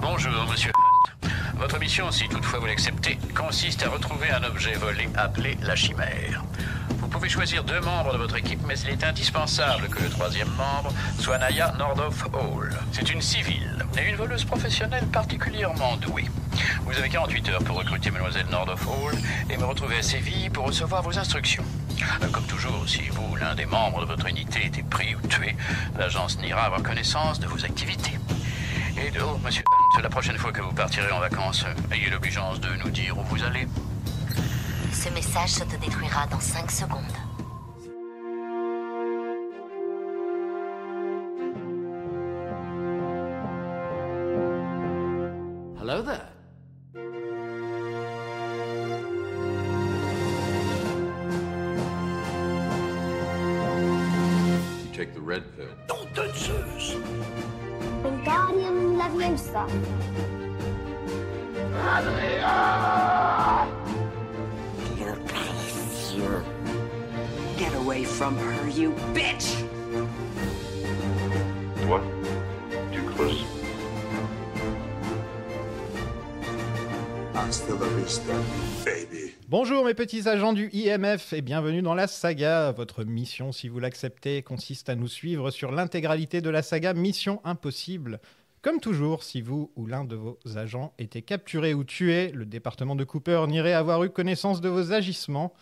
Bonjour, monsieur Hunt. Votre mission, si toutefois vous l'acceptez, consiste à retrouver un objet volé appelé la chimère. Vous pouvez choisir 2 membres de votre équipe, mais il est indispensable que le 3e membre soit Naya Nordhoff Hall. C'est une civile et une voleuse professionnelle particulièrement douée. Vous avez 48 heures pour recruter mademoiselle Nordhoff Hall et me retrouver à Séville pour recevoir vos instructions. Comme toujours, si vous ou l'un des membres de votre unité était pris ou tué, l'agence n'ira avoir connaissance de vos activités. Et de haut, monsieur Hunt, la prochaine fois que vous partirez en vacances, ayez l'obligeance de nous dire où vous allez. Ce message se te détruira dans 5 secondes. Hello there. You take the red pill. Wingardium Leviosa. Get away from her, you bitch! What? Too close? Hasta la vista, baby. Bonjour mes petits agents du IMF et bienvenue dans la saga. Votre mission, si vous l'acceptez, consiste à nous suivre sur l'intégralité de la saga Mission Impossible. Comme toujours, si vous ou l'un de vos agents était capturé ou tué, le département de Cooper n'irait avoir eu connaissance de vos agissements.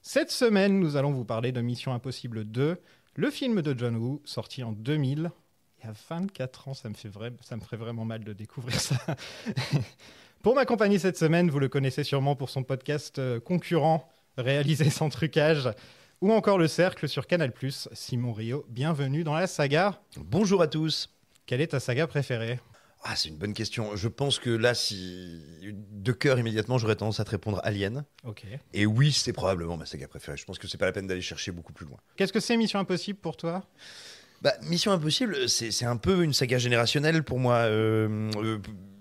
Cette semaine, nous allons vous parler de Mission Impossible 2, le film de John Woo, sorti en 2000. Il y a 24 ans, ça me ferait vraiment mal de découvrir ça. Pour m'accompagner cette semaine, vous le connaissez sûrement pour son podcast concurrent, réalisé sans trucage, ou encore Le Cercle sur Canal+. Simon Rio, bienvenue dans la saga. Bonjour à tous. Quelle est ta saga préférée ? Ah, c'est une bonne question. Je pense que là, si de cœur immédiatement, j'aurais tendance à te répondre Alien. Ok. Et oui, c'est probablement ma saga préférée. Je pense que c'est pas la peine d'aller chercher beaucoup plus loin. Qu'est-ce que c'est Mission Impossible pour toi ? Mission Impossible, c'est un peu une saga générationnelle pour moi.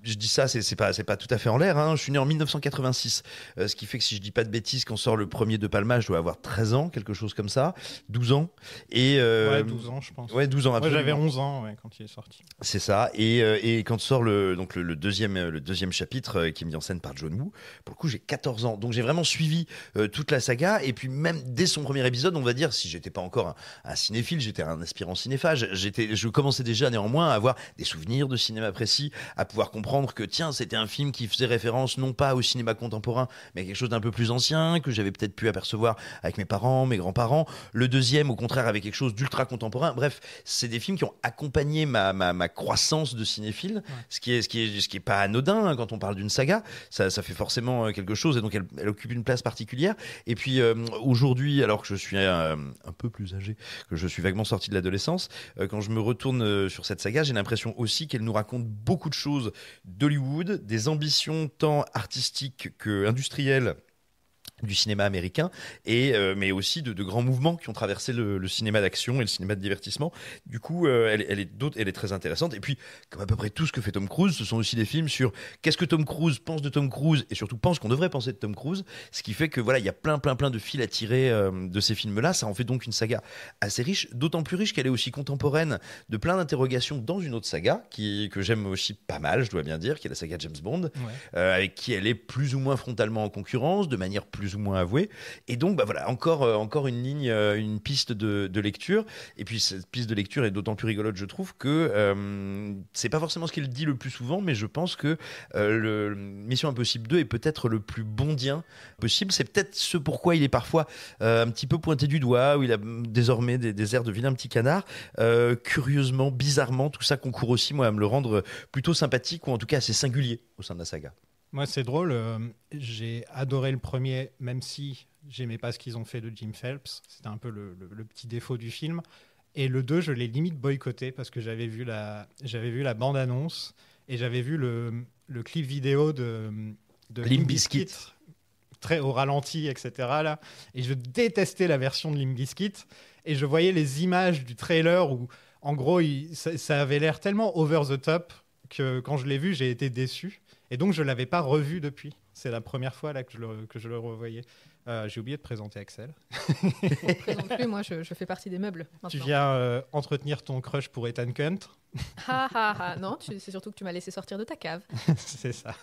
Je dis ça, c'est pas tout à fait en l'air. Hein. Je suis né en 1986, ce qui fait que si je dis pas de bêtises, quand sort le premier De Palma, je dois avoir 13 ans, quelque chose comme ça, 12 ans. Et, ouais, 12 ans, je pense. Ouais, 12 ans, absolument. Moi, j'avais 11 ans quand il est sorti. C'est ça. Et quand sort le deuxième chapitre qui est mis en scène par John Woo, pour le coup, j'ai 14 ans. Donc, j'ai vraiment suivi toute la saga. Et puis, même dès son premier épisode, on va dire, si j'étais pas encore un cinéphile, j'étais un aspirant cinéphage. Je commençais déjà néanmoins à avoir des souvenirs de cinéma précis, à pouvoir comprendre que tiens, c'était un film qui faisait référence non pas au cinéma contemporain, mais à quelque chose d'un peu plus ancien, que j'avais peut-être pu apercevoir avec mes parents, mes grands-parents. Le deuxième, au contraire, avec quelque chose d'ultra contemporain. Bref, c'est des films qui ont accompagné ma croissance de cinéphile, ouais. ce qui est pas anodin hein, quand on parle d'une saga. Ça fait forcément quelque chose, et donc elle occupe une place particulière. Et puis aujourd'hui, alors que je suis un peu plus âgé, que je suis vaguement sorti de l'adolescence, quand je me retourne sur cette saga, j'ai l'impression aussi qu'elle nous raconte beaucoup de choses d'Hollywood, des ambitions tant artistiques que industrielles du cinéma américain, mais aussi de grands mouvements qui ont traversé le cinéma d'action et le cinéma de divertissement. Du coup, elle est très intéressante. Et puis, comme à peu près tout ce que fait Tom Cruise, ce sont aussi des films sur qu'est-ce que Tom Cruise pense de Tom Cruise et surtout pense qu'on devrait penser de Tom Cruise. Ce qui fait que voilà, il y a plein de fils à tirer de ces films-là. Ça en fait donc une saga assez riche, d'autant plus riche qu'elle est aussi contemporaine de plein d'interrogations dans une autre saga que j'aime aussi pas mal, je dois bien dire, qui est la saga James Bond, ouais. Avec qui elle est plus ou moins frontalement en concurrence, de manière plus ou moins avouée. Et donc, voilà, encore une ligne, une piste de lecture. Et puis, cette piste de lecture est d'autant plus rigolote, je trouve, que c'est pas forcément ce qu'il dit le plus souvent, mais je pense que le Mission Impossible 2 est peut-être le plus bondien possible. C'est peut-être ce pourquoi il est parfois un petit peu pointé du doigt, où il a désormais des airs de vilain petit canard. Curieusement, bizarrement, tout ça concourt aussi, moi, à me le rendre plutôt sympathique, ou en tout cas assez singulier au sein de la saga. Moi, c'est drôle. J'ai adoré le premier, même si j'aimais pas ce qu'ils ont fait de Jim Phelps. C'était un peu le petit défaut du film. Et le 2, je l'ai limite boycotté parce que j'avais vu la bande-annonce et j'avais vu le clip vidéo de Limp Bizkit. Très au ralenti, etc. Là. Et je détestais la version de Limp Bizkit. Et je voyais les images du trailer où, en gros, ça avait l'air tellement over the top que quand je l'ai vu, j'ai été déçu. Et donc, je ne l'avais pas revu depuis. C'est la première fois là, que je le revoyais. J'ai oublié de présenter Axel. On ne présente plus, moi je fais partie des meubles maintenant. Tu viens entretenir ton crush pour Ethan Cunt. Non, c'est surtout que tu m'as laissé sortir de ta cave. C'est ça.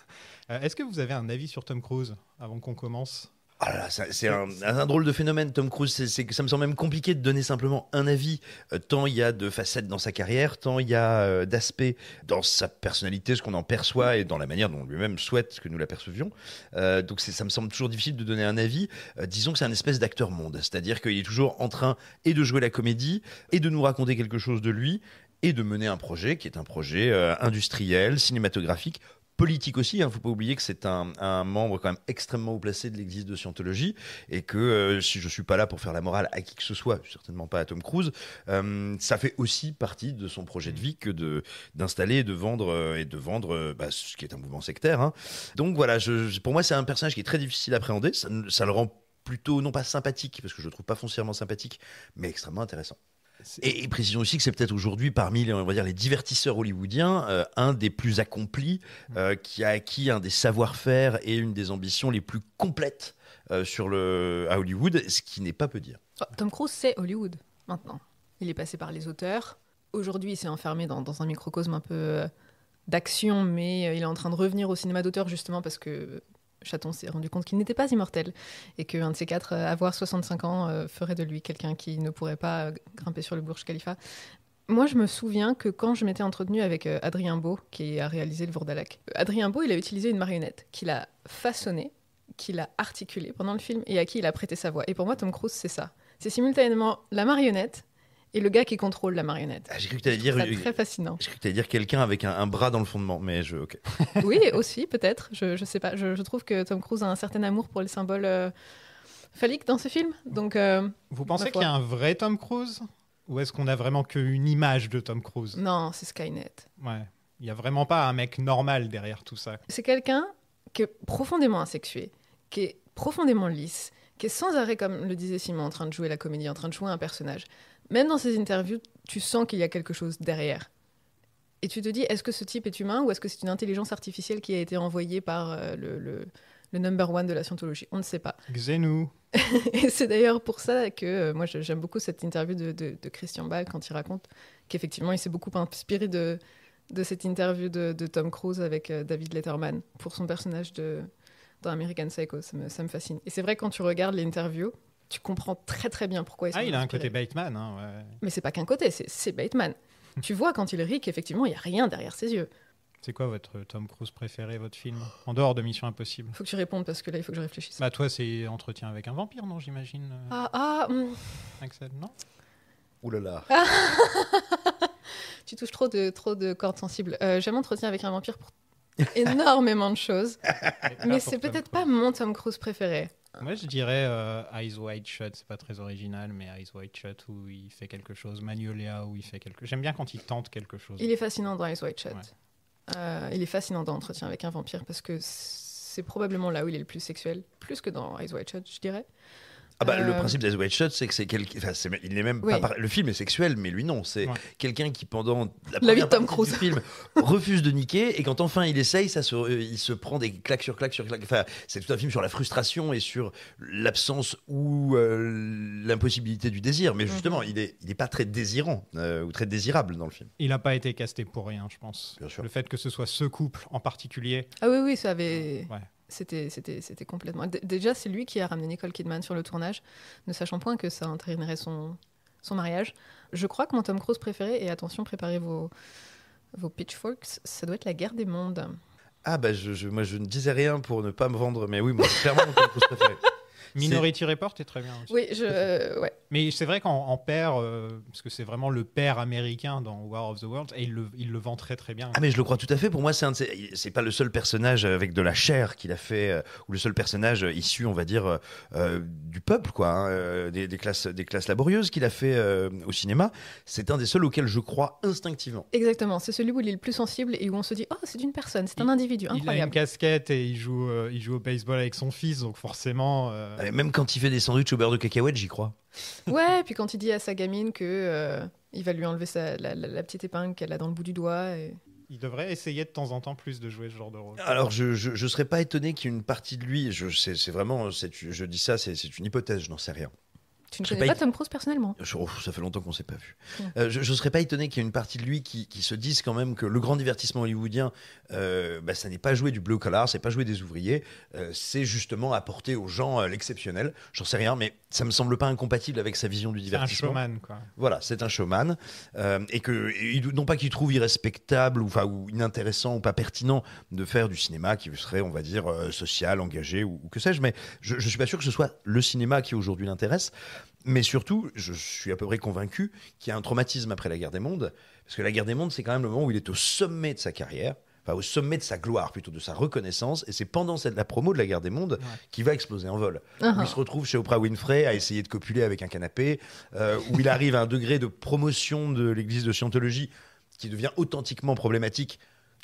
Est-ce que vous avez un avis sur Tom Cruise avant qu'on commence ? Ah là là, c'est un drôle de phénomène, Tom Cruise. Ça me semble même compliqué de donner simplement un avis, tant il y a de facettes dans sa carrière, tant il y a d'aspects dans sa personnalité, ce qu'on en perçoit et dans la manière dont lui-même souhaite que nous l'apercevions. Donc ça me semble toujours difficile de donner un avis. Disons que c'est un espèce d'acteur monde, c'est-à-dire qu'il est toujours en train et de jouer la comédie et de nous raconter quelque chose de lui et de mener un projet qui est un projet industriel, cinématographique, politique aussi. Il ne faut pas oublier que c'est un membre quand même extrêmement haut placé de l'église de Scientologie et que si je ne suis pas là pour faire la morale à qui que ce soit, certainement pas à Tom Cruise, ça fait aussi partie de son projet de vie que d'installer et de vendre, ce qui est un mouvement sectaire. Hein. Donc voilà, pour moi c'est un personnage qui est très difficile à appréhender. Ça le rend plutôt, non pas sympathique, parce que je ne le trouve pas foncièrement sympathique, mais extrêmement intéressant. Et précisons aussi que c'est peut-être aujourd'hui, parmi les divertisseurs hollywoodiens, un des plus accomplis, qui a acquis un des savoir-faire et une des ambitions les plus complètes à Hollywood, ce qui n'est pas peu dire. Tom Cruise, c'est Hollywood, maintenant. Il est passé par les auteurs. Aujourd'hui, il s'est enfermé dans un microcosme un peu d'action, mais il est en train de revenir au cinéma d'auteur, justement parce que Chaton s'est rendu compte qu'il n'était pas immortel et qu'un de ces quatre, avoir 65 ans, ferait de lui quelqu'un qui ne pourrait pas grimper sur le Burj Khalifa. Moi, je me souviens que quand je m'étais entretenue avec Adrien Beau, qui a réalisé Le Vourdalac, Adrien Beau, il a utilisé une marionnette qu'il a façonnée, qu'il a articulée pendant le film et à qui il a prêté sa voix. Et pour moi, Tom Cruise, c'est ça. C'est simultanément la marionnette et le gars qui contrôle la marionnette. J'ai cru que tu allais dire... C'est très fascinant. J'ai cru que tu allais dire quelqu'un avec un bras dans le fondement, mais ok. Oui, aussi, peut-être. Je sais pas. Je trouve que Tom Cruise a un certain amour pour les symboles phalliques dans ce film. Donc, vous pensez qu'il y a un vrai Tom Cruise ? Ou est-ce qu'on a vraiment qu'une image de Tom Cruise ? Non, c'est Skynet. Ouais. Il n'y a vraiment pas un mec normal derrière tout ça. C'est quelqu'un qui est profondément asexué, qui est profondément lisse, qui est sans arrêt, comme le disait Simon, en train de jouer la comédie, en train de jouer un personnage. Même dans ses interviews, tu sens qu'il y a quelque chose derrière. Et tu te dis, est-ce que ce type est humain ou est-ce que c'est une intelligence artificielle qui a été envoyée par le number one de la Scientologie ? On ne sait pas. Xenu. Et c'est d'ailleurs pour ça que moi j'aime beaucoup cette interview de Christian Bale quand il raconte qu'effectivement il s'est beaucoup inspiré de cette interview de Tom Cruise avec David Letterman pour son personnage dans American Psycho. Ça me fascine. Et c'est vrai, quand tu regardes l'interview, tu comprends très très bien pourquoi ils sont il a un inspirés. côté Bateman. Hein, ouais. Mais c'est pas qu'un côté, c'est Bateman. Tu vois quand il rit qu'effectivement il n'y a rien derrière ses yeux. C'est quoi votre Tom Cruise préféré, votre film ? En dehors de Mission Impossible ? Faut que tu répondes parce que là il faut que je réfléchisse. Bah toi c'est Entretien avec un vampire, non, j'imagine Axel, non ? Ouh là là. Tu touches trop de cordes sensibles. J'aime Entretien avec un vampire pour énormément de choses. Mais c'est peut-être pas mon Tom Cruise préféré. Moi, je dirais Eyes Wide Shut. C'est pas très original, mais Eyes Wide Shut où il fait quelque chose. Magnolia où il fait quelque chose. J'aime bien quand il tente quelque chose. Il est fascinant dans Eyes Wide Shut. Ouais. Il est fascinant dans Entretien avec un vampire parce que c'est probablement là où il est le plus sexuel, plus que dans Eyes Wide Shut, je dirais. Le principe d'Eyes Wide Shut, c'est que c'est quelqu'un. Il n'est même pas. Le film est sexuel, mais lui non. C'est quelqu'un qui pendant la vie de Tom Cruise du film refuse de niquer et quand enfin il essaye, il se prend des claques sur claques sur claques. Enfin, c'est tout un film sur la frustration et sur l'absence ou l'impossibilité du désir. Mais justement, il est pas très désirant ou très désirable dans le film. Il n'a pas été casté pour rien, je pense. Bien sûr. Le fait que ce soit ce couple en particulier. Ah oui, ça avait. Ouais. C'était complètement... Déjà, c'est lui qui a ramené Nicole Kidman sur le tournage, ne sachant point que ça entraînerait son mariage. Je crois que mon Tom Cruise préféré, et attention, préparez vos pitchforks, ça doit être La Guerre des Mondes. Ah moi je ne disais rien pour ne pas me vendre, mais oui, moi c'est clairement mon Tom Cruise préféré. Minority Report est très bien aussi. Oui, ouais. Mais c'est vrai qu'en père, parce que c'est vraiment le père américain dans War of the Worlds, et il le vend très très bien. Ah mais je le crois tout à fait. Pour moi, c'est pas le seul personnage avec de la chair qu'il a fait, ou le seul personnage issu, on va dire, du peuple, quoi, hein, des classes laborieuses qu'il a fait au cinéma. C'est un des seuls auxquels je crois instinctivement. Exactement. C'est celui où il est le plus sensible et où on se dit, oh, c'est une personne, c'est un individu incroyable. Il a une casquette et il joue au baseball avec son fils, donc forcément. Même quand il fait des sandwichs au beurre de cacahuète, j'y crois. Ouais, puis quand il dit à sa gamine que il va lui enlever la petite épingle qu'elle a dans le bout du doigt. Il devrait essayer de temps en temps plus de jouer ce genre de rôle. Alors, je serais pas étonné qu'il y ait une partie de lui. C'est vraiment, je dis ça, c'est une hypothèse, je n'en sais rien. Tu ne connais pas Tom Cruise personnellement? Ça fait longtemps qu'on ne s'est pas vu. Je ne serais pas étonné qu'il y ait une partie de lui qui se dise quand même que le grand divertissement hollywoodien, ça n'est pas jouer du blue collar, c'est pas jouer des ouvriers, c'est justement apporter aux gens l'exceptionnel. J'en sais rien, mais ça me semble pas incompatible avec sa vision du divertissement. C'est un showman, quoi. Voilà, c'est un showman. Non pas qu'il trouve irrespectable ou inintéressant ou pas pertinent de faire du cinéma qui serait, on va dire, social, engagé ou que sais-je, mais je ne suis pas sûr que ce soit le cinéma qui aujourd'hui l'intéresse. Mais surtout, je suis à peu près convaincu qu'il y a un traumatisme après la guerre des mondes, parce que la guerre des mondes, c'est quand même le moment où il est au sommet de sa carrière, enfin au sommet de sa gloire, plutôt de sa reconnaissance, et c'est pendant la promo de la guerre des mondes qu'il va exploser en vol. Où il se retrouve chez Oprah Winfrey à essayer de copuler avec un canapé, où il arrive à un degré de promotion de l'église de Scientologie qui devient authentiquement problématique.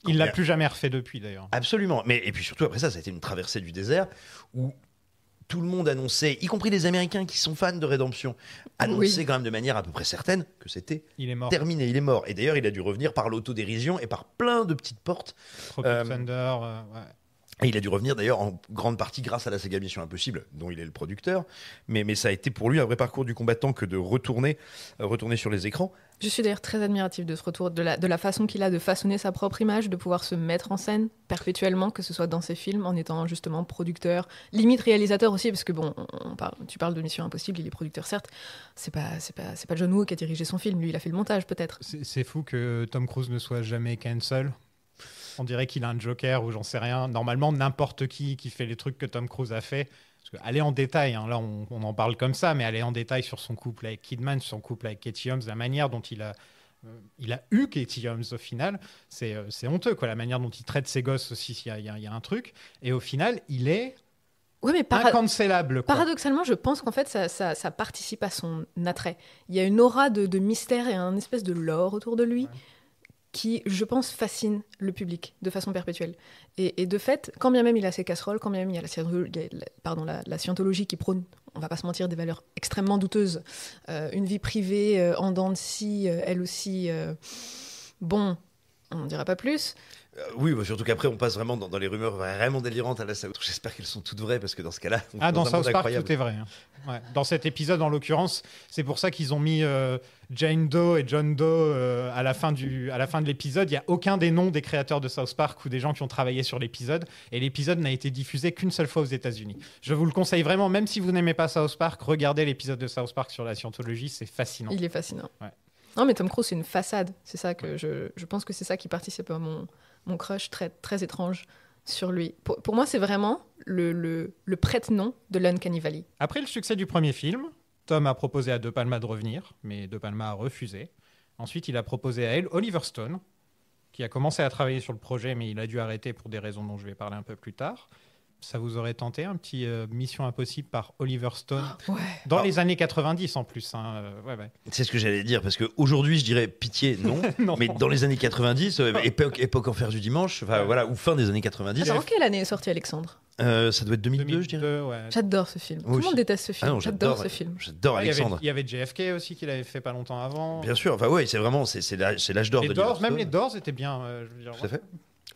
Il l'a plus jamais refait depuis, d'ailleurs. Absolument. Et puis surtout, après ça a été une traversée du désert où tout le monde annonçait, y compris les Américains qui sont fans de Rédemption, annonçaient quand même de manière à peu près certaine que c'était terminé, il est mort. Et d'ailleurs, il a dû revenir par l'autodérision et par plein de petites portes. Thunder, Et il a dû revenir d'ailleurs en grande partie grâce à la saga Mission Impossible, dont il est le producteur. Mais ça a été pour lui un vrai parcours du combattant que de retourner sur les écrans. Je suis d'ailleurs très admirative de ce retour, de la façon qu'il a de façonner sa propre image, de pouvoir se mettre en scène perpétuellement, que ce soit dans ses films, en étant justement producteur, limite réalisateur aussi, parce que bon, tu parles de Mission Impossible, il est producteur certes, c'est pas John Woo qui a dirigé son film, lui il a fait le montage peut-être. C'est fou que Tom Cruise ne soit jamais cancel. On dirait qu'il a un Joker ou j'en sais rien. Normalement, n'importe qui fait les trucs que Tom Cruise a fait. Parce que aller en détail, là on en parle comme ça, mais aller en détail sur son couple avec Kidman, sur son couple avec Katie Holmes, la manière dont il a eu Katie Holmes au final, c'est honteux, quoi. La manière dont il traite ses gosses aussi, il y a un truc. Et au final, il est incancellable. Paradoxalement, je pense qu'en fait, ça participe à son attrait. Il y a une aura de mystère et un espèce de lore autour de lui. Ouais. Qui, je pense, fascine le public de façon perpétuelle. Et de fait, quand bien même il a ses casseroles, quand bien même il y a la scientologie qui prône, on va pas se mentir, des valeurs extrêmement douteuses, une vie privée en dents de scie, elle aussi, bon, on n'en dira pas plus. Oui, surtout qu'après on passe vraiment dans les rumeurs vraiment délirantes à la South. J'espère qu'elles sont toutes vraies parce que dans ce cas-là, dans South Park tout est vrai. Hein. Ouais. Dans cet épisode en l'occurrence, c'est pour ça qu'ils ont mis Jane Doe et John Doe à la fin de l'épisode. Il y a aucun des noms des créateurs de South Park ou des gens qui ont travaillé sur l'épisode, et l'épisode n'a été diffusé qu'une seule fois aux États-Unis. Je vous le conseille vraiment, même si vous n'aimez pas South Park, regardez l'épiside de South Park sur la scientologie, c'est fascinant. Il est fascinant. Ouais. Non, mais Tom Cruise, c'est une façade. C'est ça que je pense que c'est ça qui participe à mon crush très, très étrange sur lui. Pour moi, c'est vraiment le prête-nom de l'Uncanny Valley. Après le succès du premier film, Tom a proposé à De Palma de revenir, mais De Palma a refusé. Ensuite, il a proposé à Oliver Stone, qui a commencé à travailler sur le projet, mais il a dû arrêter pour des raisons dont je vais parler un peu plus tard. Ça vous aurait tenté un petit Mission Impossible par Oliver Stone dans les années 90 en plus. Hein, C'est ce que j'allais dire, parce qu'aujourd'hui je dirais pitié, non, non. Mais dans les années 90, époque Enfer du dimanche, ou fin des années 90. En quelle année est sorti Alexandre ? Ça doit être 2002, je dirais. Ouais. J'adore ce film. Tout le monde déteste ce film. J'adore ce film. J'adore Alexandre. Il y avait JFK aussi qu'il avait fait pas longtemps avant. Bien sûr, c'est vraiment c'est l'âge d'or de Doors. Même les Doors étaient bien. Je veux dire, tout à fait.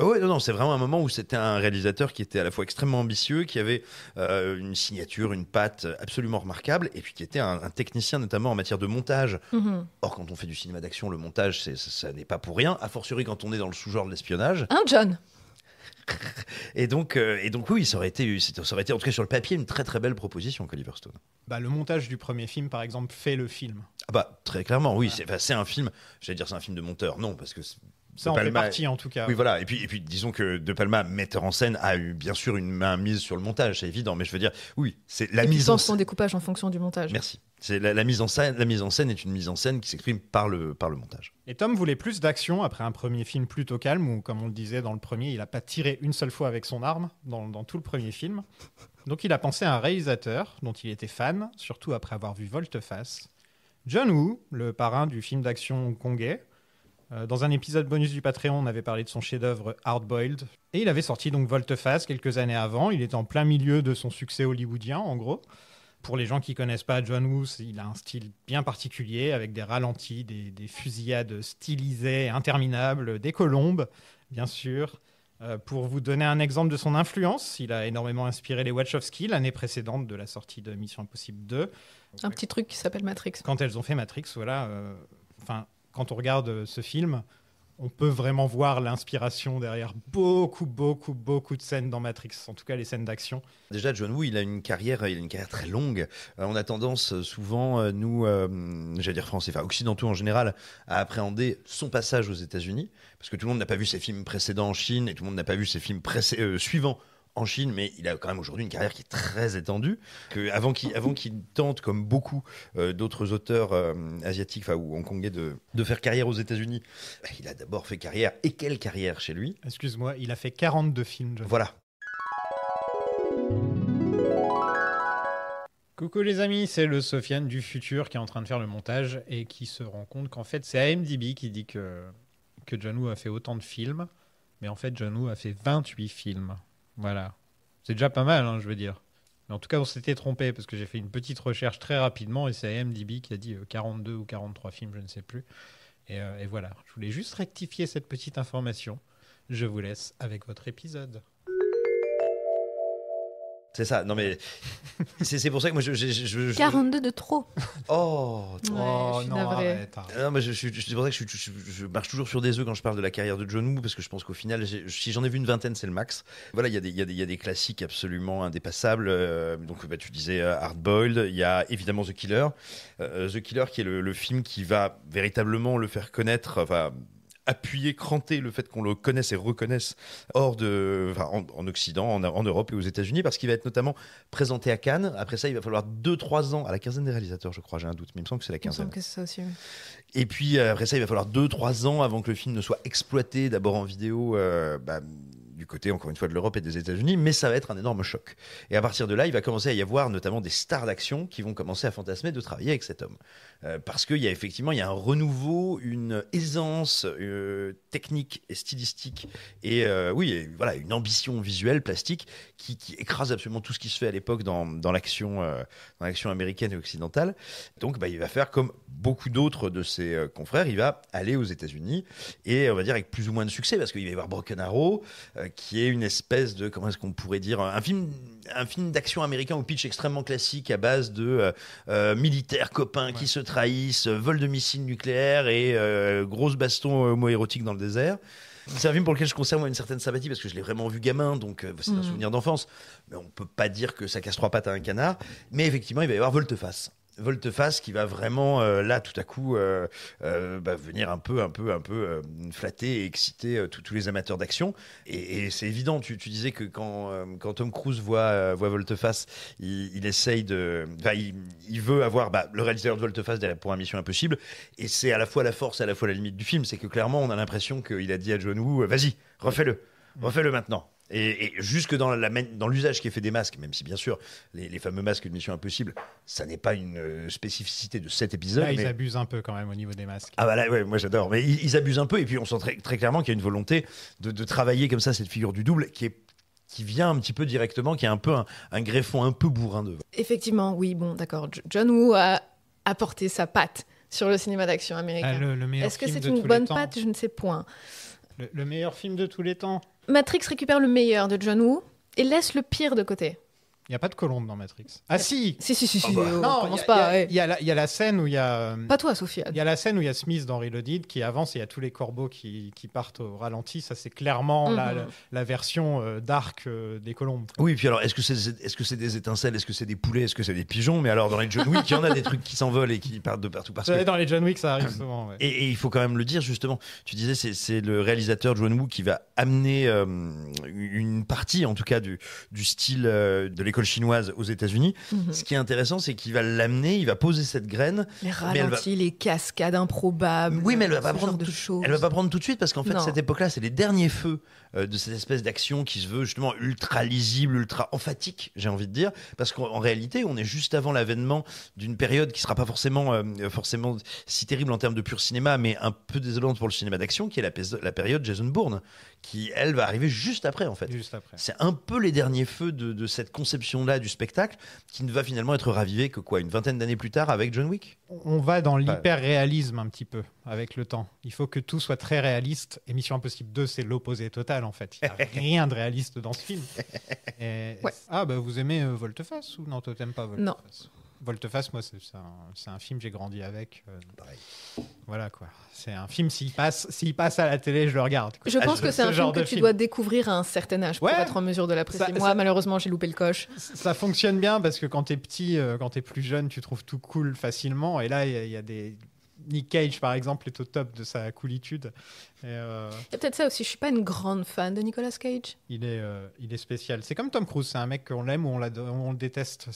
Oh non, c'est vraiment un moment où c'était un réalisateur qui était à la fois extrêmement ambitieux, qui avait une signature, une patte absolument remarquable, et puis qui était un technicien notamment en matière de montage. Mm-hmm. Or, quand on fait du cinéma d'action, le montage, ça n'est pas pour rien, a fortiori quand on est dans le sous-genre de l'espionnage. John. Et donc oui, ça aurait été en tout cas sur le papier une très très belle proposition qu'Oliver Stone. Le montage du premier film, par exemple, fait le film. Très clairement, oui, c'est un film. J'allais dire c'est un film de monteur, non, parce que ça en fait partie en tout cas. Oui, voilà. Et puis disons que De Palma, metteur en scène, a eu bien sûr une main mise sur le montage, c'est évident. Mais je veux dire, oui, c'est la mise en scène. Son découpage en fonction du montage. Merci. C'est la mise en scène. La mise en scène est une mise en scène qui s'exprime par le montage. Et Tom voulait plus d'action après un premier film plutôt calme où, comme on le disait dans le premier, il n'a pas tiré une seule fois avec son arme dans tout le premier film. Donc il a pensé à un réalisateur dont il était fan, surtout après avoir vu Volte-Face, John Woo, le parrain du film d'action hongkongais. Dans un épisode bonus du Patreon, on avait parlé de son chef-d'œuvre Hard Boiled. Et il avait sorti donc Volte-Face quelques années avant. Il était en plein milieu de son succès hollywoodien, en gros. Pour les gens qui connaissent pas John Woo, il a un style bien particulier avec des ralentis, des fusillades stylisées interminables, des colombes, bien sûr. Pour vous donner un exemple de son influence, il a énormément inspiré les Wachowski l'année précédente de la sortie de Mission Impossible 2. Un petit truc qui s'appelle Matrix. Quand elles ont fait Matrix, voilà. Quand on regarde ce film, on peut vraiment voir l'inspiration derrière beaucoup de scènes dans Matrix, en tout cas les scènes d'action. Déjà, John Woo, il a une carrière très longue. On a tendance souvent, nous, j'allais dire français, enfin occidentaux en général, à appréhender son passage aux États-Unis, parce que tout le monde n'a pas vu ses films précédents en Chine et tout le monde n'a pas vu ses films suivants en Chine, mais il a quand même aujourd'hui une carrière qui est très étendue. Avant qu'il tente, comme beaucoup d'autres auteurs asiatiques ou hongkongais, de faire carrière aux États-Unis, il a d'abord fait carrière, et quelle carrière chez lui. Excuse-moi, il a fait 42 films. Voilà. Coucou les amis, c'est le Sofiane du futur qui est en train de faire le montage et qui se rend compte qu'en fait c'est IMDb qui dit que John Woo a fait autant de films, mais en fait John Woo a fait 28 films. Voilà. C'est déjà pas mal, je veux dire. Mais en tout cas, on s'était trompé parce que j'ai fait une petite recherche très rapidement et c'est IMDb qui a dit 42 ou 43 films, je ne sais plus. Et voilà. Je voulais juste rectifier cette petite information. Je vous laisse avec votre épisode. C'est ça, non mais c'est pour ça que moi je 42 de trop. Oh, Ouais, je suis navrée. Arrête. non, mais c'est pour ça que je marche toujours sur des œufs quand je parle de la carrière de John Woo, parce que je pense qu'au final, si j'en ai vu une vingtaine, c'est le max. Voilà, il y a des classiques absolument indépassables. Donc tu disais Hard Boiled, il y a évidemment The Killer. The Killer qui est le film qui va véritablement le faire connaître, appuyer, cranter le fait qu'on le connaisse et reconnaisse en Occident, en Europe et aux États-Unis, parce qu'il va être notamment présenté à Cannes. Après ça, il va falloir 2-3 ans, à la quinzaine des réalisateurs, je crois, j'ai un doute, mais il me semble que c'est la Il me quinzaine. semble que c'est ça aussi. Oui. Et puis après ça, il va falloir 2-3 ans avant que le film ne soit exploité, d'abord en vidéo, du côté, encore une fois, de l'Europe et des États-Unis, mais ça va être un énorme choc. Et à partir de là, il va commencer à y avoir notamment des stars d'action qui vont commencer à fantasmer de travailler avec cet homme. Parce qu'il y a effectivement un renouveau, une aisance technique et stylistique, et voilà, une ambition visuelle, plastique, qui écrase absolument tout ce qui se fait à l'époque dans l'action américaine et occidentale. Donc il va faire comme beaucoup d'autres de ses confrères, il va aller aux États-Unis, et on va dire avec plus ou moins de succès, parce qu'il va y avoir Broken Arrow, qui est une espèce de, comment est-ce qu'on pourrait dire, un film d'action américain au pitch extrêmement classique à base de militaires copains qui se trahissent, vol de missiles nucléaires et grosses bastons homo-érotiques dans le désert. C'est un film pour lequel je conserve une certaine sympathie parce que je l'ai vraiment vu gamin, donc c'est un souvenir d'enfance. Mais on peut pas dire que ça casse 3 pattes à un canard. Mais effectivement, il va y avoir Volte-Face. Volte-Face qui va vraiment là tout à coup venir un peu flatter et exciter tous les amateurs d'action, et c'est évident. Tu disais que quand Tom Cruise voit Volte-Face, il essaye il veut avoir le réalisateur de Volte-Face pour un Mission Impossible, et c'est à la fois la force et à la fois la limite du film. C'est que clairement on a l'impression qu'il a dit à John Woo, vas-y, refais-le maintenant. Et jusque dans l'usage qui est fait des masques, même si bien sûr les fameux masques de Mission Impossible, ça n'est pas une spécificité de cet épisode. Là, ils abusent un peu quand même au niveau des masques. Ah bah là, ouais, moi j'adore. Mais ils abusent un peu, et puis on sent très, très clairement qu'il y a une volonté de travailler comme ça cette figure du double qui vient un petit peu directement, qui est un peu un greffon un peu bourrin de. Effectivement, oui, bon, d'accord. John Woo a apporté sa patte sur le cinéma d'action américain. Le meilleur Est-ce que film c'est de une tous bonne les temps. patte? Je ne sais point. Le meilleur film de tous les temps. Matrix récupère le meilleur de John Woo et laisse le pire de côté. Il n'y a pas de colombe dans Matrix. Ah si. Si, Non, commence pas. il y a la scène où il y a... Pas toi, Sofiane. Il y a la scène où il y a Smith dans Reloaded qui avance et il y a tous les corbeaux qui partent au ralenti. Ça, c'est clairement la version dark des colombes. Oui, puis alors, est-ce que c'est des étincelles, est-ce que c'est des poulets, est-ce que c'est des pigeons? Mais alors, dans les John Wick, il y en a des trucs qui s'envolent et qui partent de partout. Parce que... Dans les John Wick, ça arrive souvent. Ouais. Et il faut quand même le dire, justement. Tu disais, c'est le réalisateur John Woo qui va amener une partie, en tout cas, du style de l'école chinoise aux États-Unis. Ce qui est intéressant, c'est qu'il va l'amener, il va poser cette graine. Les ralentis, les cascades improbables. Oui, mais elle va pas prendre tout de suite, parce qu'en fait, cette époque-là, c'est les derniers feux de cette espèce d'action qui se veut justement ultra lisible, ultra emphatique, j'ai envie de dire, parce qu'en réalité, on est juste avant l'avènement d'une période qui sera pas forcément si terrible en termes de pur cinéma, mais un peu désolante pour le cinéma d'action, qui est la période Jason Bourne, qui elle va arriver juste après, en fait. Juste après. C'est un peu les derniers feux de cette conception conception-là du spectacle qui ne va finalement être ravivée que une vingtaine d'années plus tard avec John Wick. On va dans l'hyper-réalisme un petit peu avec le temps. Il faut que tout soit très réaliste. Et Mission Impossible 2, c'est l'opposé total en fait. Il n'y a rien de réaliste dans ce film. Et... Ouais. Ah, bah vous aimez Volte-Face ou non, toi t'aimes pas Volte-Face? Non. Volte-Face, moi, c'est un film que j'ai grandi avec. Pareil. Voilà quoi. C'est un film, s'il passe à la télé, je le regarde. Je pense que c'est un film que tu dois découvrir à un certain âge pour être en mesure de l'apprécier. Moi, malheureusement, j'ai loupé le coche. Ça fonctionne bien parce que quand t'es petit, quand t'es plus jeune, tu trouves tout cool facilement. Et là, il y a des... Nick Cage, par exemple, est au top de sa coolitude. Il y a peut-être ça aussi. Je suis pas une grande fan de Nicolas Cage. Il est spécial. C'est comme Tom Cruise. C'est un mec qu'on l'aime ou on le déteste.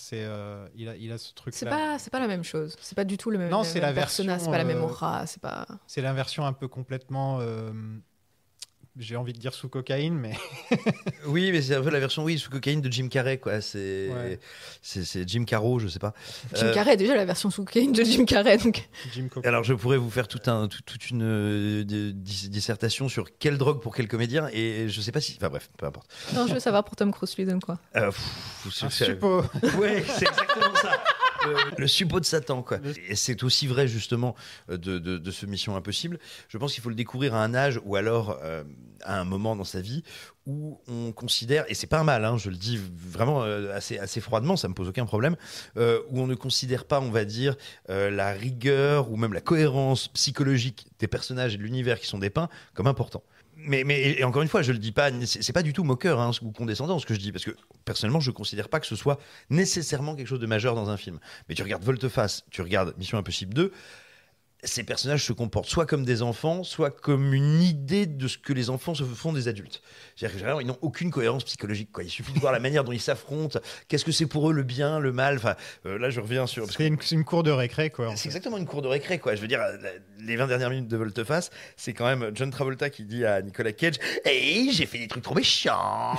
Il a ce truc-là. C'est pas la même chose. C'est pas du tout le même. Non, c'est la personnage. version. C'est pas la même aura. C'est pas. C'est la version un peu complètement. J'ai envie de dire sous cocaïne, mais. Oui, mais c'est un peu la version sous cocaïne de Jim Carrey, quoi. C'est Jim Caro, je sais pas. Jim Carrey, déjà la version sous cocaïne de Jim Carrey. Donc... Alors je pourrais vous faire toute une dissertation sur quelle drogue pour quel comédien, et je sais pas si. Enfin bref, peu importe. Non, je veux savoir pour Tom Cruise, lui donne quoi? Un suppôt. Ouais, c'est exactement ça. Le suppôt de Satan, quoi. Et c'est aussi vrai justement de ce Mission Impossible. Je pense qu'il faut le découvrir à un âge ou alors à un moment dans sa vie où on considère, et c'est pas un mal, hein, je le dis vraiment assez froidement, ça me pose aucun problème, où on ne considère pas, on va dire, la rigueur ou même la cohérence psychologique des personnages et de l'univers qui sont dépeints comme important. Mais et encore une fois, je le dis pas, c'est pas du tout moqueur ou condescendant ce que je dis, parce que personnellement, je considère pas que ce soit nécessairement quelque chose de majeur dans un film. Mais tu regardes Volte-Face, tu regardes Mission Impossible 2, ces personnages se comportent soit comme des enfants, soit comme une idée de ce que les enfants se font des adultes. C'est-à-dire que généralement, ils n'ont aucune cohérence psychologique, quoi. Il suffit de voir la manière dont ils s'affrontent, qu'est-ce que c'est pour eux le bien, le mal. Enfin, là, je reviens sur... C'est une cour de récré, quoi. C'est exactement une cour de récré, quoi. Je veux dire, les 20 dernières minutes de Volte-Face, c'est quand même John Travolta qui dit à Nicolas Cage « Hey, j'ai fait des trucs trop méchants !»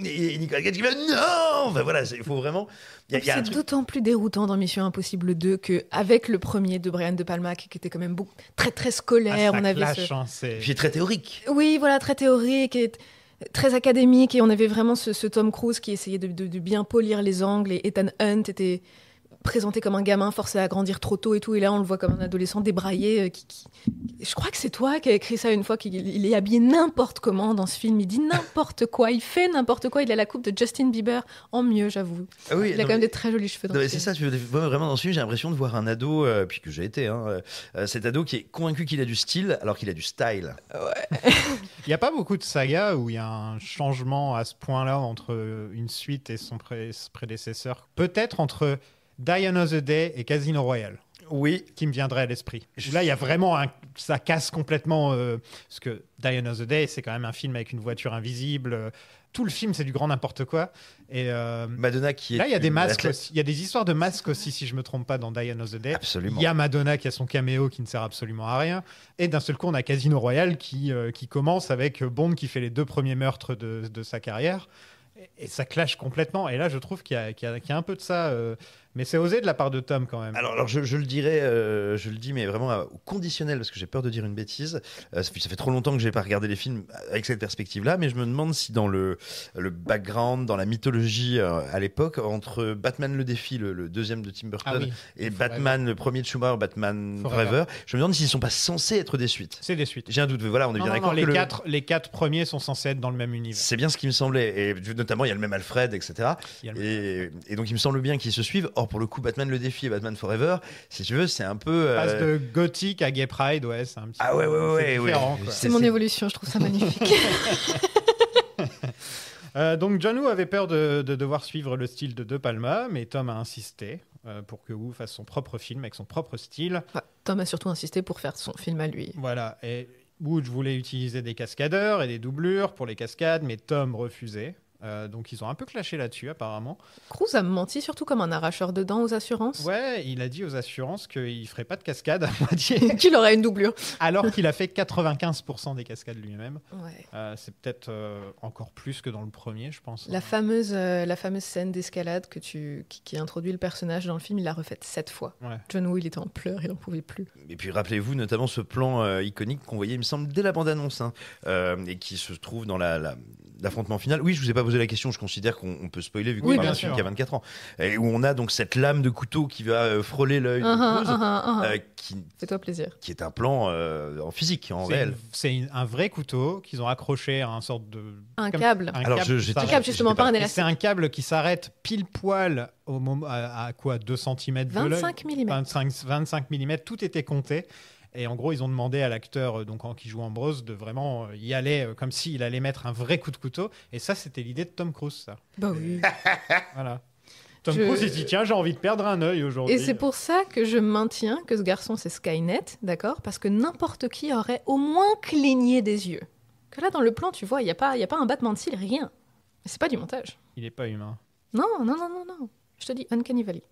Et Nicolas Cage qui dit « Non !» Enfin, voilà, il faut vraiment... C'est d'autant plus déroutant dans Mission Impossible 2 qu'avec le premier de Brian De Palma, qui était quand même très très scolaire, on avait Puis très théorique. Oui, voilà, très théorique et très académique, et on avait vraiment ce Tom Cruise qui essayait de bien polir les angles, et Ethan Hunt était présenté comme un gamin forcé à grandir trop tôt et tout, et là on le voit comme un adolescent débraillé je crois que c'est toi qui as écrit ça une fois, qu'il est habillé n'importe comment dans ce film, il dit n'importe quoi, il fait n'importe quoi, il a la coupe de Justin Bieber en mieux, j'avoue. Ah oui, il a quand même des très jolis cheveux dans c'est ça, tu vois, vraiment dans ce film, j'ai l'impression de voir un ado, puis que j'ai été, cet ado qui est convaincu qu'il a du style alors qu'il a du style. Ouais. Il n'y a pas beaucoup de sagas où il y a un changement à ce point-là entre une suite et son prédécesseur. Peut-être entre Die Another Day et Casino Royale. Oui. Qui me viendrait à l'esprit. Là, il y a vraiment ça casse complètement. Parce que Die Another Day, c'est quand même un film avec une voiture invisible. Tout le film, c'est du grand n'importe quoi. Et Madonna qui est. Là, il y a des masques aussi. Il y a des histoires de masques aussi, si je me trompe pas, dans Die Another Day. Absolument. Il y a Madonna qui a son caméo qui ne sert absolument à rien. Et d'un seul coup, on a Casino Royale qui commence avec Bond qui fait les 2 premiers meurtres de sa carrière. Et ça clash complètement. Et là, je trouve qu'il y a un peu de ça. Mais c'est osé de la part de Tom quand même. Alors je le dirais, je le dis, mais vraiment au conditionnel, parce que j'ai peur de dire une bêtise. Ça fait trop longtemps que j'ai pas regardé les films avec cette perspective-là, mais je me demande si dans le background, dans la mythologie à l'époque, entre Batman le défi, le deuxième de Tim Burton, et Batman, le premier de Schumacher, Batman Forever, je me demande s'ils sont pas censés être des suites. C'est des suites. J'ai un doute. Voilà, on est bien d'accord. Les 4 premiers sont censés être dans le même univers. C'est bien ce qui me semblait, et notamment il y a le même Alfred, etc. Et donc il me semble bien qu'ils se suivent. Or pour le coup, Batman le défi et Batman Forever, si tu veux, c'est un peu passe de gothique à gay pride, ouais, c'est un petit peu différent. C'est mon évolution, je trouve ça magnifique. Donc John Woo avait peur de devoir suivre le style de Palma, mais Tom a insisté pour que Woo fasse son propre film avec son propre style. Tom a surtout insisté pour faire son film à lui. Voilà, et Woo voulait utiliser des cascadeurs et des doublures pour les cascades, mais Tom refusait. Donc ils ont un peu clashé là-dessus apparemment. Cruise a menti surtout comme un arracheur de dents aux assurances. Ouais, il a dit aux assurances qu'il ferait pas de cascade à moitié. Qu'il aurait une doublure. Alors qu'il a fait 95% des cascades lui-même. Ouais. C'est peut-être encore plus que dans le premier, je pense. La fameuse scène d'escalade qui introduit le personnage dans le film, il l'a refaite 7 fois. Ouais. John Woo, il était en pleurs, il n'en pouvait plus. Et puis rappelez-vous notamment ce plan iconique qu'on voyait, il me semble, dès la bande-annonce, et qui se trouve dans la l'affrontement final. Oui, je vous ai pas posé la question, je considère qu'on peut spoiler vu qu'on Oui, parle bien d'un film sûr. qui a 24 ans. Et où on a donc cette lame de couteau qui va frôler l'œil de Cruz, Fais-toi plaisir. qui est un plan en physique, en réel. C'est un vrai couteau qu'ils ont accroché à un sorte de... Un câble. Alors, câble j'étais- Un câble, justement, j'étais pas un Et élastique. c'est un câble qui s'arrête pile poil au moment, à quoi 2 cm de l'œil 25 mm. 25 mm, tout était compté. Et en gros, ils ont demandé à l'acteur qui joue Ambrose de vraiment y aller comme s'il allait mettre un vrai coup de couteau. Et ça, c'était l'idée de Tom Cruise, ça. Bah oui. Voilà. Tom Je- Cruise, il dit tiens, j'ai envie de perdre un œil aujourd'hui. Et c'est pour ça que je maintiens que ce garçon, c'est Skynet, d'accord? Parce que n'importe qui aurait au moins cligné des yeux. Que là, dans le plan, tu vois, il n'y a pas un battement de cils, rien. C'est pas du montage. Il est pas humain. Non. Je te dis, Uncanny Valley.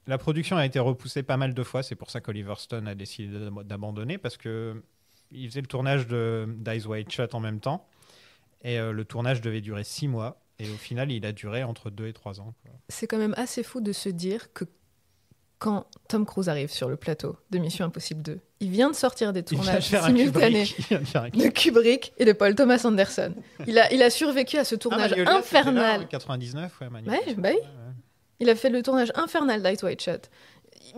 La production a été repoussée pas mal de fois. C'est pour ça qu'Oliver Stone a décidé d'abandonner parce que il faisait le tournage d'Eyes Wide Shut en même temps. Et le tournage devait durer 6 mois. Et au final, il a duré entre 2 et 3 ans. Quoi. C'est quand même assez fou de se dire que quand Tom Cruise arrive sur le plateau de Mission Impossible 2, il vient de sortir des Il vient de tournages faire un simultanés Kubrick. Il vient de faire un de Kubrick et de Paul Thomas Anderson. Il a survécu à ce tournage Magnolia, c'était là, infernal. en 99, ouais, Magnolia. Ouais, bah oui. Il a fait le tournage infernal d'Eyes Wide Shut.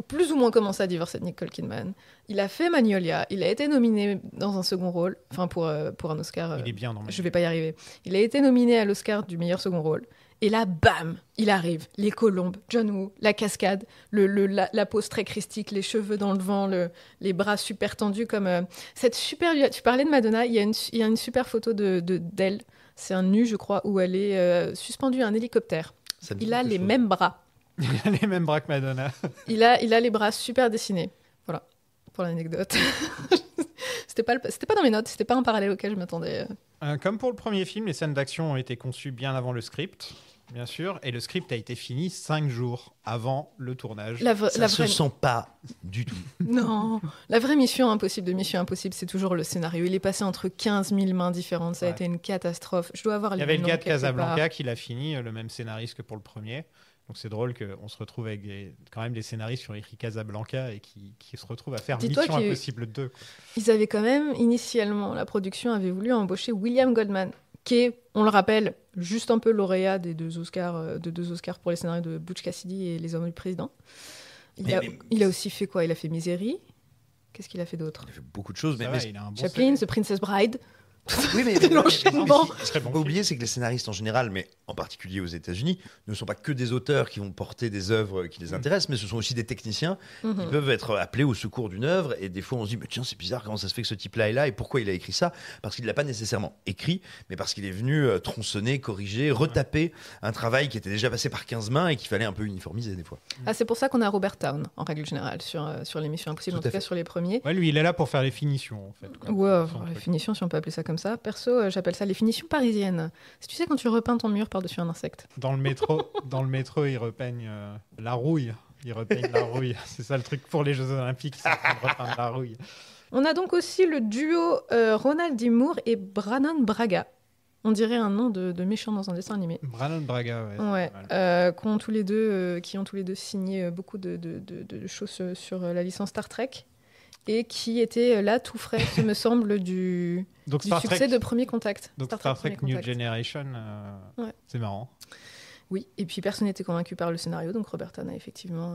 Plus ou moins commencé à divorcer de Nicole Kidman. Il a fait Magnolia. Il a été nominé dans un second rôle, enfin pour un Oscar. Il est bien dans Magnolia. Je vais pas y arriver. Il a été nominé à l'Oscar du meilleur second rôle. Et là, bam, il arrive. Les colombes, John Woo, la cascade, la pose très christique, les cheveux dans le vent, les bras super tendus comme cette super. Tu parlais de Madonna. Il y a une super photo d'elle. C'est un nu, je crois, où elle est suspendue à un hélicoptère. Ça me dit Il a quelque les chose. mêmes bras. Il a les mêmes bras que Madonna. Il a les bras super dessinés. Voilà, pour l'anecdote. C'était pas dans mes notes, c'était pas un parallèle auquel je m'attendais. Comme pour le premier film, les scènes d'action ont été conçues bien avant le script, bien sûr. Et le script a été fini 5 jours avant le tournage. Ça se sent pas du tout. Non, la vraie mission impossible de Mission Impossible, c'est toujours le scénario. Il est passé entre 15 000 mains différentes, ça a Ouais. été une catastrophe. Je dois avoir Il y les avait le noms gars de quelque Casablanca part. qui l'a fini, le même scénariste que pour le premier. Donc c'est drôle qu'on se retrouve avec quand même des scénaristes qui ont écrit Casablanca et qui se retrouvent à faire Dis-toi Mission qu'il y a eu- Impossible 2. Quoi. Ils avaient quand même, initialement, la production avait voulu embaucher William Goldman, qui est, on le rappelle, juste un peu lauréat des 2 Oscars pour les scénarios de Butch Cassidy et Les Hommes du Président. Mais- Il a aussi fait quoi? Il a fait Misery. Qu'est-ce qu'il a fait d'autre? Il a fait beaucoup de choses, Ça mais, va, mais il a un bon Chaplin, The Princess Bride. oui, mais L'enchaînement. Ce serait faut bon pas oublier, c'est que les scénaristes en général, mais en particulier aux États-Unis, ne sont pas que des auteurs qui vont porter des œuvres qui les intéressent, mais ce sont aussi des techniciens qui peuvent être appelés au secours d'une œuvre. Et des fois, on se dit, mais tiens, c'est bizarre, comment ça se fait que ce type-là est là et pourquoi il a écrit ça? Parce qu'il ne l'a pas nécessairement écrit, mais parce qu'il est venu tronçonner, corriger, retaper un travail qui était déjà passé par 15 mains et qu'il fallait un peu uniformiser des fois. Ah, c'est pour ça qu'on a Robert Town, en règle générale, sur l'émission Impossible, en Tout à tout cas fait. sur les premiers. Ouais, lui, il est là pour faire les finitions, en fait. quoi. Ouais, Son les truc. finitions, si on peut appeler ça comme ça. Perso, j'appelle ça les finitions parisiennes. Si tu sais, quand tu repeins ton mur par-dessus un insecte. Dans le métro, ils repeignent la rouille. Ils repeignent la rouille. C'est ça le truc pour les Jeux Olympiques, c'est de repeindre la rouille. On a donc aussi le duo Ronald D. Moore et Brannon Braga. On dirait un nom de méchant dans un dessin animé. Brannon Braga, ouais. Ouais, c'est pas mal. qui ont tous les deux signé beaucoup de choses sur la licence Star Trek et qui étaient là tout frais, ce me semble, du Donc Star succès Trek, de Premier Contact. donc Star Trek Premier New Contact. Generation, Ouais. c'est marrant. Oui, et puis personne n'était convaincu par le scénario, donc Robert Town a effectivement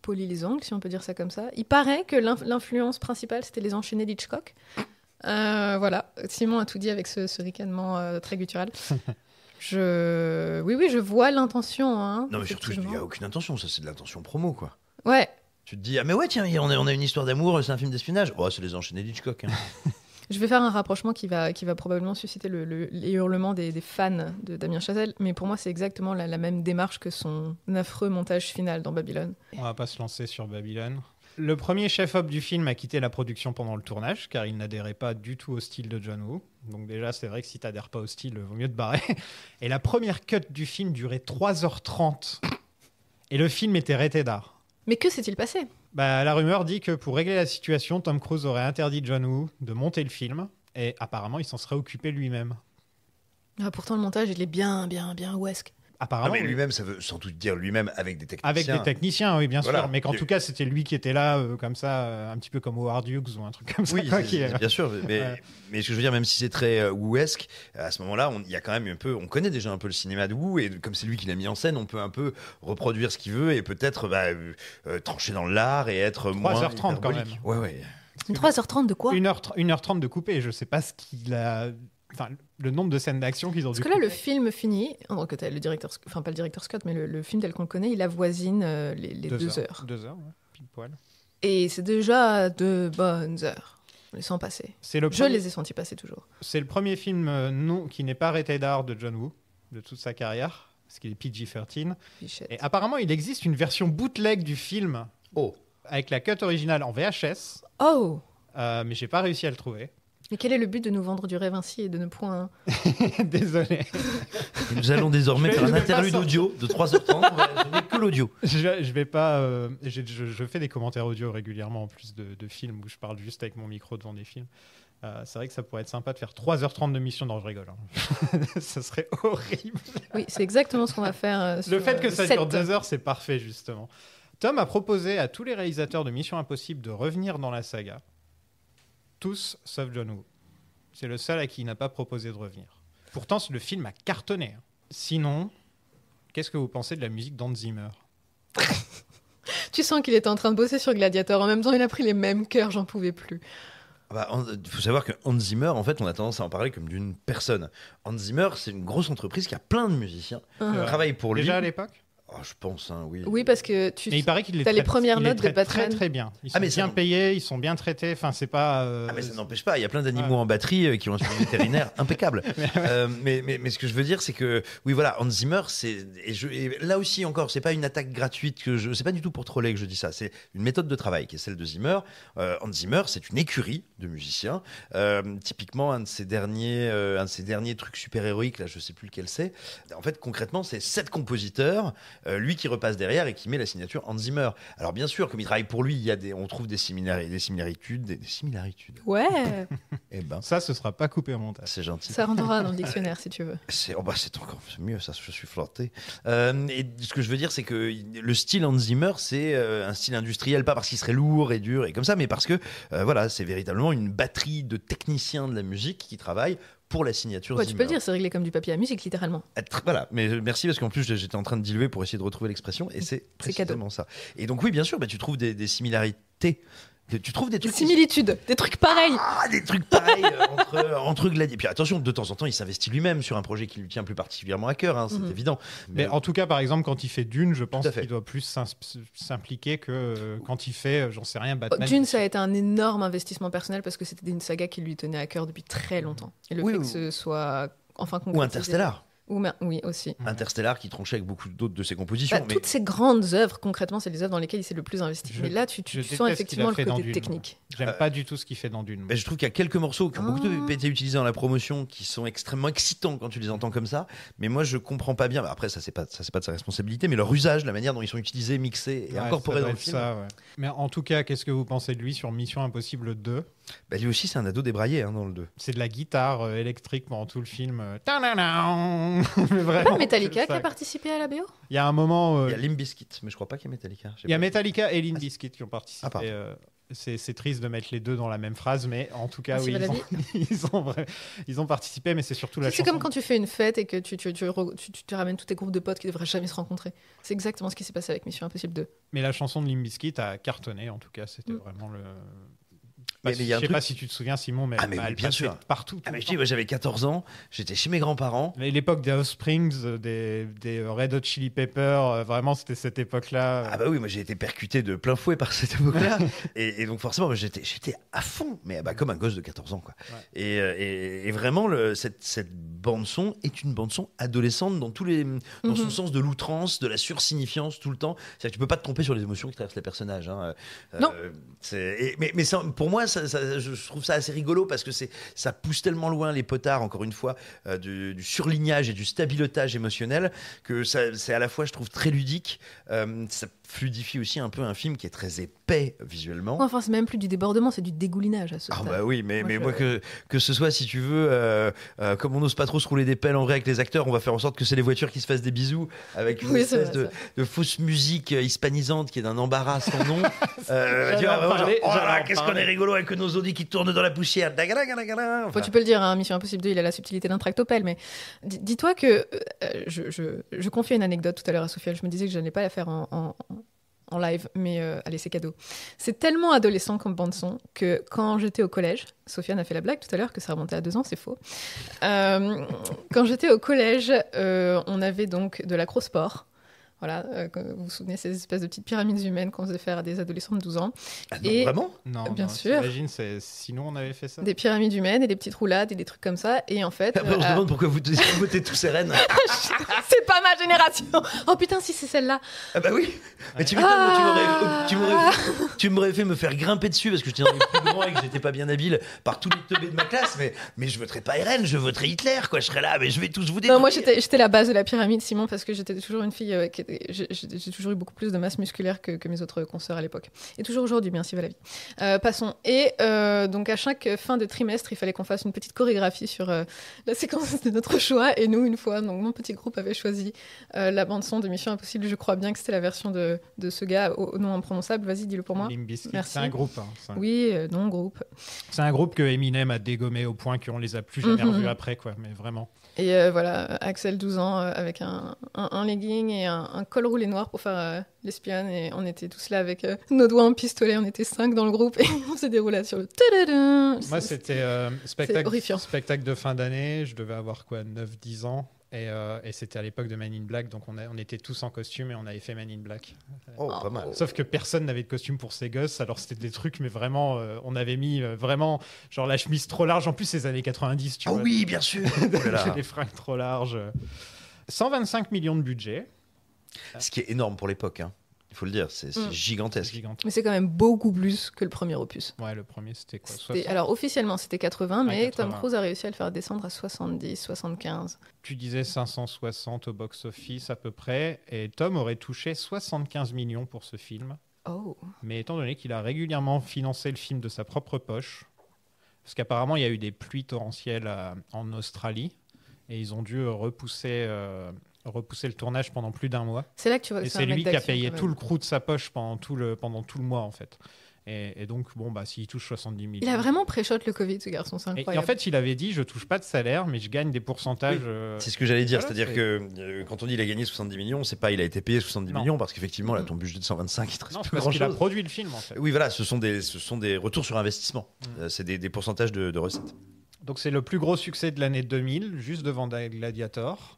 poli les ongles, si on peut dire ça comme ça. Il paraît que l'influence principale, c'était les enchaînés d'Hitchcock. Voilà, Simon a tout dit avec ce ricanement très guttural. Oui, je vois l'intention. Hein, Non, mais surtout, il n'y effectivement. a aucune intention, ça c'est de l'intention promo, quoi. Ouais, Tu te dis, ah mais ouais, tiens, on a une histoire d'amour, c'est un film d'espionnage. Oh, c'est les enchaînés d'Hitchcock. Hein. je vais faire un rapprochement qui va probablement susciter les hurlements des fans de Damien Chazelle, mais pour moi, c'est exactement la même démarche que son affreux montage final dans Babylone. On va pas se lancer sur Babylone. Le premier chef-op du film a quitté la production pendant le tournage, car il n'adhérait pas du tout au style de John Woo. Donc déjà, c'est vrai que si t'adhères pas au style, vaut mieux te barrer. Et la première cut du film durait 3h30. Et le film était raté d'art. Mais que s'est-il passé? Bah, la rumeur dit que pour régler la situation, Tom Cruise aurait interdit John Woo de monter le film. Et apparemment, il s'en serait occupé lui-même. Ah, pourtant, le montage, il est bien ouesque. apparemment. mais oui. lui-même, ça veut sans doute dire lui-même avec des techniciens. Avec des techniciens, oui, bien Voilà. sûr. Mais qu'en tout cas, c'était lui qui était là, comme ça, un petit peu comme Howard Hughes ou un truc comme ça. Oui, quoi, bien sûr. Mais ce que je veux dire, même si c'est très Woo-esque, à ce moment-là, il y a quand même un peu, on connaît déjà un peu le cinéma de Woo, et comme c'est lui qui l'a mis en scène, on peut un peu reproduire ce qu'il veut et peut-être trancher dans l'art et être moins 3h30 quand hyperbolique. même. Ouais. 3h30 de quoi? 1h30 de coupé. Je sais pas ce qu'il a. Enfin, le nombre de scènes d'action qu'ils ont dû. Parce que là, le film finit, donc le directeur, enfin pas le directeur Scott, mais le film tel qu'on le connaît, il avoisine les 2 heures. 2 heures, ouais, pile poil. Et c'est déjà de bonnes heures. On les sent passer. Je les ai sentis passer toujours. C'est le premier film qui n'est pas rated R de John Woo, de toute sa carrière, parce qu'il est PG-13. Et apparemment, il existe une version bootleg du film avec la cut originale en VHS. Oh mais j'ai pas réussi à le trouver. Mais quel est le but de nous vendre du rêve ainsi et de ne point... Désolé. Et nous allons désormais faire un interlude audio de 3h30. On va donner que l'audio. Je vais pas. Je fais des commentaires audio régulièrement en plus de films où je parle juste avec mon micro devant des films. C'est vrai que ça pourrait être sympa de faire 3h30 de mission. Non, je rigole. Hein. Ça serait horrible. Oui, c'est exactement ce qu'on va faire. Le fait que ça dure 2 heures, c'est parfait, justement. Tom a proposé à tous les réalisateurs de Mission Impossible de revenir dans la saga. Tous, sauf John Woo. C'est le seul à qui il n'a pas proposé de revenir. Pourtant, le film a cartonné. Sinon, qu'est-ce que vous pensez de la musique d'Hans Zimmer? Tu sens qu'il était en train de bosser sur Gladiator. En même temps, il a pris les mêmes cœurs, j'en pouvais plus. Il faut savoir que Hans Zimmer, en fait, on a tendance à en parler comme d'une personne. Hans Zimmer, c'est une grosse entreprise qui a plein de musiciens qui travaillent pour lui. Déjà à l'époque? Je pense, oui. Oui, parce que mais il paraît qu'il as les premières notes de Batman. Très bien. Ils sont bien payés, ils sont bien traités. Enfin, c'est pas. Mais ça n'empêche pas. Il y a plein d'animaux en batterie qui ont un suivi vétérinaire impeccable. Mais ce que je veux dire, c'est que oui, voilà, Hans Zimmer, et là aussi encore, c'est pas une attaque gratuite c'est pas du tout pour troller que je dis ça. C'est une méthode de travail qui est celle de Zimmer. Hans Zimmer, c'est une écurie de musiciens. Typiquement, un de ses derniers trucs super héroïques, là, je sais plus lequel c'est. En fait, concrètement, c'est 7 compositeurs. Lui qui repasse derrière et qui met la signature Hans Zimmer. Alors bien sûr, comme il travaille pour lui, on trouve des similitudes. Ouais. Et ben, ça, ce sera pas coupé au montage. C'est gentil. Ça rentrera dans le dictionnaire si tu veux. C'est encore mieux, ça. Je suis flatté. Et ce que je veux dire, c'est que le style Hans Zimmer, c'est un style industriel, pas parce qu'il serait lourd et dur et comme ça, mais parce que voilà, c'est véritablement une batterie de techniciens de la musique qui travaillent pour la signature Zimmer. Tu peux le dire, c'est réglé comme du papier à musique, littéralement. Voilà, mais merci parce qu'en plus j'étais en train de diluer pour essayer de retrouver l'expression et c'est précisément ça. Et donc oui, bien sûr, tu trouves des similarités. Tu trouves des trucs... Des similitudes, des trucs pareils. Des trucs pareils entre Gladiator. Puis attention, de temps en temps, il s'investit lui-même sur un projet qui lui tient plus particulièrement à cœur, c'est évident. Mais en tout cas, par exemple, quand il fait Dune, je pense qu'il doit plus s'impliquer que quand il fait, j'en sais rien, Batman. Dune, ça a été un énorme investissement personnel parce que c'était une saga qui lui tenait à cœur depuis très longtemps. Et le fait que ce soit enfin concrétisé... Ou Interstellar. Oui, aussi. Interstellar qui tranchait avec beaucoup d'autres de ses compositions. Toutes ces grandes œuvres, concrètement, c'est les œuvres dans lesquelles il s'est le plus investi. Mais là, tu sens effectivement le côté technique. J'aime pas du tout ce qu'il fait dans Dune. Mais je trouve qu'il y a quelques morceaux qui ont beaucoup été utilisés dans la promotion qui sont extrêmement excitants quand tu les entends comme ça. Mais moi, je comprends pas bien. Après, ça, c'est pas de sa responsabilité, mais leur usage, la manière dont ils sont utilisés, mixés et incorporés dans le film. Mais en tout cas, qu'est-ce que vous pensez de lui sur Mission Impossible 2 ? Lui aussi, c'est un ado débraillé dans le 2. C'est de la guitare électrique pendant tout le film. Mais vraiment, pas Metallica qui a participé à la BO ? Il y a un moment. Il y a Limp Bizkit, mais je crois pas qu'il y a Metallica. Il y a Metallica et Limp Bizkit qui ont participé. C'est triste de mettre les deux dans la même phrase, mais en tout cas, oui, ils ont participé, mais c'est surtout la chanson. C'est comme quand tu fais une fête et que tu ramènes tous tes groupes de potes qui devraient jamais se rencontrer. C'est exactement ce qui s'est passé avec Mission Impossible 2. Mais la chanson de Limp Bizkit a cartonné, en tout cas, c'était vraiment le... Mais je sais pas si tu te souviens, Simon, mais elle bien sûr partout. J'avais 14 ans, j'étais chez mes grands-parents. L'époque des Offsprings, des Red Hot Chili Peppers, vraiment c'était cette époque-là. Oui, moi j'ai été percuté de plein fouet par cette époque-là. et donc forcément, j'étais à fond, mais comme un gosse de 14 ans. Quoi. Ouais. Et vraiment, cette bande-son est une bande-son adolescente dans son sens de l'outrance, de la sursignifiance tout le temps. C'est-à-dire que tu peux pas te tromper sur les émotions qui traversent les personnages. Non. Mais pour moi, je trouve ça assez rigolo parce que ça pousse tellement loin les potards, encore une fois, du surlignage et du stabilotage émotionnel que c'est à la fois, je trouve, très ludique. Ça fluidifie aussi un peu un film qui est très épais visuellement. Enfin, c'est même plus du débordement, c'est du dégoulinage à ce stade. Oui, mais moi que ce soit, si tu veux, comme on n'ose pas trop trop se rouler des pelles en vrai avec les acteurs. On va faire en sorte que c'est les voitures qui se fassent des bisous avec une espèce de fausse musique hispanisante qui est d'un embarras sans nom. Tu vois, vraiment, genre, oh là là, qu'est-ce qu'on est rigolo avec nos Audi qui tournent dans la poussière. Enfin, tu peux le dire, hein, Mission Impossible 2, il a la subtilité d'un tractopelle, mais dis-toi que je confiais une anecdote tout à l'heure à Sophia. Je me disais que je n'allais pas la faire en live, mais allez, c'est cadeau. C'est tellement adolescent comme bande-son que quand j'étais au collège, Sofiane a fait la blague tout à l'heure que ça remontait à 2 ans, c'est faux. Quand j'étais au collège, on avait donc de l'acrosport. Voilà, vous vous souvenez, ces espèces de petites pyramides humaines qu'on faisait faire à des adolescents de 12 ans. Ah non, vraiment ? Non, bien sûr. J'imagine, sinon on avait fait ça. Des pyramides humaines et des petites roulades et des trucs comme ça. Et en fait... Après, on se demande pourquoi vous votez tous ces reines. C'est pas ma génération. Oh putain, si c'est celle-là. Ah bah oui. Mais tu m'étonnes, tu m'aurais fait me faire grimper dessus parce que j'étais dans les plus grands et que j'étais pas bien habile par tous les teubés de ma classe. Mais je voterais pas RN, je voterais Hitler, quoi. Je serais là, mais je vais tous vous détruire. Non, moi j'étais la base de la pyramide, Simon, parce que j'étais toujours une fille j'ai toujours eu beaucoup plus de masse musculaire que mes autres consoeurs à l'époque. Et toujours aujourd'hui, merci Valérie. Passons. Et donc à chaque fin de trimestre, il fallait qu'on fasse une petite chorégraphie sur la séquence de notre choix. Et nous, une fois, donc mon petit groupe avait choisi la bande-son de Mission Impossible. Je crois bien que c'était la version de ce gars au nom imprononçable. Vas-y, dis-le pour moi. Limp Bizkit, merci. C'est un groupe. Oui, non, groupe. C'est un groupe que Eminem a dégommé au point qu'on les a plus jamais revus après, quoi. Mais vraiment. Et voilà, Axel, 12 ans, avec un legging et un col roulé noir pour faire l'espionne. Et on était tous là avec nos doigts en pistolet. On était 5 dans le groupe et on s'est déroulé sur le... Moi, c'était spectacle de fin d'année. Je devais avoir quoi, 9-10 ans. Et c'était à l'époque de Man in Black, donc on était tous en costume et on avait fait Man in Black. Oh, pas mal. Sauf que personne n'avait de costume pour ses gosses, alors c'était des trucs, mais vraiment, on avait mis vraiment, genre la chemise trop large, en plus c'est les années 90, tu vois. Ah oui, bien sûr. Les fringues trop larges. 125 millions de budget. Ce qui est énorme pour l'époque, hein. Il faut le dire, c'est gigantesque. Mais c'est quand même beaucoup plus que le premier opus. Ouais, le premier, c'était quoi, 60 ? Alors, officiellement, c'était 80, mais 80. Tom Cruise a réussi à le faire descendre à 70, 75. Tu disais 560 au box-office à peu près, et Tom aurait touché 75 millions pour ce film. Oh. Mais étant donné qu'il a régulièrement financé le film de sa propre poche, parce qu'apparemment, il y a eu des pluies torrentielles en Australie, et ils ont dû repousser le tournage pendant plus d'1 mois. C'est là que tu vois que c'est lui qui a payé tout le crew de sa poche pendant tout le mois, en fait. Et donc, bon, bah, s'il touche 70 millions... Il a vraiment pré-shot le Covid, ce garçon, c'est incroyable. Et en fait, il avait dit, je touche pas de salaire, mais je gagne des pourcentages... Oui, c'est ce que j'allais dire, voilà, c'est-à-dire que quand on dit il a gagné 70 millions, c'est pas il a été payé 70 millions, parce qu'effectivement, là, ton budget de 125, il te reste plus parce grand-chose. qu'il a produit le film, en fait. Oui, voilà, ce sont des retours sur investissement. C'est des pourcentages de recettes. Donc, c'est le plus gros succès de l'année 2000, juste devant Gladiator.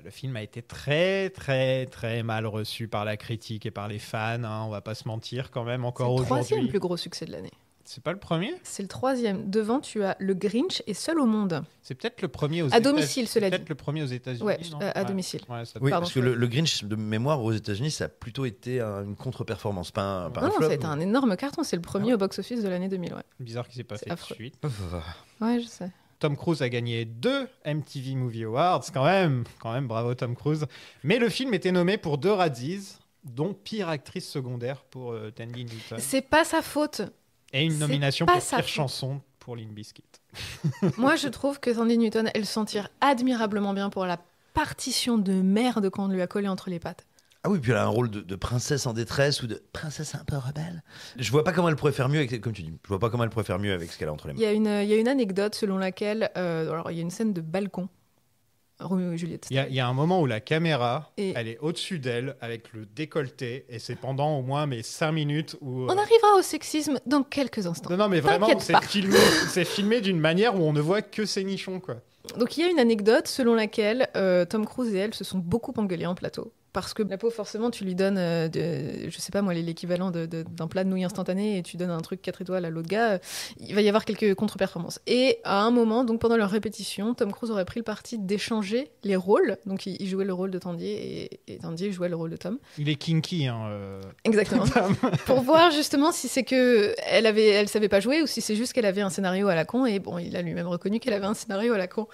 Le film a été très, très, très mal reçu par la critique et par les fans. Hein, on va pas se mentir quand même, encore aujourd'hui. C'est le 3e plus gros succès de l'année. C'est pas le premier ? C'est le 3e. Devant, tu as Le Grinch et Seul au monde. C'est peut-être le premier aux États-Unis. À domicile, cela dit. C'est peut-être le premier aux États-Unis. Ouais, à domicile. Ouais, oui, Pardon, parce que le Grinch, de mémoire, aux États-Unis, ça a plutôt été une contre-performance, pas un non, flop. ça a été un énorme carton. C'est le premier au box-office de l'année 2000. Ouais. Bizarre qu'il s'est pas fait affreux. de suite. Ouais, je sais. Tom Cruise a gagné 2 MTV Movie Awards, quand même, bravo Tom Cruise. Mais le film était nommé pour 2 Razzies, dont pire actrice secondaire pour Tandy Newton. C'est pas sa faute. Et une nomination pour pire chanson pour Limp Bizkit. Moi, je trouve que Tandy Newton, elle s'en tire admirablement bien pour la partition de merde qu'on lui a collée entre les pattes. Ah oui, puis elle a un rôle de princesse en détresse ou de princesse un peu rebelle. Je vois pas comment elle pourrait faire mieux avec, comme tu dis, je vois pas comment elle pourrait faire mieux avec ce qu'elle a entre les mains. Il y a une anecdote selon laquelle, alors il y a une scène de balcon. Roméo et Juliette. Il y a un moment où la caméra, elle est au-dessus d'elle avec le décolleté et c'est pendant au moins 5 minutes où... On arrivera au sexisme dans quelques instants. Non, mais vraiment, c'est filmé d'une manière où on ne voit que ses nichons, quoi. Donc il y a une anecdote selon laquelle Tom Cruise et elle se sont beaucoup engueulés en plateau. Parce que la peau, forcément, tu lui donnes, je sais pas moi, l'équivalent d'un plat de nouilles instantané et tu donnes un truc 4 étoiles à l'autre gars, il va y avoir quelques contre-performances. Et à un moment, donc pendant leur répétition, Tom Cruise aurait pris le parti d'échanger les rôles. Donc il jouait le rôle de Tandy et Tandy jouait le rôle de Tom. Il est kinky, hein. Exactement. Pour voir justement si c'est que elle savait pas jouer ou si c'est juste qu'elle avait un scénario à la con. Et bon, il a lui-même reconnu qu'elle avait un scénario à la con.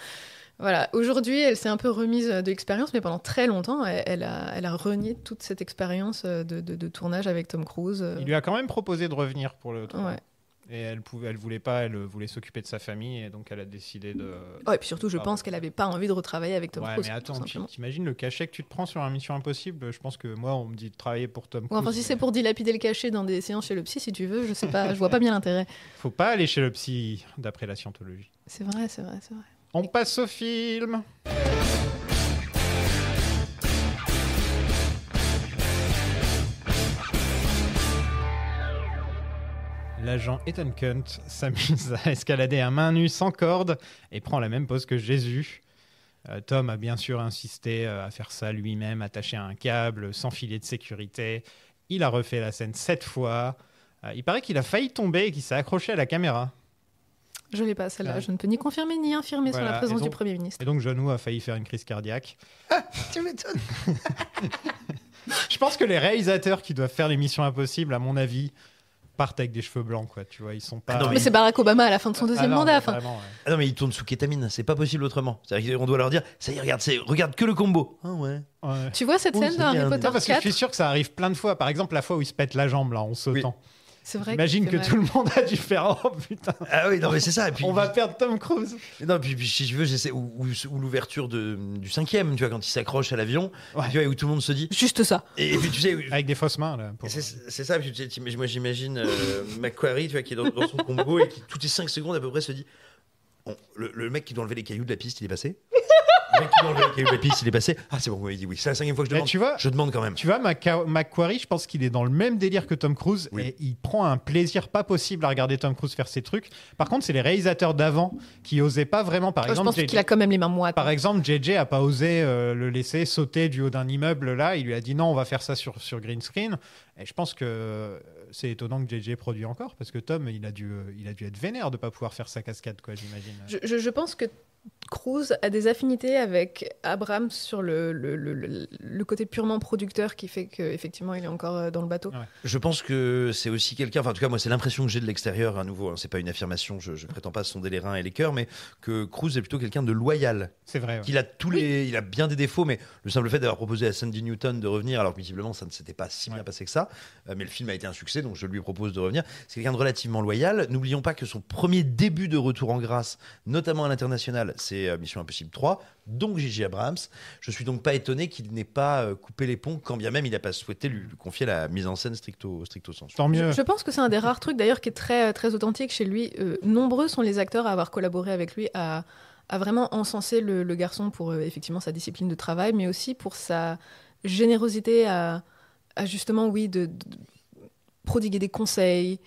Voilà, aujourd'hui, elle s'est un peu remise de l'expérience, mais pendant très longtemps, elle a renié toute cette expérience de tournage avec Tom Cruise. Il lui a quand même proposé de revenir pour le tournage. Ouais. Et elle voulait pas, elle voulait s'occuper de sa famille et donc elle a décidé de. Ouais, et puis surtout, je pense qu'elle avait pas envie de retravailler avec Tom Ouais, Cruise. mais attends, tout simplement. t'imagines le cachet que tu te prends sur un Mission Impossible? Je pense que moi, on me dit de travailler pour Tom Ou Cruise. enfin, si c'est pour dilapider le cachet dans des séances chez le psy, si tu veux, je sais pas, je vois pas bien l'intérêt. Faut pas aller chez le psy, d'après la scientologie. C'est vrai, c'est vrai, c'est vrai. On passe au film. L'agent Ethan Cunt s'amuse à escalader à main nue sans corde et prend la même pose que Jésus. Tom a bien sûr insisté à faire ça lui-même, attaché à un câble, sans filet de sécurité. Il a refait la scène 7 fois. Il paraît qu'il a failli tomber et qu'il s'est accroché à la caméra. Je l'ai pas, celle-là. Ouais. Je ne peux ni confirmer ni infirmer Voilà, sur la présence et donc- du Premier ministre. Et donc John Woo a failli faire une crise cardiaque. Tu m'étonnes. Je pense que les réalisateurs qui doivent faire les Missions Impossibles, à mon avis, partent avec des cheveux blancs, quoi. Tu vois, ils sont pas. Ah non, Mais c'est Barack Obama à la fin de son deuxième non, mandat. mais Enfin, vraiment, ouais. Ah non, mais ils tournent sous kétamine, c'est pas possible autrement. C'est-à-dire qu'on doit leur dire, ça y est, regarde que le combo. Ah ouais. Ouais. tu vois cette Oui, scène c'est dans Harry bien, Potter Non, parce que je 4 suis sûr que ça arrive plein de fois. Par exemple, la fois où il se pète la jambe là en sautant. C'est vrai. J'imagine que c'est tout le monde a dû faire oh putain, Ah oui, non, mais c'est ça. Et puis, on va perdre Tom Cruise. non, puis si je veux, j'essaie. Ou l'ouverture du 5e, tu vois, quand il s'accroche à l'avion, Ouais. tu vois, où tout le monde se dit. Juste ça. Et puis tu sais. Avec des fausses mains là. Pour... C'est ça, puis, tu sais, moi j'imagine Macquarie, tu vois, qui est dans son combo et qui, toutes les 5 secondes à peu près, se dit bon, le mec qui doit enlever les cailloux de la piste, il est passé. Le mec qui doit enlever les cailloux de la piste, il est passé. Ah, c'est bon, il dit oui. C'est la 5e fois que je Mais demande. tu vois, Je demande quand même. Tu vois, Macquarie, je pense qu'il est dans le même délire que Tom Cruise Oui. et il prend un plaisir pas possible à regarder Tom Cruise faire ses trucs. Par contre, c'est les réalisateurs d'avant qui osaient pas vraiment. Par Je exemple, pense qu'il a quand même les mains moites. Par exemple, JJ a pas osé le laisser sauter du haut d'un immeuble là. Il lui a dit non, on va faire ça sur green screen. Et je pense que c'est étonnant que JJ produit encore parce que Tom, il a dû être vénère de pas pouvoir faire sa cascade, quoi, j'imagine. Je pense que Cruise a des affinités avec Abrams sur le côté purement producteur qui fait qu'effectivement il est encore dans le bateau. Ouais. Je pense que c'est aussi quelqu'un, enfin en tout cas moi c'est l'impression que j'ai de l'extérieur à nouveau, hein, c'est pas une affirmation, je prétends pas sonder les reins et les cœurs, mais que Cruise est plutôt quelqu'un de loyal, C'est vrai. Ouais. qu'il a il a bien des défauts, mais le simple fait d'avoir proposé à Sandy Newton de revenir, alors que visiblement ça ne s'était pas si bien passé que ça, mais le film a été un succès, donc je lui propose de revenir. C'est quelqu'un de relativement loyal. N'oublions pas que son premier début de retour en grâce, notamment à l'international, c'est Mission Impossible 3, donc J.J. Abrams. Je suis donc pas étonné qu'il n'ait pas coupé les ponts, quand bien même il n'a pas souhaité lui confier la mise en scène stricto sensu. Tant mieux. Je pense que c'est un des rares trucs d'ailleurs qui est très, très authentique chez lui. Nombreux sont les acteurs à avoir collaboré avec lui, à vraiment encenser le garçon pour effectivement sa discipline de travail, mais aussi pour sa générosité à justement, oui, de prodiguer des conseils.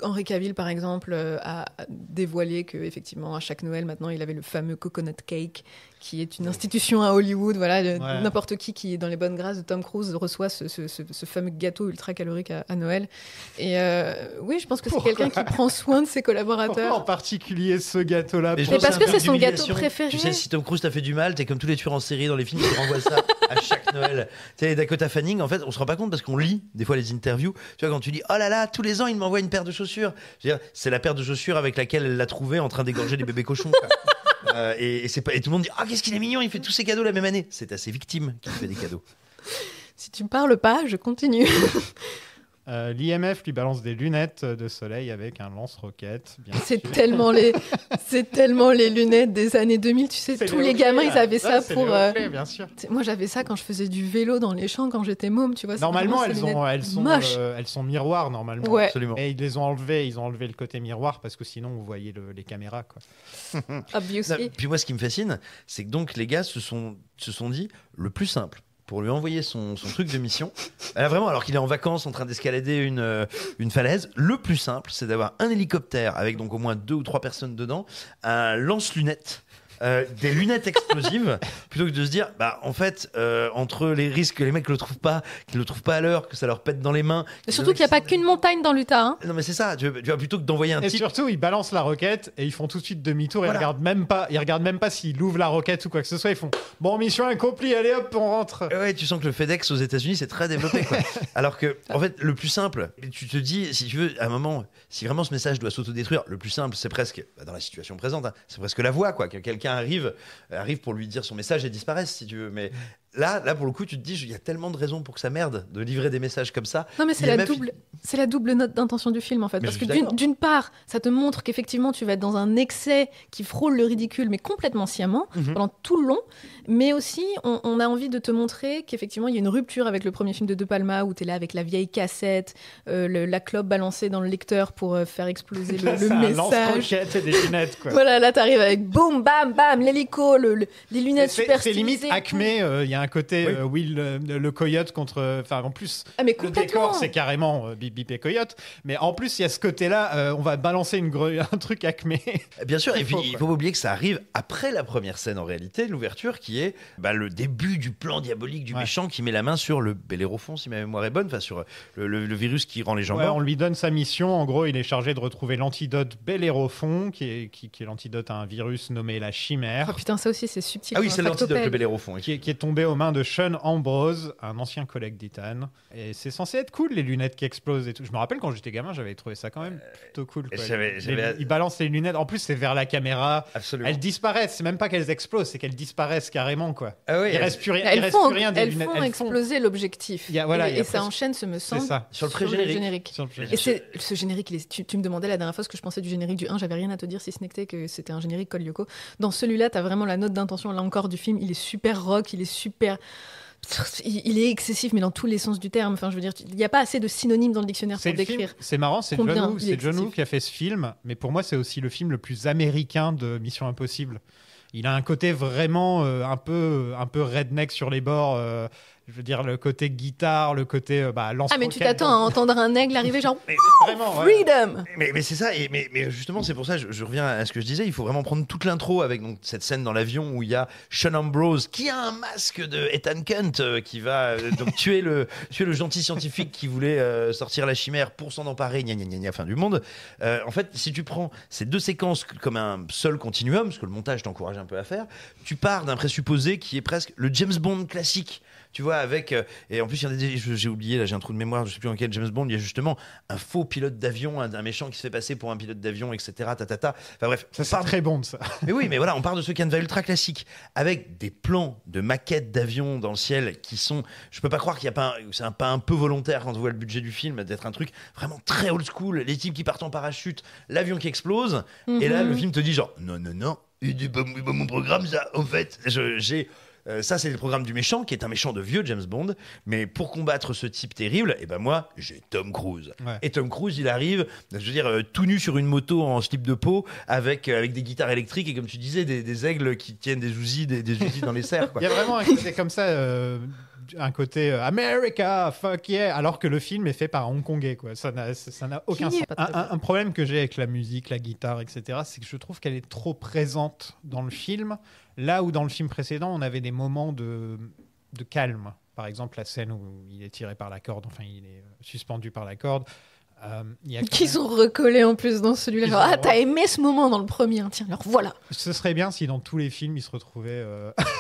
Henry Cavill, par exemple, a dévoilé qu'effectivement, à chaque Noël, maintenant, il avait le fameux coconut cake, qui est une institution à Hollywood. Voilà, Ouais. N'importe qui est dans les bonnes grâces de Tom Cruise reçoit ce fameux gâteau ultra calorique à Noël. Et oui, je pense que c'est Pourquoi quelqu'un qui prend soin de ses Pourquoi en collaborateurs. particulier ce gâteau-là? Mais je Mais pense parce c'est un que peu c'est son gâteau d'humiliation. préféré. Tu sais, si Tom Cruise t'a fait du mal, t'es comme tous les tueurs en série dans les films qui renvoient ça à chaque Noël. Tu sais, Dakota Fanning, en fait, on se rend pas compte parce qu'on lit des fois les interviews. Tu vois, quand tu dis oh là là, tous les ans il m'envoie une paire de chaussures. Je veux dire, c'est la paire de chaussures avec laquelle elle l'a trouvé en train d'égorger des bébés cochons. Quoi. Et tout le monde dit ah qu'est-ce qu'il est mignon, il fait tous ses cadeaux la même année. C'est à ses victimes qu'il fait des cadeaux. Si tu me parles pas, je continue. L'IMF lui balance des lunettes de soleil avec un lance-roquette. bien C'est sûr. tellement les lunettes des années 2000. Tu sais, C'est tous les les gamins, Oakley, ils avaient là. ça C'est pour. les Oakley, bien sûr. Moi, j'avais ça quand je faisais du vélo dans les champs quand j'étais môme, tu vois. c'est Normalement, vraiment ces lunettes moches. elles sont miroirs normalement. Ouais. Absolument. Et ils les ont enlevées. Ils ont enlevé le côté miroir parce que sinon, vous voyez les caméras, quoi. Non, Obviously. puis moi, ce qui me fascine, c'est que donc les gars se sont dit le plus simple pour lui envoyer son truc de mission. Là, vraiment, alors qu'il est en vacances en train d'escalader une falaise, le plus simple, c'est d'avoir un hélicoptère avec donc au moins 2 ou 3 personnes dedans, un lance-lunettes. Des lunettes explosives plutôt que de se dire bah en fait entre les risques que les mecs le trouvent pas, qu'ils le trouvent pas à l'heure, que ça leur pète dans les mains, Et surtout qu'il n'y a pas qu'une montagne dans l'Utah. Hein. non mais c'est ça, tu vois, plutôt que d'envoyer un Et type surtout, ils balancent la roquette et ils font tout de suite demi-tour. Voilà. Ils regardent même pas s'il ouvre la roquette ou quoi que ce soit. Ils font bon, mission accomplie, allez hop, on rentre. ouais, tu sens que le FedEx aux États-Unis c'est très développé quoi. Alors que en fait le plus simple, tu te dis si tu veux à un moment si vraiment ce message doit s'autodétruire, le plus simple c'est presque dans la situation présente, hein, c'est presque la voix quoi, que quelqu'un arrive pour lui dire son message et disparaisse si tu veux, mais là pour le coup tu te dis il y a tellement de raisons pour que ça merde de livrer des messages comme ça. Non, mais c'est IMF, C'est la double note d'intention du film en fait. Mais Parce je que suis d'accord. d'une part, ça te montre qu'effectivement tu vas être dans un excès qui frôle le ridicule, mais complètement sciemment, pendant tout le long. Mais aussi, on a envie de te montrer qu'effectivement il y a une rupture avec le premier film de De Palma où tu es là avec la vieille cassette, la clope balancée dans le lecteur pour faire exploser le C'est un message. lance-roquette et des lunettes, quoi. Voilà, là t'arrives avec boum, bam, bam, l'hélico, les lunettes super C'est limite stylisées. Acme, il y a un côté Will le coyote contre... Enfin, en plus, Ah mais le complètement. décor, c'est carrément Bip Bip et Coyote. Mais en plus, il y a ce côté-là, on va balancer un truc Acme. Bien sûr, Il et puis faut, il quoi. faut pas oublier que ça arrive après la première scène en réalité, l'ouverture, qui est le début du plan diabolique du méchant qui met la main sur le Bellérophon, si ma mémoire est bonne, enfin sur le virus qui rend les gens Ouais, morts. on lui donne sa mission. En gros, il est chargé de retrouver l'antidote Bellérophon, qui est l'antidote à un virus nommé la chimère. Oh putain, ça aussi c'est subtil. Ah oui, comme c'est un l'antidote, le factopède. Bellérophon. Qui est tombé aux mains de Sean Ambrose, un ancien collègue d'Ethan. Et c'est censé être cool, les lunettes qui explosent et tout. Je me rappelle quand j'étais gamin, j'avais trouvé ça quand même plutôt cool. Quoi. Il balance les lunettes. En plus, c'est vers la caméra. Absolument. Elles disparaissent. C'est même pas qu'elles explosent, c'est qu'elles disparaissent carrément, quoi. Ah oui, il reste plus rien. Elles Il reste font, plus rien des elles lunettes. font exploser l'objectif. Il y a- voilà, il y a et ça presque- enchaîne, ce me semble, C'est ça. Sur le le pré-générique. Sur le Et générique. ce générique, tu me demandais la dernière fois ce que je pensais du générique du 1, j'avais rien à te dire si ce n'était que c'était un générique Col Lyoko. Dans celui-là, t'as vraiment la note d'intention, là encore, du film. Il est super rock, il est super... Il est excessif, mais dans tous les sens du terme. Enfin, je veux dire, il n'y a pas assez de synonymes dans le dictionnaire C'est pour le film- décrire. C'est marrant, c'est combien John Woo, il est c'est John Woo excessif. qui a fait ce film, mais pour moi, c'est aussi le film le plus américain de Mission Impossible. Il a un côté vraiment un peu redneck sur les bords. Je veux dire, le côté guitare, le côté lance-roquette. Ah, mais tu t'attends à entendre un aigle arriver genre Vraiment, ouais. Freedom. Mais c'est ça, mais justement, c'est pour ça, je reviens à ce que je disais, il faut vraiment prendre toute l'intro avec donc, cette scène dans l'avion où il y a Sean Ambrose qui a un masque de Ethan Kent qui va donc tuer le gentil scientifique qui voulait sortir la chimère pour s'en emparer, gna gna gna gna, fin du monde. En fait, si tu prends ces deux séquences comme un seul continuum, ce que le montage t'encourage un peu à faire, tu pars d'un présupposé qui est presque le James Bond classique. Tu vois, avec. Et en plus, il y en a j'ai oublié, là, j'ai un trou de mémoire, je sais plus dans quel James Bond, il y a justement un faux pilote d'avion, un méchant qui se fait passer pour un pilote d'avion, etc. Tatata. Enfin bref, Ça, c'est très bon, ça. mais oui, mais voilà, on part de ce canevas ultra classique avec des plans de maquettes d'avions dans le ciel qui sont. Je peux pas croire qu'il y a pas. C'est pas un peu volontaire quand on voit le budget du film d'être un truc vraiment très old school. Les types qui partent en parachute, l'avion qui explose, et là, le film te dit genre non, c'est pas mon programme, ça, au fait. J'ai. Ça, c'est le programme du méchant, qui est un méchant de vieux James Bond. Mais pour combattre ce type terrible, et ben moi, j'ai Tom Cruise. Ouais. Et Tom Cruise, il arrive, je veux dire, tout nu sur une moto en slip de peau, avec des guitares électriques et comme tu disais, des aigles qui tiennent des Uzis, des Uzis dans les serres. Quoi. Il y a vraiment un côté comme ça, un côté America, fuck yeah, alors que le film est fait par un Hongkongais, quoi. Ça n'a aucun Qui sens. est pas très bien. Un problème que j'ai avec la musique, la guitare, etc., c'est que je trouve qu'elle est trop présente dans le film, là où dans le film précédent, on avait des moments de calme. Par exemple, la scène où il est tiré par la corde, enfin, il est suspendu par la corde. Il y a quand Qui même- sont recollés en plus dans celui-là. Ils Genre, ont- ah, t'as aimé ce moment dans le premier, hein, tiens, alors voilà. Ce serait bien si dans tous les films, il se retrouvait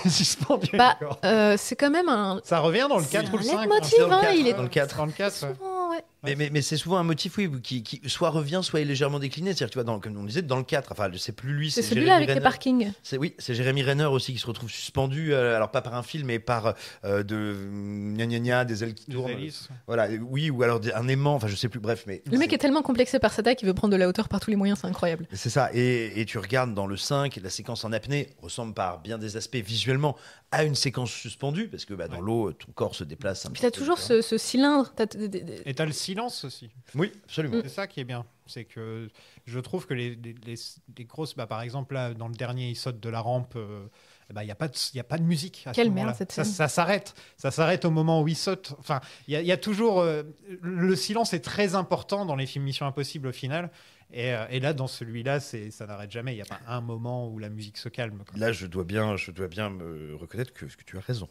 suspendu à Bah, la corde. c'est quand même un. Ça revient dans le c'est 4 ou un le 5. leitmotiv, dans le hein, 4, il est dans le 4. Dans le 4, ouais. souvent, ouais. Mais c'est souvent un motif, oui, qui soit revient, soit est légèrement décliné. C'est-à-dire, tu vois, comme on disait, dans le 4, enfin, c'est plus lui, C'est c'est celui-là Jérémy avec les Renner. parkings. C'est Jérémy Renner aussi qui se retrouve suspendu, alors pas par un fil, mais par gna gna gna, des ailes qui Des tournent. hélices. Voilà, oui, ou alors un aimant, enfin je sais plus, bref. Mais Le mec est tellement complexé par sa taille qu'il veut prendre de la hauteur par tous les moyens, c'est incroyable. c'est ça, et tu regardes dans le 5, la séquence en apnée ressemble par bien des aspects visuellement à une séquence suspendue, parce que dans l'eau, ton corps se déplace un Puis petit t'as peu, toujours tu vois. ce cylindre. Et t'as le silence aussi. Oui, absolument. C'est ça qui est bien. C'est que je trouve que les grosses... par exemple, là, dans le dernier, il saute de la rampe... il n'y a pas de musique à ce Quelle moment-là. merde, cette Ça, scène. ça s'arrête au moment où il saute. Enfin, il y a toujours... le silence est très important dans les films Mission Impossible au final. Et là, dans celui-là, ça n'arrête jamais. Il n'y a pas un moment où la musique se calme, quoi. Là, je dois bien me reconnaître que tu as raison.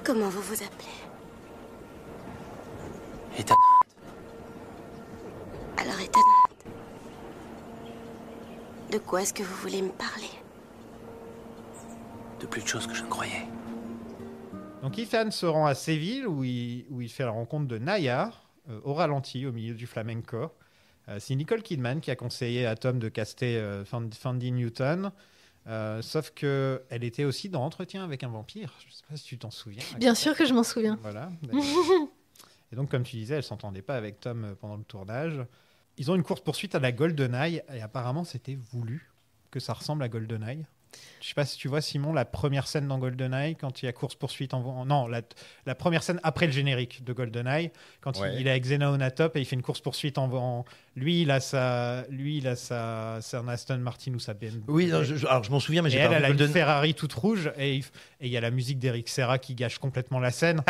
Comment vous vous appelez? Ethan. Alors, Ethan, de quoi est-ce que vous voulez me parler? De plus de choses que je ne croyais. Donc Ethan se rend à Séville où il fait la rencontre de Nayar au ralenti au milieu du flamenco. C'est Nicole Kidman qui a conseillé à Tom de caster Fandy Newton. Sauf qu'elle était aussi dans Entretien avec un vampire. Je ne sais pas si tu t'en souviens. Bien sûr que je m'en souviens. Voilà. Et donc, comme tu disais, elle s'entendait pas avec Tom pendant le tournage. Ils ont une course-poursuite à la GoldenEye, et apparemment, c'était voulu que ça ressemble à GoldenEye. Je sais pas si tu vois, Simon, la première scène dans GoldenEye, quand il y a course-poursuite non, la première scène après le générique de GoldenEye, quand il est avec Xena Onatopp et il fait une course-poursuite lui, il a c'est un Aston Martin ou sa BMW. Oui, non, alors je m'en souviens, mais j'ai pas vu elle a une Golden... Ferrari toute rouge et il y a la musique d'Eric Serra qui gâche complètement la scène.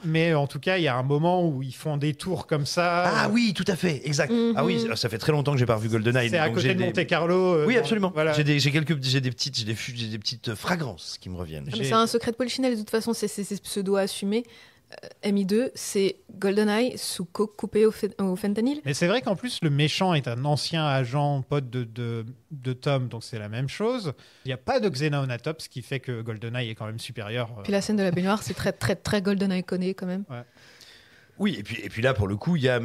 Mais en tout cas, il y a un moment où ils font des tours comme ça. Ah oui, tout à fait, exact. Mm-hmm. Ah oui, ça fait très longtemps que j'ai pas revu GoldenEye. C'est à donc côté de Monte-Carlo. Oui, absolument. Voilà. J'ai des petites fragrances qui me reviennent. Mais c'est un secret de Polichinelle de toute façon, c'est pseudo-assumé. MI2, c'est GoldenEye sous coke coupée au fentanyl. Mais c'est vrai qu'en plus, le méchant est un ancien agent, pote de Tom, donc c'est la même chose. Il n'y a pas de Xena Onatopp, ce qui fait que GoldenEye est quand même supérieur. Puis la scène de la baignoire, c'est très, très, très GoldenEye conné quand même. Ouais. Oui, et puis là, pour le coup, il y a quand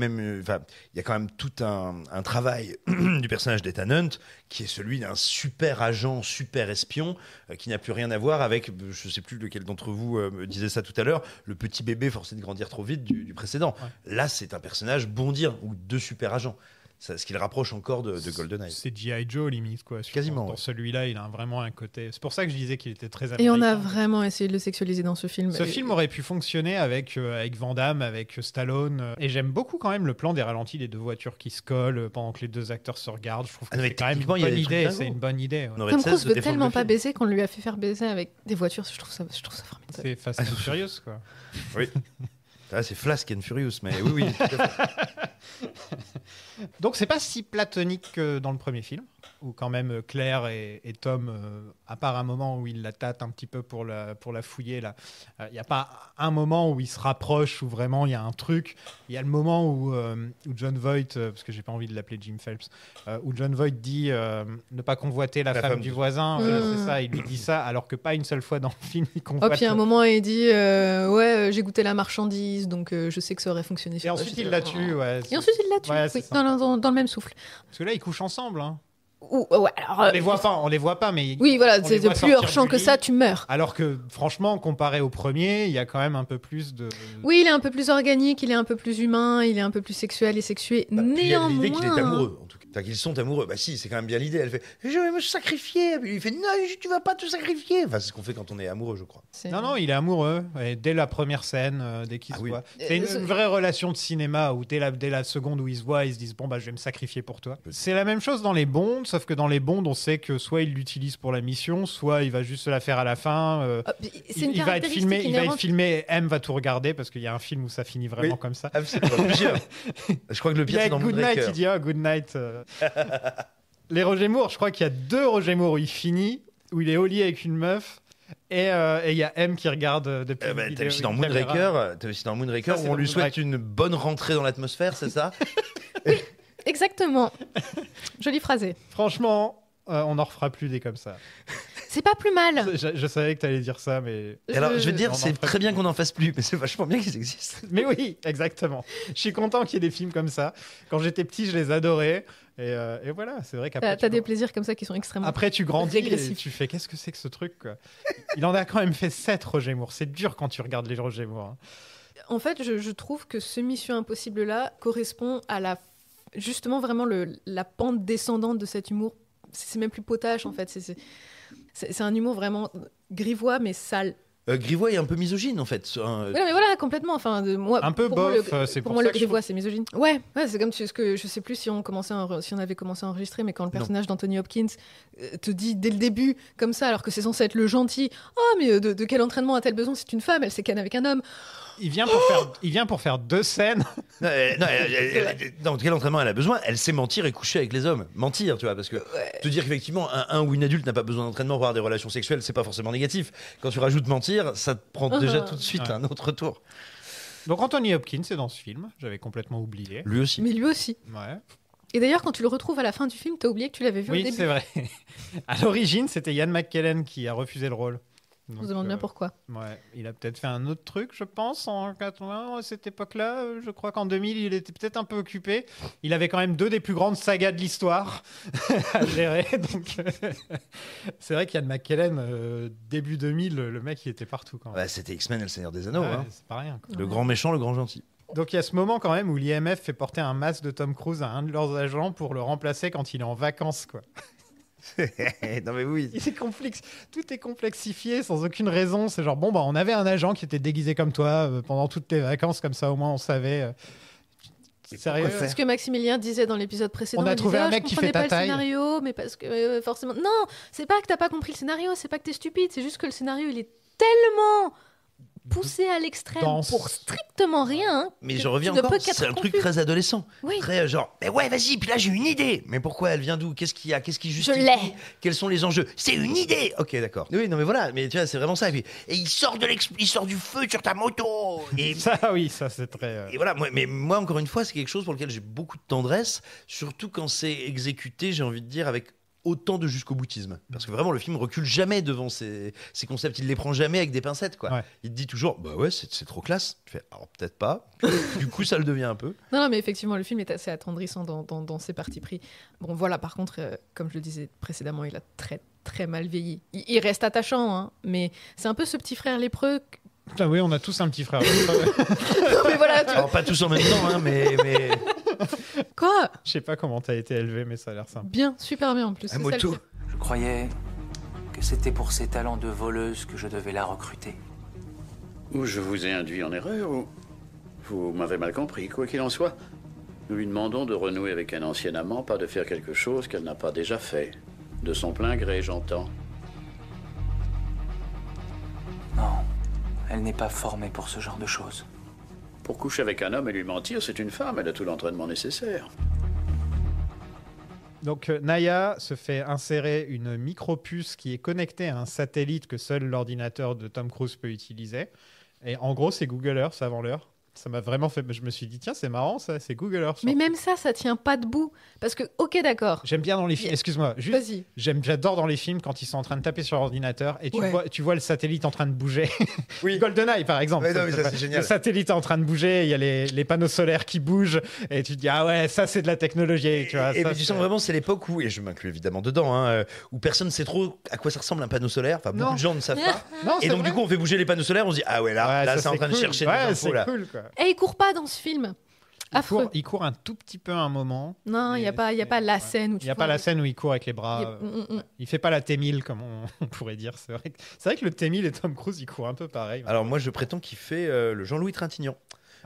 même tout un travail du personnage d'Ethan Hunt qui est celui d'un super agent, super espion, qui n'a plus rien à voir avec, je ne sais plus lequel d'entre vous me disait ça tout à l'heure, le petit bébé forcé de grandir trop vite du précédent. Ouais. Là, c'est un personnage bondir, ou deux super agents. Ce qui le rapproche encore de GoldenEye. C'est G.I. Joe, limite, quoi. Quasiment. Dans celui-là, il a vraiment un côté... C'est pour ça que je disais qu'il était très américain. Et on a vraiment essayé de le sexualiser dans ce film. Ce film aurait pu fonctionner avec Van Damme, avec Stallone. Et j'aime beaucoup quand même le plan des ralentis des deux voitures qui se collent pendant que les deux acteurs se regardent. Je trouve que c'est quand même une bonne idée. C'est une bonne idée. Ouais. Tom Cruise veut tellement pas baiser qu'on lui a fait faire baiser avec des voitures. Je trouve ça formidable. C'est Fast and Furious, quoi. Oui. Ah, c'est Flask and Furious, mais oui. Tout à fait. Donc c'est pas si platonique que dans le premier film, où quand même Claire et Tom, à part un moment où ils la tâtent un petit peu pour la fouiller, là, il n'y a pas un moment où ils se rapprochent, où vraiment il y a un truc. Il y a le moment où John Voight, parce que j'ai pas envie de l'appeler Jim Phelps, où John Voight dit ne pas convoiter la femme du voisin, c'est ça, il lui dit ça, alors que pas une seule fois dans le film il convoite. Puis à un moment il dit j'ai goûté la marchandise, donc je sais que ça aurait fonctionné. Et ensuite il la tue, ouais. Et ensuite il la tue, ouais, oui, dans le même souffle. Parce que là ils couchent ensemble, hein. Alors, on les voit pas, mais oui, voilà, c'est plus hors-champ que ça, tu meurs. Alors que franchement, comparé au premier, il y a quand même un peu plus de. Oui, il est un peu plus organique, il est un peu plus humain, il est un peu plus sexuel et sexué. Néanmoins, il y a l'idée qu'il est amoureux, en tout cas. Qu'ils sont amoureux. Bah si, c'est quand même bien l'idée. Elle fait je vais me sacrifier. Puis il fait non, tu vas pas te sacrifier. Enfin, c'est ce qu'on fait quand on est amoureux, je crois. Non, il est amoureux. Et dès la première scène, dès qu'ils se voient. C'est une vraie relation de cinéma où dès la seconde où ils se voient, ils se disent bon, bah, je vais me sacrifier pour toi. C'est la même chose dans les Bonds, sauf que dans les Bonds, on sait que soit il l'utilise pour la mission, soit il va juste se la faire à la fin. Il va être filmé, M va tout regarder parce qu'il y a un film où ça finit vraiment comme ça. Je crois que le pire, c'est dans Good Night, il dit Good Night. Les Roger Moore, je crois qu'il y a 2 Roger Moore où il finit, où il est au lit avec une meuf. Et il y a M qui regarde depuis. T'as aussi dans Moonraker, où on lui souhaite une bonne rentrée dans l'atmosphère, c'est ça? Oui, exactement. Joli phrasé. Franchement, on n'en refera plus des comme ça. C'est pas plus mal. Je savais que t'allais dire ça, mais... Alors, je vais te dire, c'est très bien qu'on n'en fasse plus, mais c'est vachement bien qu'ils existent. Mais oui, exactement. Je suis content qu'il y ait des films comme ça. Quand j'étais petit, je les adorais. Et voilà, c'est vrai qu'après... T'as des plaisirs comme ça qui sont extrêmement Après, tu grandis régressifs. Et tu fais, qu'est-ce que c'est que ce truc, quoi. Il en a quand même fait 7, Roger Moore. C'est dur quand tu regardes les Roger Moore. Hein. En fait, je trouve que ce Mission Impossible-là correspond à justement vraiment la pente descendante de cet humour. C'est même plus potache, en fait. C'est un humour vraiment grivois, mais sale. Grivois est un peu misogyne, en fait. Oui, mais voilà, complètement. Enfin, moi, un peu bof, c'est pour moi le grivois, c'est misogyne. Ouais, c'est comme ce que je sais plus si on avait commencé à enregistrer, mais quand le personnage d'Anthony Hopkins te dit dès le début, comme ça, alors que c'est censé être le gentil, mais de quel entraînement a-t-elle besoin? C'est une femme, elle s'est canne avec un homme. Il vient pour faire 2 scènes. Dans quel entraînement elle a besoin? Elle sait mentir et coucher avec les hommes. Mentir, tu vois, parce que te dire qu'effectivement, un ou une adulte n'a pas besoin d'entraînement pour avoir des relations sexuelles, c'est pas forcément négatif. Quand tu rajoutes mentir, ça te prend déjà tout de suite un autre tour. Donc Anthony Hopkins est dans ce film, j'avais complètement oublié. Lui aussi. Mais lui aussi. Ouais. Et d'ailleurs, quand tu le retrouves à la fin du film, t'as oublié que tu l'avais vu au début. Oui, c'est vrai. À l'origine, c'était Ian McKellen qui a refusé le rôle. On se demande bien pourquoi. Ouais, il a peut-être fait un autre truc, je pense, en 80, à cette époque-là. Je crois qu'en 2000, il était peut-être un peu occupé. Il avait quand même 2 des plus grandes sagas de l'histoire à gérer. Donc, c'est vrai qu'Ian McKellen, début 2000, le mec, il était partout quand même. Bah, c'était X-Men et le Seigneur des Anneaux. Ouais, Hein. c'est pas rien, quoi. Le grand méchant, le grand gentil. Donc, il y a ce moment quand même où l'IMF fait porter un masque de Tom Cruise à un de leurs agents pour le remplacer quand il est en vacances, quoi. Non mais oui. Tout est complexifié sans aucune raison. C'est genre, bon, bah, on avait un agent qui était déguisé comme toi pendant toutes tes vacances, comme ça au moins on savait. Sérieux? C'est ce que Maximilien disait dans l'épisode précédent. On a trouvé un mec qui fait ta pas taille. le scénario, mais parce que forcément. Non, c'est pas que t'as pas compris le scénario, c'est pas que t'es stupide, c'est juste que le scénario il est tellement poussé à l'extrême Dense. pour strictement rien. Hein, Mais que je reviens tu ne encore, peux qu'être c'est un truc confus. très adolescent. Oui. Très genre, mais ouais, vas-y, puis là j'ai une idée. Mais pourquoi elle vient d'où? Qu'est-ce qu'il y a? Qu'est-ce qui justifie? l'ai. Quels sont les enjeux? C'est une idée. Ok, d'accord. Oui, non mais voilà, mais tu vois, c'est vraiment ça. Et il sort il sort du feu sur ta moto. Et Ça, oui, ça c'est très. Et voilà, moi, encore une fois, c'est quelque chose pour lequel j'ai beaucoup de tendresse, surtout quand c'est exécuté, j'ai envie de dire, avec autant de jusqu'au boutisme. Parce que vraiment, le film recule jamais devant ces concepts, il les prend jamais avec des pincettes, quoi. Ouais. Il te dit toujours, bah ouais, c'est trop classe. Tu fais, alors peut-être pas. Du coup, ça le devient un peu. Non, mais effectivement, le film est assez attendrissant dans ses partis pris. Bon, voilà, par contre, comme je le disais précédemment, il a très, très mal vieilli. Il reste attachant, hein, mais c'est un peu ce petit frère lépreux. Putain, oui, on a tous un petit frère. Non, mais voilà, tu... Alors pas tous en même temps, hein, mais... Quoi? Je sais pas comment t'as été élevé, mais ça a l'air sympa. Bien, super bien en plus. À c'est ça, le moto. pire. Je croyais que c'était pour ses talents de voleuse que je devais la recruter. Ou je vous ai induit en erreur, ou vous m'avez mal compris. Quoi qu'il en soit, nous lui demandons de renouer avec un ancien amant, pas de faire quelque chose qu'elle n'a pas déjà fait. De son plein gré, j'entends. Non, elle n'est pas formée pour ce genre de choses. Pour coucher avec un homme et lui mentir, c'est une femme, elle a tout l'entraînement nécessaire. Donc Naya se fait insérer une micropuce qui est connectée à un satellite que seul l'ordinateur de Tom Cruise peut utiliser. Et en gros, c'est Google Earth avant l'heure. Ça m'a vraiment fait... Je me suis dit, tiens, c'est marrant ça, c'est Google Earth. Mais même ça tient pas debout. Parce que, ok, d'accord. J'aime bien dans les films... Excuse-moi, juste... Vas-y. J'adore dans les films quand ils sont en train de taper sur l'ordinateur et Ouais. tu vois le satellite en train de bouger. Oui. GoldenEye, par exemple. Ouais, non, mais ça, c'est génial. Le satellite est en train de bouger, il y a les panneaux solaires qui bougent et tu te dis, ah ouais, ça c'est de la technologie. Tu vois, Et ça, puis tu sens vraiment, c'est l'époque où, et je m'inclus évidemment dedans, hein, où personne ne sait trop à quoi ça ressemble un panneau solaire. Enfin, beaucoup Non. de gens ne savent pas. Non, Et c'est donc, vrai. du coup, on fait bouger les panneaux solaires, on se dit, ah ouais, là, Ouais, là ça, c'est en train de cool. chercher Ouais, des infos, c'est là. cool, quoi. Et il court pas dans ce film. Affreux. Il court un tout petit peu un moment. Non, il n'y a pas la scène où Il tu n'y a vois- pas la scène où il court avec les Il y bras. a- Il fait pas la T-1000 comme on pourrait dire. C'est vrai que le T-1000 et Tom Cruise, ils courent un peu pareil. Alors moi, je prétends qu'il fait le Jean-Louis Trintignant.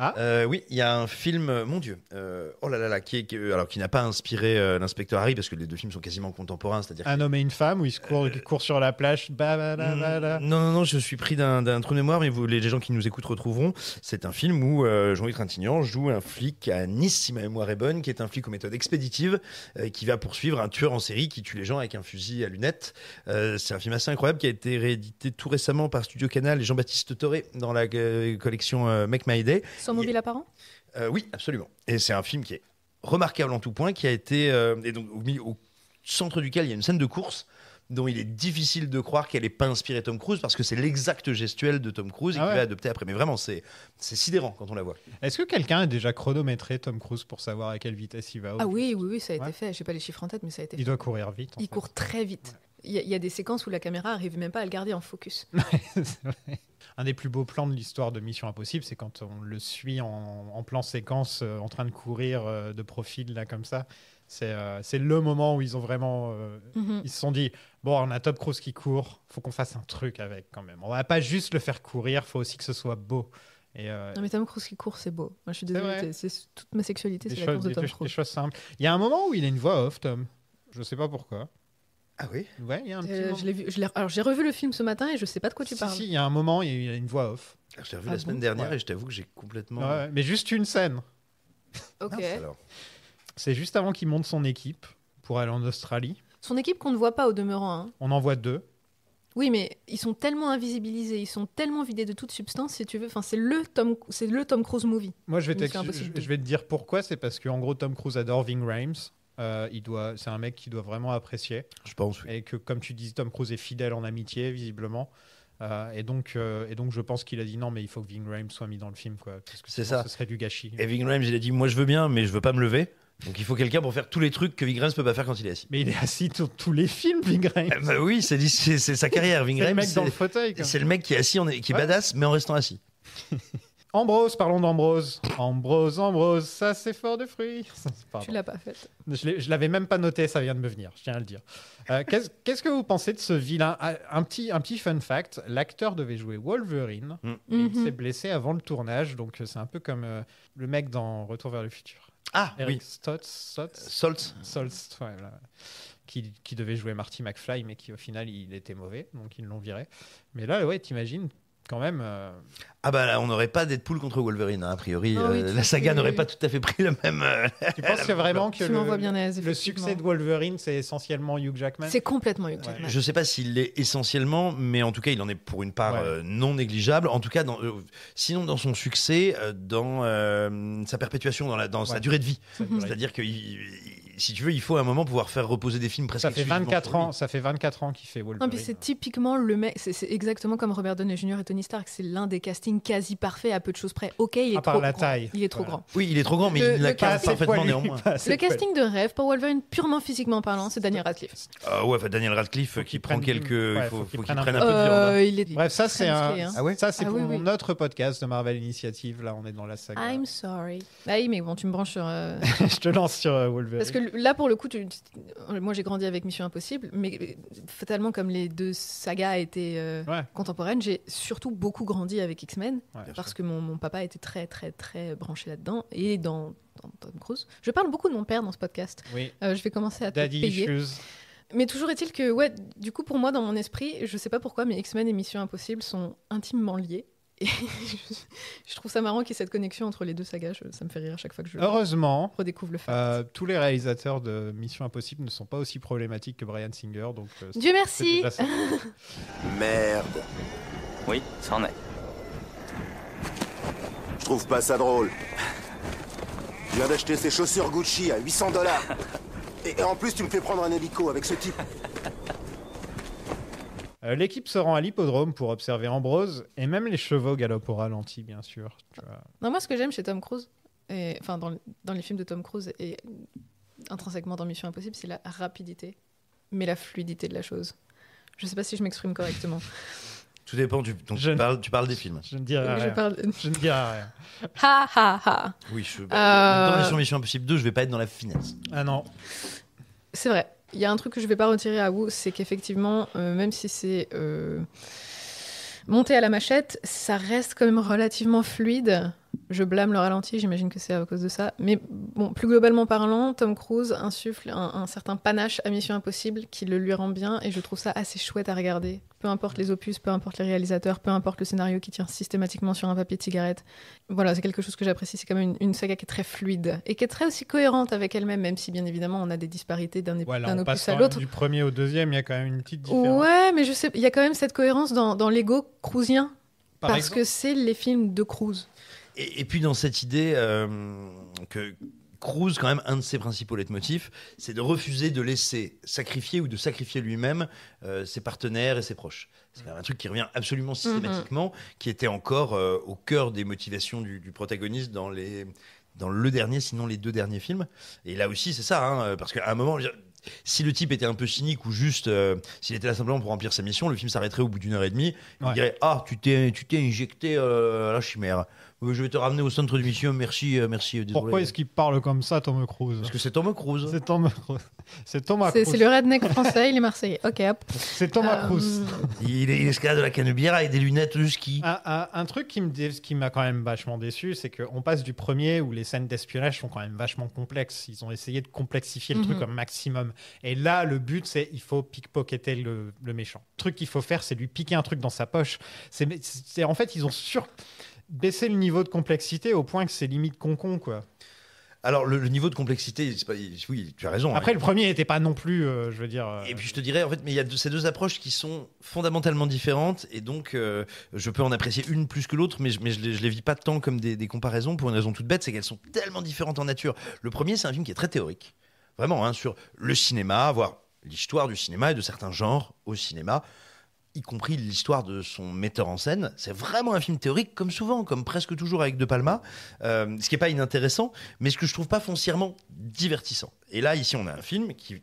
Ah. Oui, il y a un film, mon Dieu, oh là là là, qui n'a pas inspiré l'inspecteur Harry, parce que les deux films sont quasiment contemporains, c'est-à-dire. Un homme et une femme où il court sur la plage. Non, je suis pris d'un trou de mémoire, mais les gens qui nous écoutent retrouveront. C'est un film où Jean-Louis Trintignant joue un flic à Nice, si ma mémoire est bonne, qui est un flic aux méthodes expéditives, qui va poursuivre un tueur en série qui tue les gens avec un fusil à lunettes. C'est un film assez incroyable qui a été réédité tout récemment par Studio Canal et Jean-Baptiste Toré dans la collection Make My Day. Sans mobile apparent. Oui, absolument. Et c'est un film qui est remarquable en tout point, qui a été et donc au centre duquel il y a une scène de course dont il est difficile de croire qu'elle n'ait pas inspiré Tom Cruise, parce que c'est l'exact gestuelle de Tom Cruise et Ah qu'il ouais. va adopter après. Mais vraiment, c'est sidérant quand on la voit. Est-ce que quelqu'un a déjà chronométré Tom Cruise pour savoir à quelle vitesse il va? Ah oui, ça a été Ouais. fait. Je sais pas les chiffres en tête, mais ça a été fait. Il doit courir vite. Il court très vite. Il y a des séquences où la caméra arrive même pas à le garder en focus. C'est vrai. Un des plus beaux plans de l'histoire de Mission Impossible, c'est quand on le suit en plan séquence, en train de courir de profil, là, comme ça. C'est le moment où ils ont vraiment... Mhm. Ils se sont dit, bon, on a Tom Cruise qui court, faut qu'on fasse un truc avec quand même. On va pas juste le faire courir, faut aussi que ce soit beau. Et, Non mais Tom Cruise qui court, c'est beau. Moi je suis C'est désolée, vrai. c'est toute ma sexualité, des c'est la course de choses, Tom des Cruise. choses simples. Il y a un moment où il a une voix off, Tom. Je sais pas pourquoi. Ah oui. Ouais, il y a un petit moment. Je l'ai vu, alors j'ai revu le film ce matin et je sais pas de quoi tu Si, parles. si, il y a un moment, il a une voix off. Alors, je l'ai revu Ah la semaine bon dernière Ouais. et je t'avoue que j'ai complètement. Ouais, mais juste une scène. Ok. Mince, alors. C'est juste avant qu'il monte son équipe pour aller en Australie. Son équipe qu'on ne voit pas au demeurant. Hein. On en voit 2. Oui, mais ils sont tellement invisibilisés, ils sont tellement vidés de toute substance, si tu veux. Enfin, c'est le Tom Cruise movie. Moi, je Donc, c'est impossible de- vais te dire pourquoi. C'est parce qu'en gros, Tom Cruise adore Ving Rhames. C'est un mec qu'il doit vraiment apprécier. Je pense, oui. Et que, comme tu dis, Tom Cruise est fidèle en amitié, visiblement. Et donc, je pense qu'il a dit non, mais il faut que Ving Rhames soit mis dans le film, quoi, parce que C'est sinon, ça. ce serait du gâchis. Et Ving Rhames, il a dit moi je veux bien, mais je veux pas me lever. Donc il faut quelqu'un pour faire tous les trucs que Ving Rhames peut pas faire quand il est assis. Mais il est assis sur tous les films, Ving Rhames. Bah oui, c'est sa carrière. Ving C'est le Rhames, mec dans le fauteuil, quoi. c'est le mec qui est assis, qui est Ouais. badass, mais en restant assis. Ambrose, parlons d'Ambrose. Ambrose, ça c'est fort de fruits. Pardon. Tu l'as pas faite. Je l'avais même pas noté, ça vient de me venir, je tiens à le dire. Qu'est-ce que vous pensez de ce vilain? Un petit fun fact, l'acteur devait jouer Wolverine, et il s'est blessé avant le tournage, donc c'est un peu comme le mec dans Retour vers le futur. Ah Eric oui. Stoltz, ouais, voilà. Qui devait jouer Marty McFly, mais qui au final il était mauvais, donc ils l'ont viré. Mais là, ouais, t'imagines quand même. Ah bah là, on n'aurait pas Deadpool contre Wolverine, hein, a priori. Ah oui, la saga oui, n'aurait oui. pas tout à fait pris le même. Tu penses que vraiment que Tu m'envoies bien aise, le effectivement. succès de Wolverine, c'est essentiellement Hugh Jackman? C'est complètement Hugh Jackman. Je sais pas s'il l'est essentiellement, mais en tout cas, il en est pour une part Ouais. non négligeable. En tout cas, sinon dans son succès, dans sa perpétuation, dans sa durée de vie. C'est-à-dire que si tu veux, il faut à un moment pouvoir faire reposer des films presque. Ça fait exclusivement 24 sur lui. ans. Ça fait 24 ans qu'il fait Wolverine. Non, puis c'est typiquement le mec, c'est exactement comme Robert Downey Jr. et Tony Stark, c'est l'un des castings quasi parfaits à peu de choses près. Ok, il est À part trop la grand. taille. Il est trop Voilà. grand. Oui, il est trop grand, mais Le- il le l'incarne casting parfaitement poilu, néanmoins. pas assez Le poilu. casting de rêve pour Wolverine, purement physiquement parlant, c'est Daniel Radcliffe. Ouais, enfin, Daniel Radcliffe qui prend prenne- quelques. ouais, il faut qu'il qu'il prenne prenne un un peu de viande. hein. Il est Bref, ça très c'est un. musclé, hein. Ah ouais. Ça c'est Ah pour oui, oui. notre podcast de Marvel Initiative. Là, on est dans la saga. I'm sorry. Ah oui, mais bon, tu me branches sur. Je te lance sur Wolverine. Parce que là, pour le coup, moi j'ai grandi avec Mission Impossible, mais fatalement, comme les deux sagas étaient Ouais. contemporaines, j'ai surtout beaucoup grandi avec X-Men, Ouais. parce que mon papa était très, très, très branché là-dedans, et dans Tom Cruise. Je parle beaucoup de mon père dans ce podcast. Oui. Je vais commencer à te Daddy payer. issues. Mais toujours est-il que, ouais, du coup, pour moi, dans mon esprit, je sais pas pourquoi, mais X-Men et Mission Impossible sont intimement liés. Et je trouve ça marrant qu'il y ait cette connexion entre les deux sagas. Ça me fait rire à chaque fois que je Heureusement, redécouvre le fait. tous les réalisateurs de Mission Impossible ne sont pas aussi problématiques que Bryan Singer. Donc, Dieu merci. c'est déjà ça. Merde. Oui, ça en est. Je trouve pas ça drôle. Je viens d'acheter ces chaussures Gucci à $800. Et en plus, tu me fais prendre un hélico avec ce type. L'équipe se rend à l'hippodrome pour observer Ambrose et même les chevaux galopent au ralenti, bien sûr. Tu vois. Non, moi, ce que j'aime chez Tom Cruise, enfin dans les films de Tom Cruise et intrinsèquement dans Mission Impossible, c'est la rapidité, mais la fluidité de la chose. Je sais pas si je m'exprime correctement. Tout dépend. Tu parles des films. Je ne dirai Je rien. parle. Je ne dirai rien. Ha ha ha. Oui, dans Mission Impossible 2, je vais pas être dans la finesse. Ah non. C'est vrai. Il y a un truc que je vais pas retirer à vous, c'est qu'effectivement, même si c'est monté à la machette, ça reste quand même relativement fluide. Je blâme le ralenti, j'imagine que c'est à cause de ça. Mais bon, plus globalement parlant, Tom Cruise insuffle un certain panache à Mission Impossible qui le lui rend bien, et je trouve ça assez chouette à regarder. Peu importe les opus, peu importe les réalisateurs, peu importe le scénario qui tient systématiquement sur un papier de cigarette. Voilà, c'est quelque chose que j'apprécie. C'est quand même une saga qui est très fluide et qui est très aussi cohérente avec elle-même, même si bien évidemment on a des disparités d'un Voilà, d'un on opus passe à quand même l'autre. du premier au deuxième, il y a quand même une petite différence. Ouais, mais je sais, il y a quand même cette cohérence dans l'ego cruisien, Par parce exemple que c'est les films de Cruise. Et puis dans cette idée que Cruise, quand même, un de ses principaux leitmotifs, c'est de refuser de laisser sacrifier ou de sacrifier lui-même ses partenaires et ses proches. C'est quand même un truc qui revient absolument systématiquement, qui était encore au cœur des motivations du protagoniste dans le dernier, sinon les deux derniers films. Et là aussi, c'est ça, hein, parce qu'à un moment, je veux dire, si le type était un peu cynique ou juste, s'il était là simplement pour remplir sa mission, le film s'arrêterait au bout d'1 heure et demie. Il Ouais. dirait: ah, tu t'es injecté à la chimère. Je vais te ramener au centre de mission. Merci, désolé. Pourquoi est-ce qu'il parle comme ça, Tom Cruise? Parce que c'est Tom Cruise. C'est Tom Cruise. C'est Thomas C'est Cruise. le redneck français, il est marseillais. Ok, hop. C'est Thomas Cruise. Il escalade de la canebière avec des lunettes de ski. Un truc qui m'a quand même vachement déçu, c'est qu'on passe du premier où les scènes d'espionnage sont quand même vachement complexes. Ils ont essayé de complexifier le truc au maximum. Et là, le but, c'est il faut pickpocketer le méchant. Le truc qu'il faut faire, c'est lui piquer un truc dans sa poche. En fait, ils ont baissé le niveau de complexité au point que c'est limite con-con, quoi. Alors, le niveau de complexité, oui, tu as raison. Après, hein. le premier n'était pas non plus, je veux dire... Et puis je te dirais, en fait, mais il y a ces deux approches qui sont fondamentalement différentes, et donc je peux en apprécier une plus que l'autre, mais je les vis pas tant comme des comparaisons, pour une raison toute bête, c'est qu'elles sont tellement différentes en nature. Le premier, c'est un film qui est très théorique, vraiment, hein, sur le cinéma, voire l'histoire du cinéma et de certains genres au cinéma. y compris l'histoire de son metteur en scène. C'est vraiment un film théorique, comme souvent, comme presque toujours avec De Palma, ce qui n'est pas inintéressant, mais ce que je trouve pas foncièrement divertissant. Et là, ici, on a un film qui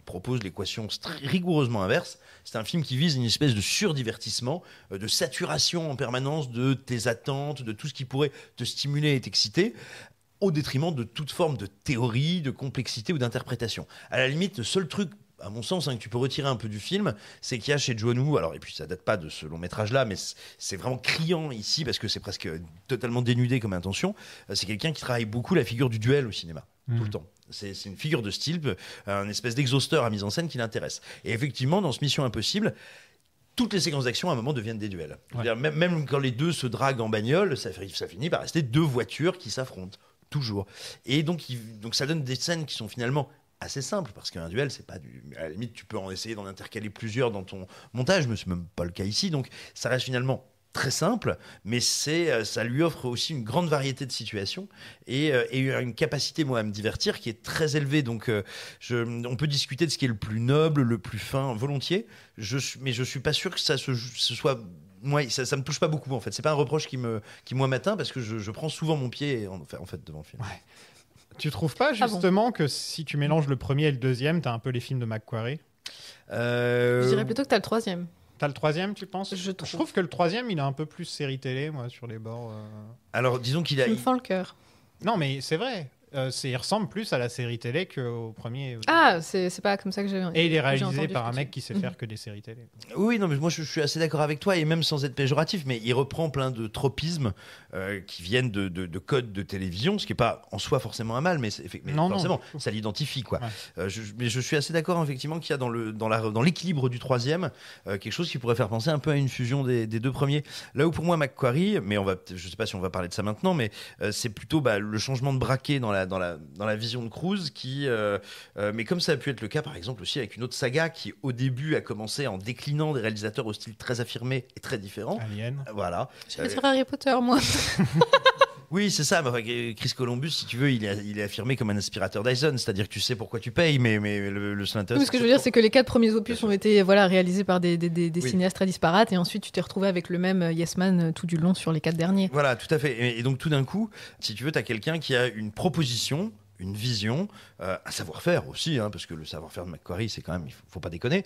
propose l'équation rigoureusement inverse. C'est un film qui vise une espèce de surdivertissement, de saturation en permanence de tes attentes, de tout ce qui pourrait te stimuler et t'exciter, au détriment de toute forme de théorie, de complexité ou d'interprétation. À la limite, le seul truc, à mon sens, que tu peux retirer un peu du film, c'est qu'il y a chez John Woo, alors, et puis ça date pas de ce long métrage-là, mais c'est vraiment criant ici, parce que c'est presque totalement dénudé comme intention, c'est quelqu'un qui travaille beaucoup la figure du duel au cinéma, tout le temps. C'est une figure de style, un espèce d'exhausteur à mise en scène qui l'intéresse. Et effectivement, dans ce Mission Impossible, toutes les séquences d'action, à un moment, deviennent des duels. C'est-à-dire, même quand les deux se draguent en bagnole, ça finit par rester deux voitures qui s'affrontent, toujours. Et donc ça donne des scènes qui sont finalement assez simple, parce qu'un duel, c'est pas à la limite, tu peux en essayer d'en intercaler plusieurs dans ton montage, mais c'est même pas le cas ici, donc ça reste finalement très simple, mais ça lui offre aussi une grande variété de situations et une capacité, moi, à me divertir qui est très élevée. Donc, on peut discuter de ce qui est le plus noble, le plus fin, volontiers, mais je suis pas sûr que ce soit... Moi, ça me touche pas beaucoup, en fait. C'est pas un reproche qui moi, m'atteint, parce que je prends souvent mon pied, en fait, devant le film. Ouais. Tu trouves pas justement que si tu mélanges le premier et le deuxième, t'as un peu les films de McQuarrie Je dirais plutôt que t'as le troisième. T'as le troisième, tu penses ? Je trouve que le troisième, il a un peu plus série télé, moi, sur les bords. Alors, disons qu'il a... Tu me fends le cœur. Non, mais c'est vrai. Il ressemble plus à la série télé qu'au premier. Ah, c'est pas comme ça que j'ai... Et il est réalisé par un mec qui sait faire que des séries télé. Oui, non, mais moi je suis assez d'accord avec toi, et même sans être péjoratif, mais il reprend plein de tropismes qui viennent de codes de télévision, ce qui n'est pas en soi forcément un mal, mais forcément, ça l'identifie, quoi. Ouais. Mais je suis assez d'accord, effectivement, qu'il y a dans l'équilibre du troisième quelque chose qui pourrait faire penser un peu à une fusion des deux premiers. Là où pour moi, McQuarrie, mais je ne sais pas si on va parler de ça maintenant, mais c'est plutôt le changement de braquet dans la vision de Cruise, mais comme ça a pu être le cas, par exemple, aussi avec une autre saga qui, au début, a commencé en déclinant des réalisateurs au style très affirmé et très différent. Alien. Voilà. Je vais sur Harry Potter, moi. Oui, c'est ça. Chris Columbus, si tu veux, il est affirmé comme un aspirateur Dyson, c'est-à-dire que tu sais pourquoi tu payes, mais le seul intérêt. Oui, ce que je veux dire, c'est que les 4 premiers opus ont été réalisés par des cinéastes très disparates, et ensuite tu t'es retrouvé avec le même Yes Man tout du long sur les 4 derniers. Voilà, tout à fait. Et donc tout d'un coup, si tu veux, tu as quelqu'un qui a une proposition, une vision, un savoir-faire aussi, parce que le savoir-faire de McQuarrie, c'est quand même, il faut pas déconner,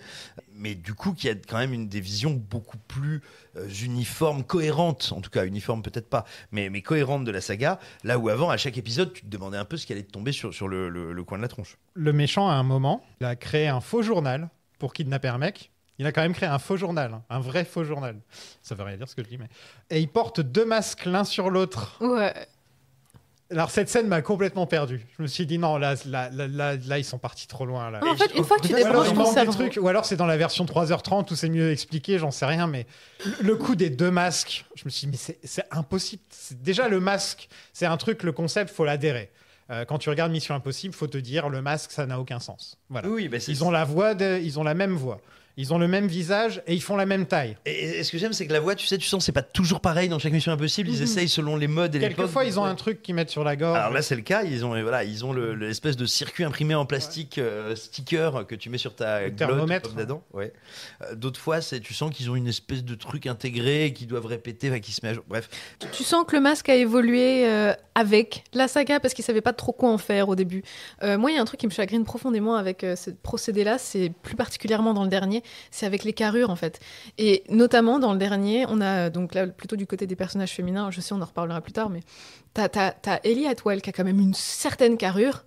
mais du coup, qui a quand même des visions beaucoup plus uniformes, cohérentes, en tout cas, uniformes peut-être pas, mais cohérentes de la saga, là où avant, à chaque épisode, tu te demandais un peu ce qui allait te tomber sur le coin de la tronche. Le méchant, à un moment, il a créé un faux journal pour kidnapper un mec. Il a quand même créé un faux journal, un vrai faux journal. Ça veut rien dire ce que je dis, mais... Et il porte 2 masques l'un sur l'autre. Ouais. Alors cette scène m'a complètement perdu. Je me suis dit non, là ils sont partis trop loin. Là. En fait, une fois que tu débranches ton cerveau... Ou alors c'est dans la version 3h30 où c'est mieux expliqué, j'en sais rien, mais le coup des 2 masques, je me suis dit mais c'est impossible. Déjà le masque, c'est un truc, le concept, faut l'adhérer. Quand tu regardes Mission Impossible, faut te dire le masque, ça n'a aucun sens. Voilà. Oui, ils ont la même voix. Ils ont le même visage et ils font la même taille. Et ce que j'aime, c'est que la voix, tu sens, c'est pas toujours pareil dans chaque Mission Impossible. Ils essayent selon les modes et les l'époque. Quelquefois, ils ont un truc qu'ils mettent sur la gorge. Alors là, c'est le cas. Ils ont l'espèce de circuit imprimé en plastique, sticker que tu mets sur ta thermomètre. Ouais. D'autres fois, tu sens qu'ils ont une espèce de truc intégré qu'ils doivent répéter, qui se met à jour. Bref. Tu sens que le masque a évolué avec la saga parce qu'ils savaient pas trop quoi en faire au début. Moi, il y a un truc qui me chagrine profondément avec ce procédé-là, c'est plus particulièrement dans le dernier. C'est avec les carrures en fait. Et notamment dans le dernier, on a donc là plutôt du côté des personnages féminins, je sais on en reparlera plus tard, mais t'as Ellie Atwell qui a quand même une certaine carrure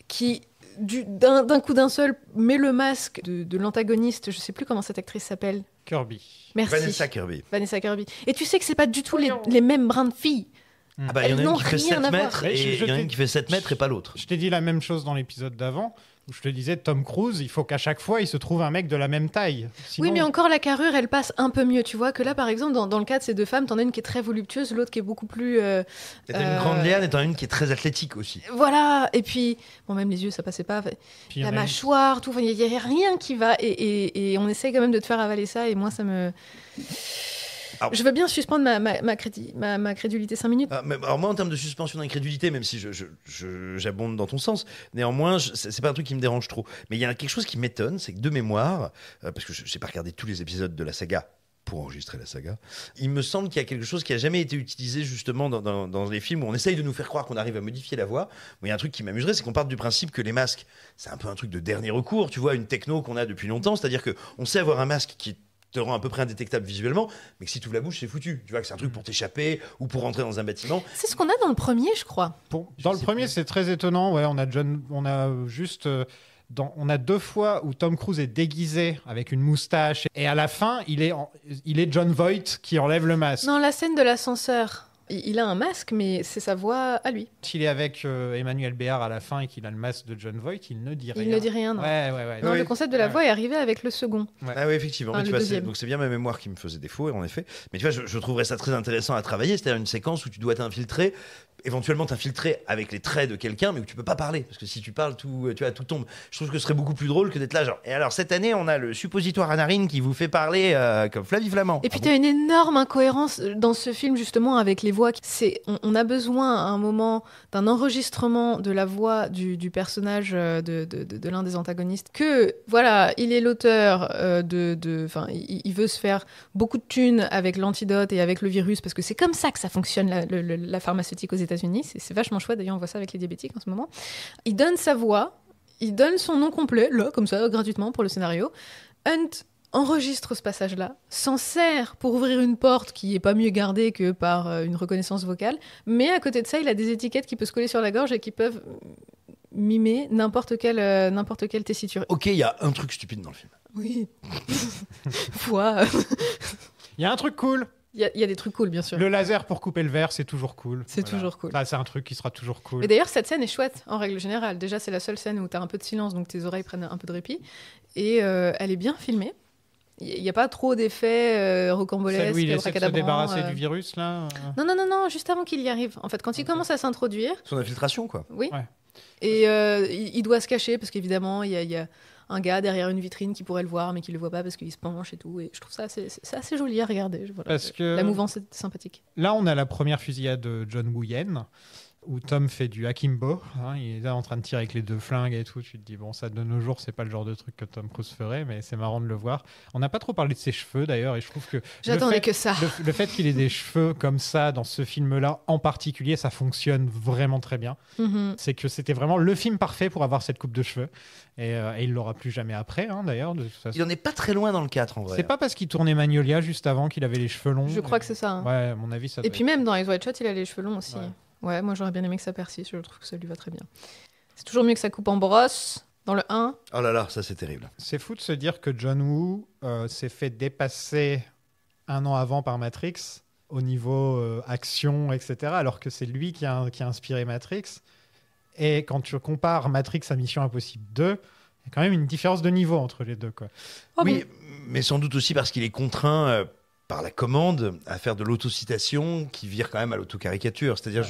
qui d'un coup d'un seul met le masque de l'antagoniste, je sais plus comment cette actrice s'appelle. Kirby. Merci. Vanessa Kirby. Et tu sais que c'est pas du tout les mêmes brins de filles. Ah bah, il y en a une qui fait 7 mètres et il y en a une qui fait 7 mètres et pas l'autre. Je t'ai dit la même chose dans l'épisode d'avant. Où je te disais, Tom Cruise, il faut qu'à chaque fois, il se trouve un mec de la même taille. Sinon... Oui, mais encore, la carrure, elle passe un peu mieux. Tu vois que là, par exemple, dans le cas de ces 2 femmes, t'en as une qui est très voluptueuse, l'autre qui est beaucoup plus... T'as une grande liane et t'en as une qui est très athlétique aussi. Voilà, et puis... Bon, même les yeux, ça passait pas. Puis, la mâchoire, tout. Il n'y a rien qui va. Et on essaye quand même de te faire avaler ça, et moi, ça me... Alors, Je veux bien suspendre ma crédulité 5 minutes. alors moi, en termes de suspension d'incrédulité, même si j'abonde dans ton sens, néanmoins, c'est pas un truc qui me dérange trop. Mais il y a quelque chose qui m'étonne, c'est que de mémoire, parce que je n'ai pas regardé tous les épisodes de la saga pour enregistrer la saga, il me semble qu'il y a quelque chose qui a jamais été utilisé justement dans les films où on essaye de nous faire croire qu'on arrive à modifier la voix. Mais il y a un truc qui m'amuserait, c'est qu'on parte du principe que les masques, c'est un peu un truc de dernier recours, tu vois, une techno qu'on a depuis longtemps, c'est-à-dire qu'on sait avoir un masque qui te rend à peu près indétectable visuellement, mais que si tu ouvres la bouche, c'est foutu. Tu vois que c'est un truc pour t'échapper ou pour rentrer dans un bâtiment. C'est ce qu'on a dans le premier, je crois. Dans le premier, c'est très étonnant. Ouais, on a juste... on a 2 fois où Tom Cruise est déguisé avec une moustache et à la fin, il est John Voight qui enlève le masque. Non, la scène de l'ascenseur. Il a un masque, mais c'est sa voix à lui. S'il est avec Emmanuel Béard à la fin et qu'il a le masque de John Voight, il ne dit rien. Il ne dit rien, non. Ouais. Non, le concept de la voix est arrivé avec le second. Ouais. Ah oui, effectivement. Enfin, Mais tu le vois, deuxième. donc c'est bien ma mémoire qui me faisait défaut, en effet. Mais tu vois, je trouverais ça très intéressant à travailler. C'est-à-dire une séquence où tu dois t'infiltrer, éventuellement t'infiltrer avec les traits de quelqu'un, mais où tu peux pas parler. Parce que si tu parles, tout tombe. Je trouve que ce serait beaucoup plus drôle que d'être là, genre. Et alors, cette année, on a le suppositoire à narine qui vous fait parler comme Flavie Flamand. Et puis t'as une énorme incohérence dans ce film justement avec les voix. On a besoin à un moment d'un enregistrement de la voix du personnage de l'un des antagonistes. Que voilà, il est l'auteur il veut se faire beaucoup de thunes avec l'antidote et avec le virus parce que c'est comme ça que ça fonctionne la pharmaceutique aux États-Unis. C'est vachement chouette. D'ailleurs, on voit ça avec les diabétiques en ce moment. Il donne sa voix, il donne son nom complet là comme ça gratuitement pour le scénario. Hunt enregistre ce passage-là, s'en sert pour ouvrir une porte qui est pas mieux gardée que par une reconnaissance vocale, mais à côté de ça, il a des étiquettes qui peuvent se coller sur la gorge et qui peuvent mimer n'importe quelle tessiture. Ok, il y a un truc stupide dans le film. Oui. Foi. Il y a un truc cool. Il y a des trucs cool, bien sûr. Le laser pour couper le verre, c'est toujours cool. C'est toujours cool. Ça, c'est un truc qui sera toujours cool. Et d'ailleurs, cette scène est chouette, en règle générale. Déjà, c'est la seule scène où tu as un peu de silence, donc tes oreilles prennent un peu de répit. Et elle est bien filmée. Il n'y a pas trop d'effets rocambolesques. Celle où il essaie de se débarrasser du virus, là Non, juste avant qu'il y arrive. En fait, quand il commence à s'introduire... Son infiltration, quoi. Oui. Ouais. Et il doit se cacher, parce qu'évidemment, il y a un gars derrière une vitrine qui pourrait le voir, mais qui ne le voit pas parce qu'il se penche et tout. Et je trouve ça assez joli à regarder. Voilà. Parce que la mouvance est sympathique. Là, on a la première fusillade de John Woo Yen, où Tom fait du akimbo. Il est là en train de tirer avec les 2 flingues et tout. Tu te dis, bon, ça de nos jours, c'est pas le genre de truc que Tom Cruise ferait, mais c'est marrant de le voir. On n'a pas trop parlé de ses cheveux d'ailleurs, et je trouve que. J'attendais que ça. Le fait qu'il ait des cheveux comme ça dans ce film-là en particulier, ça fonctionne vraiment très bien. Mm-hmm. C'est que c'était vraiment le film parfait pour avoir cette coupe de cheveux. Et il l'aura plus jamais après, d'ailleurs. De toute façon. Il en est pas très loin dans le 4, en vrai. C'est pas parce qu'il tournait Magnolia juste avant qu'il avait les cheveux longs. Je crois que c'est ça. Hein. Ouais, à mon avis, ça. Et puis même dans Eyes Wide Shut, il a les cheveux longs aussi. Ouais, moi j'aurais bien aimé que ça persiste, je trouve que ça lui va très bien. C'est toujours mieux que ça coupe en brosse, dans le 1. Oh là là, ça c'est terrible. C'est fou de se dire que John Woo s'est fait dépasser 1 an avant par Matrix au niveau action, etc. Alors que c'est lui qui a inspiré Matrix. Et quand tu compares Matrix à Mission Impossible 2, il y a quand même une différence de niveau entre les deux, quoi. Oui, mais sans doute aussi parce qu'il est contraint par la commande à faire de l'autocitation qui vire quand même à l'autocaricature. C'est-à-dire,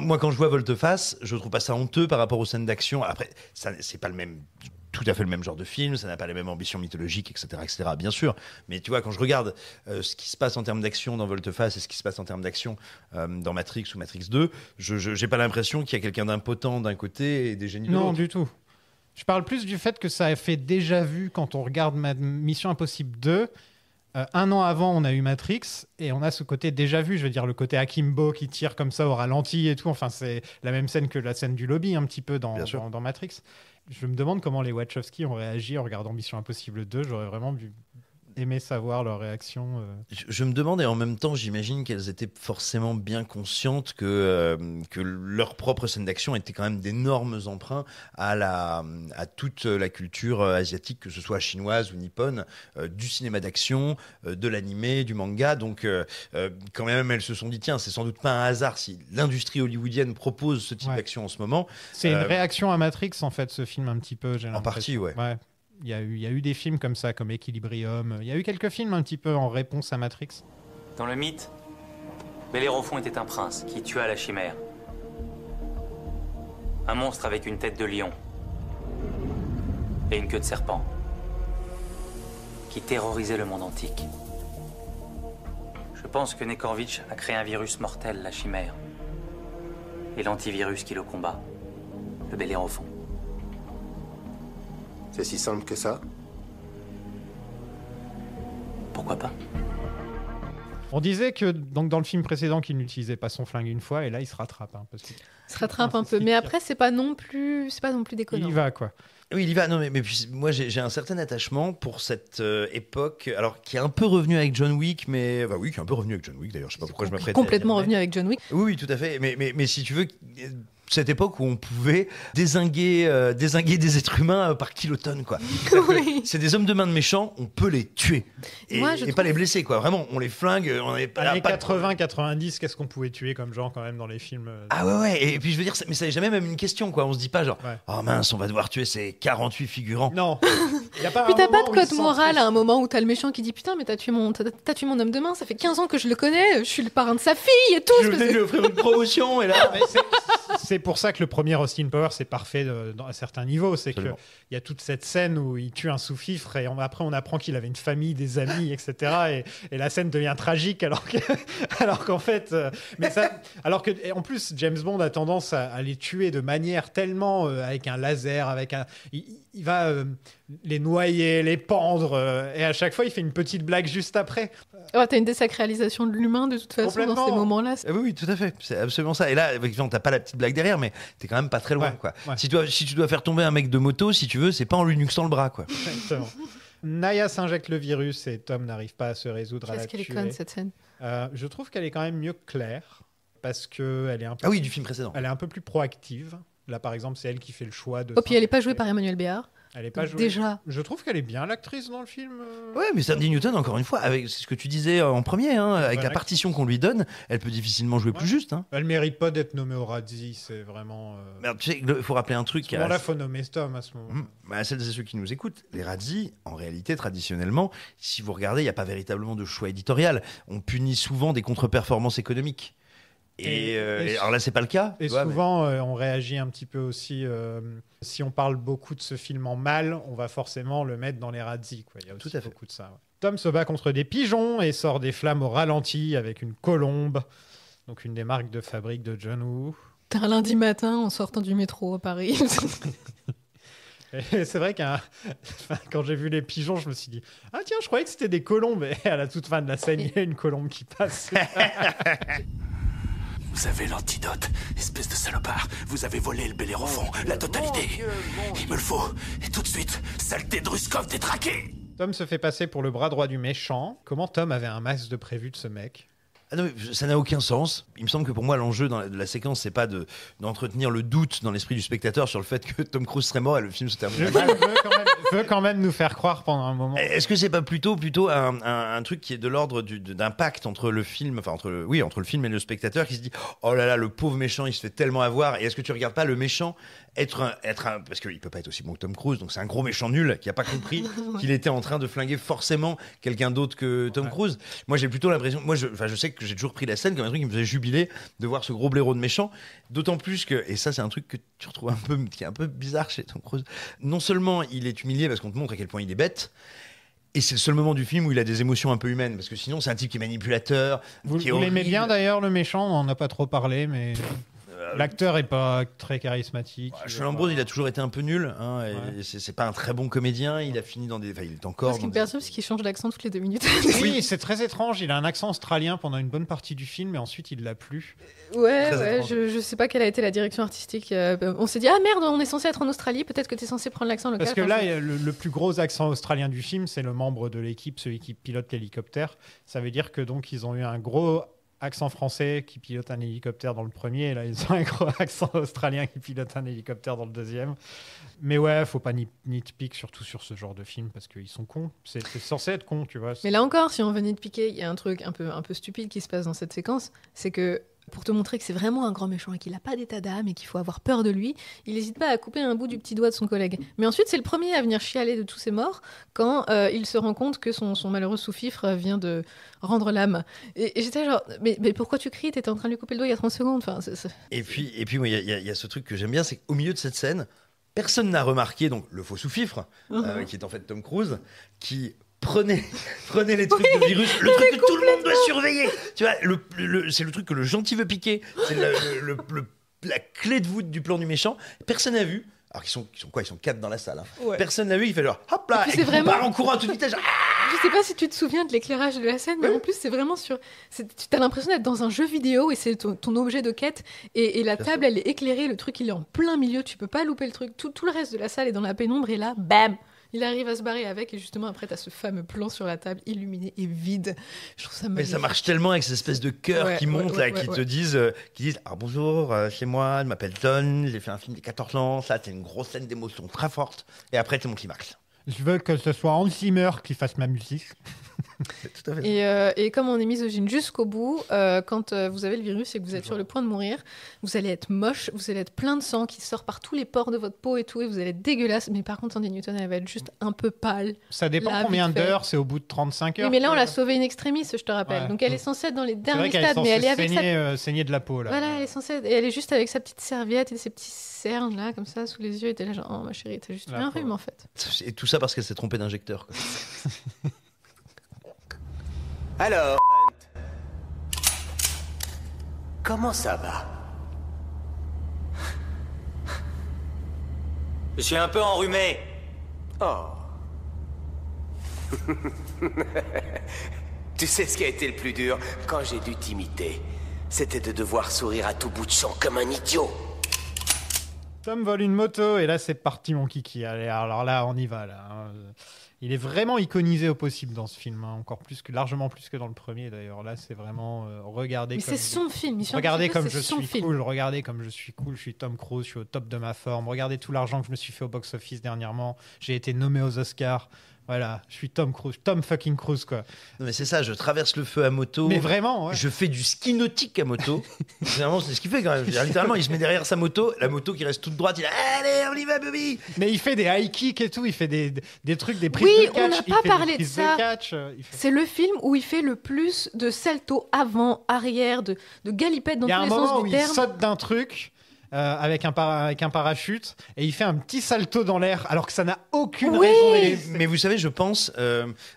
moi, quand je vois Volte-Face, je trouve pas ça honteux par rapport aux scènes d'action. Après, c'est pas tout à fait le même genre de film, ça n'a pas les mêmes ambitions mythologiques, etc., bien sûr. Mais tu vois, quand je regarde ce qui se passe en termes d'action dans Volte-Face et ce qui se passe en termes d'action dans Matrix ou Matrix 2, j'ai pas l'impression qu'il y a quelqu'un d'impotent d'un côté et des génies de l'autre. Non, du tout. Je parle plus du fait que ça a fait déjà vu quand on regarde Mission Impossible 2. 1 an avant, on a eu Matrix et on a ce côté déjà vu, je veux dire le côté Akimbo qui tire comme ça au ralenti et tout. Enfin, c'est la même scène que la scène du lobby un petit peu dans Matrix. Je me demande comment les Wachowski ont réagi en regardant Mission Impossible 2. J'aurais vraiment aimé savoir leur réaction. Je me demande, et en même temps, j'imagine qu'elles étaient forcément bien conscientes que leur propre scène d'action était quand même d'énormes emprunts à toute la culture asiatique, que ce soit chinoise ou nippone, du cinéma d'action, de l'animé, du manga. Donc, quand même, elles se sont dit, tiens, c'est sans doute pas un hasard si l'industrie hollywoodienne propose ce type d'action en ce moment. C'est une réaction à Matrix, en fait, ce film, un petit peu, j'ai l'impression. En partie, ouais. Il y a eu des films comme ça, comme Equilibrium. Il y a eu quelques films un petit peu en réponse à Matrix. Dans le mythe, Bellérophon était un prince qui tua la chimère. Un monstre avec une tête de lion et une queue de serpent qui terrorisait le monde antique. Je pense que Nekorvitch a créé un virus mortel, la chimère. Et l'antivirus qui le combat, le Bellérophon. C'est si simple que ça? Pourquoi pas? On disait que donc dans le film précédent qu'il n'utilisait pas son flingue une fois et là il se rattrape parce que Il se rattrape un peu, mais après c'est pas non plus déconnant. il y va quoi. Oui, il y va. Non, mais puis, moi, j'ai un certain attachement pour cette époque, alors qui est un peu revenu avec John Wick, mais bah oui, qui est un peu revenu avec John Wick. D'ailleurs, je sais pas pourquoi je m'apprête. Complètement revenu avec John Wick. Oui, tout à fait. Mais si tu veux, cette époque où on pouvait dézinguer des êtres humains par kilotonnes, quoi. Oui. C'est des hommes de main de méchants, on peut les tuer et, Moi, et pas les blesser, quoi. Vraiment, on les flingue, on est pas. Années pas- 80, 90, qu'est-ce qu'on pouvait tuer comme genre quand même dans les films Ah ouais. Et puis je veux dire, mais ça n'est jamais même une question, quoi. On se dit pas genre, Ouais. oh mince, on va devoir tuer ces 48 figurants. Non. Y a pas Puis un t'as pas moment de où il code s'en moral fiche. à un moment où t'as le méchant qui dit putain mais t'as tué mon homme de main, ça fait 15 ans que je le connais, je suis le parrain de sa fille et tout. Je venais de lui offrir une promotion et là. Mais c'est pour ça que le premier Austin Powers c'est parfait à certains niveaux. C'est qu'il Absolument. y a toute cette scène où il tue un sous-fifre et après on apprend qu'il avait une famille, des amis, etc. Et la scène devient tragique alors qu'en fait. Alors que, et en plus, James Bond a tendance à les tuer de manière tellement. Avec un laser, il va les noyer, les pendre. Et à chaque fois, il fait une petite blague juste après. Ouais, t'as une désacralisation de l'humain de toute façon dans Complètement. ces moments-là. Ah oui, tout à fait. C'est absolument ça. Et là, effectivement, t'as pas la petite blague derrière, mais t'es quand même pas très loin, Ouais, quoi. ouais. Si tu dois faire tomber un mec de moto, si tu veux, c'est pas en lui nuxant le bras, quoi. Exactement. Naya s'injecte le virus et Tom n'arrive pas à se résoudre à la Qu'est-ce qu'elle est tuer. conne cette scène. Je trouve qu'elle est quand même mieux que Claire parce qu'elle est un peu. Ah oui, du film précédent. Elle est un peu plus proactive. Là, par exemple, c'est elle qui fait le choix de. Oh puis elle est pas jouée par Emmanuel Béard. Elle est pas jouée. Déjà. Je trouve qu'elle est bien l'actrice dans le film. Ouais, mais Sandy Newton, encore une fois, avec c'est ce que tu disais en premier, hein, avec la Voilà. partition qu'on lui donne, elle peut difficilement jouer plus juste. Hein. Elle mérite pas d'être nommée au Razzie, c'est vraiment. Mais tu sais, il faut rappeler un truc. Là, il faut nommer Tom à ce moment. À celles et ceux qui nous écoutent, les Razzie, en réalité, traditionnellement, si vous regardez, il n'y a pas véritablement de choix éditorial. On punit souvent des contre-performances économiques. Et alors là, c'est pas le cas. Et tu vois, souvent, on réagit un petit peu aussi. Si on parle beaucoup de ce film en mal, on va forcément le mettre dans les Razzie. Quoi. Il y a aussi Tout à fait. beaucoup de ça. Ouais. Tom se bat contre des pigeons et sort des flammes au ralenti avec une colombe, donc une des marques de fabrique de John Woo. T'as un lundi matin en sortant du métro à Paris. Et c'est vrai quand j'ai vu les pigeons, je me suis dit ah tiens, je croyais que c'était des colombes. Et à la toute fin de la scène, il y a une colombe qui passe. Vous avez l'antidote, espèce de salopard. Vous avez volé le Bellérophon, la totalité. Il me le faut. Et tout de suite, saleté de Ruskov détraqué. Tom se fait passer pour le bras droit du méchant. Comment Tom avait un max de prévu de ce mec? Ah non, mais ça n'a aucun sens. Il me semble que pour moi, l'enjeu de la séquence, c'est pas d'entretenir le doute dans l'esprit du spectateur sur le fait que Tom Cruise serait mort et le film se termine Le mal. film veut quand même nous faire croire pendant un moment. Est-ce que c'est pas plutôt un truc qui est de l'ordre d'un pacte entre le film, entre le film et le spectateur qui se dit oh là là, le pauvre méchant, il se fait tellement avoir. Et est-ce que tu regardes pas le méchant être un parce qu'il peut pas être aussi bon que Tom Cruise, donc c'est un gros méchant nul qui a pas compris qu'il était en train de flinguer forcément quelqu'un d'autre que Tom Cruise. Moi, j'ai plutôt l'impression, je sais que j'ai toujours pris la scène comme un truc qui me faisait jubiler de voir ce gros blaireau de méchant. D'autant plus que, et ça c'est un truc que tu retrouves qui est un peu bizarre chez Tom Cruise. Non seulement il est humilié parce qu'on te montre à quel point il est bête. Et c'est le seul moment du film où il a des émotions un peu humaines, parce que sinon c'est un type qui est manipulateur. Vous qui est l'aimez horrible. bien d'ailleurs, le méchant, on n'en a pas trop parlé, mais l'acteur est pas très charismatique. Sean Ambrose, il a toujours été un peu nul, hein, et c'est pas un très bon comédien. Il a fini dans des, il est encore. Ce qui me perturbe, c'est qu'il change d'accent toutes les 2 minutes. Oui, c'est très étrange. Il a un accent australien pendant une bonne partie du film, et ensuite il l'a plus. Ouais, je sais pas quelle a été la direction artistique. On s'est dit ah merde, on est censé être en Australie, peut-être que t'es censé prendre l'accent local. Parce que là, le plus gros accent australien du film, c'est le membre de l'équipe, celui qui pilote l'hélicoptère. Ça veut dire que donc ils ont eu un gros accent français qui pilote un hélicoptère dans le premier, et là ils ont un gros accent australien qui pilote un hélicoptère dans le deuxième. Mais ouais, faut pas nitpick surtout sur ce genre de film parce qu'ils sont cons. C'est censé être con, tu vois. Mais là encore, si on veut nitpicker, il y a un truc un peu stupide qui se passe dans cette séquence, c'est que pour te montrer que c'est vraiment un grand méchant et qu'il n'a pas d'état d'âme et qu'il faut avoir peur de lui, il n'hésite pas à couper un bout du petit doigt de son collègue. Mais ensuite, c'est le premier à venir chialer de tous ses morts quand il se rend compte que son malheureux sous-fifre vient de rendre l'âme. Et j'étais genre, mais pourquoi tu cries? T'étais en train de lui couper le doigt il y a 30 secondes. Enfin, Et puis moi, il y a ce truc que j'aime bien, c'est qu'au milieu de cette scène, personne n'a remarqué donc le faux sous-fifre, qui est en fait Tom Cruise, qui Prenez les trucs de virus, le truc que tout le monde doit surveiller. Tu vois, c'est le truc que le gentil veut piquer. C'est la clé de voûte du plan du méchant. Personne n'a vu. Alors qu'ils sont quoi ? Ils sont 4 dans la salle. Hein. Ouais. Personne n'a vu. Il fait genre hop là. Et puis Et il part en courant à toute vitesse. Genre, Je sais pas si tu te souviens de l'éclairage de la scène, mais en plus c'est vraiment tu as l'impression d'être dans un jeu vidéo et c'est ton objet de quête et la table elle est éclairée, le truc il est en plein milieu, tu peux pas louper le truc, tout le reste de la salle est dans la pénombre et là, bam, il arrive à se barrer avec et justement après t'as ce fameux plan sur la table illuminé et vide. Je trouve ça magnifique. mais ça marche tellement avec cette espèce de cœur qui monte qui disent alors bonjour, c'est moi, je m'appelle Ton, j'ai fait un film de 14 ans, ça c'est une grosse scène d'émotion très forte et après c'est mon climax. Je veux que ce soit Hans Zimmer qui fasse ma musique. Tout à fait. Et comme on est misogyne jusqu'au bout, quand vous avez le virus et que vous êtes sur le point de mourir, vous allez être moche, vous allez être plein de sang qui sort par tous les pores de votre peau et tout, et vous allez être dégueulasse. Mais par contre, Sandy Newton, elle va être juste un peu pâle. Ça dépend là, combien vite fait. d'heures, c'est au bout de 35 heures. Oui, mais là, on l'a sauvée in extremis, je te rappelle. Ouais. Donc elle est censée être dans les C'est derniers vrai qu'elle est stades, mais elle est censée avec sa... saigner de la peau là. Voilà, elle est censée être... et elle est juste avec sa petite serviette et ses petits cernes là, comme ça, sous les yeux. Et t'es là genre, oh ma chérie, t'as juste eu un rhume en fait. Et tout ça parce qu'elle s'est trompée d'injecteur. Quoi. Alors, comment ça va? Je suis un peu enrhumé. Oh. Tu sais ce qui a été le plus dur quand j'ai dû t'imiter? C'était de devoir sourire à tout bout de champ comme un idiot. Tom vole une moto et là c'est parti mon kiki. Allez, alors là on y va là. Il est vraiment iconisé au possible dans ce film, hein. Encore largement plus que dans le premier d'ailleurs. Là c'est vraiment regardez. Mais comme c'est son film. Regardez comme je suis cool. Regardez comme je suis cool. Je suis Tom Cruise. Je suis au top de ma forme. Regardez tout l'argent que je me suis fait au box office dernièrement. J'ai été nommé aux Oscars. Voilà, je suis Tom Cruise, Tom fucking Cruise quoi. Non mais c'est ça, je traverse le feu à moto. Mais vraiment, ouais. Je fais du ski nautique à moto. Vraiment, c'est ce qu'il fait quand même. Je veux dire, littéralement, il se met derrière sa moto, la moto qui reste toute droite, il dit allez, on y va, Bobby. Mais il fait des high kicks et tout, il fait des trucs, des prises de catch. Oui, on n'a pas parlé de ça. Fait... C'est le film où il fait le plus de saltos avant, arrière, de galipettes dans tous les sens du terme. Il y a un moment où il saute d'un truc. Avec un parachute et il fait un petit salto dans l'air alors que ça n'a aucune raison. Mais vous savez, je pense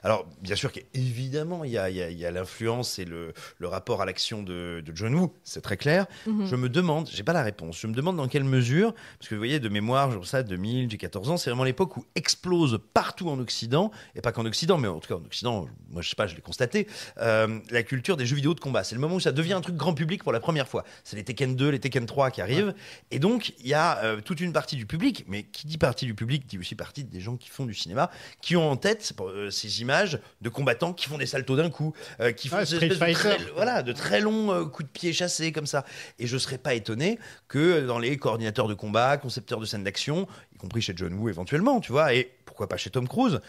alors bien sûr qu'évidemment il y a l'influence et le rapport à l'action de John Woo, c'est très clair. Je me demande, j'ai pas la réponse, je me demande dans quelle mesure, parce que vous voyez de mémoire, genre ça 2000, j'ai 14 ans, c'est vraiment l'époque où explose partout en Occident, et pas qu'en Occident, mais en tout cas en Occident, moi je sais pas, je l'ai constaté, la culture des jeux vidéo de combat. C'est le moment où ça devient un truc grand public pour la première fois. C'est les Tekken 2, les Tekken 3 qui arrivent. Et donc, il y a toute une partie du public, mais qui dit partie du public dit aussi partie des gens qui font du cinéma, qui ont en tête ces images de combattants qui font des saltos d'un coup, qui font de très longs coups de pied chassés comme ça. Et je ne serais pas étonné que dans les coordinateurs de combat, concepteurs de scènes d'action, y compris chez John Woo éventuellement, tu vois, et pourquoi pas chez Tom Cruise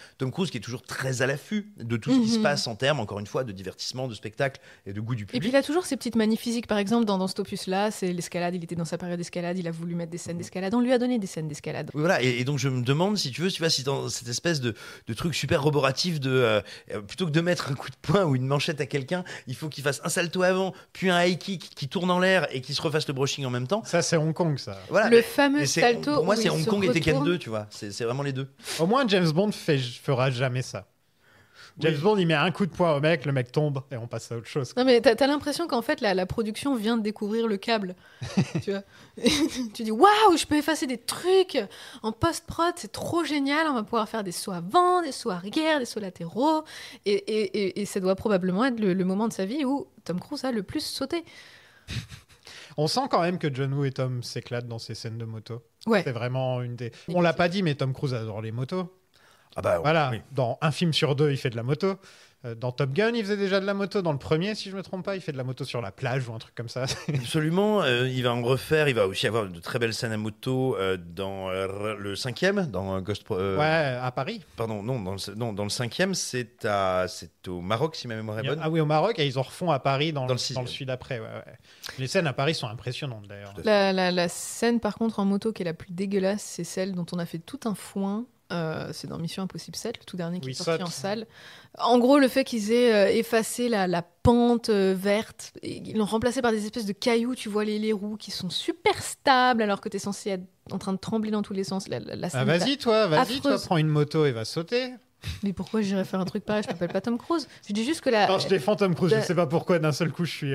qui est toujours très à l'affût de tout ce qui se passe en termes, encore une fois, de divertissement, de spectacle et de goût du public. Et puis il a toujours ces petites manies physiques, par exemple, dans cet opus-là, c'est l'escalade, il était dans sa période d'escalade, il a voulu mettre des scènes d'escalade, on lui a donné des scènes d'escalade. Oui, voilà, et donc je me demande, si tu vois, si dans cette espèce de truc super roboratif plutôt que de mettre un coup de poing ou une manchette à quelqu'un, il faut qu'il fasse un salto avant, puis un high kick qui tourne en l'air et qui se refasse le brushing en même temps. Ça, c'est Hong Kong, ça. Voilà, le fameux salto. Pour moi, c'est Hong Kong et Tekken retourne. 2, tu vois. C'est vraiment les deux. Au moins, James Bond fera jamais ça. James Bond, il met un coup de poing au mec, le mec tombe et on passe à autre chose. Non mais t'as l'impression qu'en fait la production vient de découvrir le câble. Tu vois. Tu dis waouh, je peux effacer des trucs en post-prod, c'est trop génial, on va pouvoir faire des sauts avant, des sauts arrière, des sauts latéraux et ça doit probablement être le moment de sa vie où Tom Cruise a le plus sauté. On sent quand même que John Woo et Tom s'éclatent dans ces scènes de moto. Ouais. C'est vraiment une des... On l'a pas dit, mais Tom Cruise adore les motos. Ah bah, voilà, oui. Dans un film sur 2, il fait de la moto. Dans Top Gun, il faisait déjà de la moto. Dans le premier, si je me trompe pas, il fait de la moto sur la plage ou un truc comme ça. Absolument, il va en refaire. Il va aussi avoir de très belles scènes à moto dans le 5e, dans Ghost. Ouais, à Paris. Pardon, non, dans le 5e, c'est au Maroc, si ma mémoire est bonne. Ah oui, au Maroc, et ils en refont à Paris dans le celui d'après. Ouais. Les scènes à Paris sont impressionnantes d'ailleurs. La scène, par contre, en moto qui est la plus dégueulasse, c'est celle dont on a fait tout un foin. C'est dans Mission Impossible 7, le tout dernier qui est sorti en salle. En gros, le fait qu'ils aient effacé la pente verte, ils l'ont remplacé par des espèces de cailloux, tu vois les roues qui sont super stables alors que t'es censé être en train de trembler dans tous les sens. La scène vas-y, toi, prends une moto et va sauter. Mais pourquoi j'irais faire un truc pareil? Je m'appelle pas Tom Cruise. Je dis juste que là. Alors, je défends Tom Cruise, je sais pas pourquoi, d'un seul coup, je suis...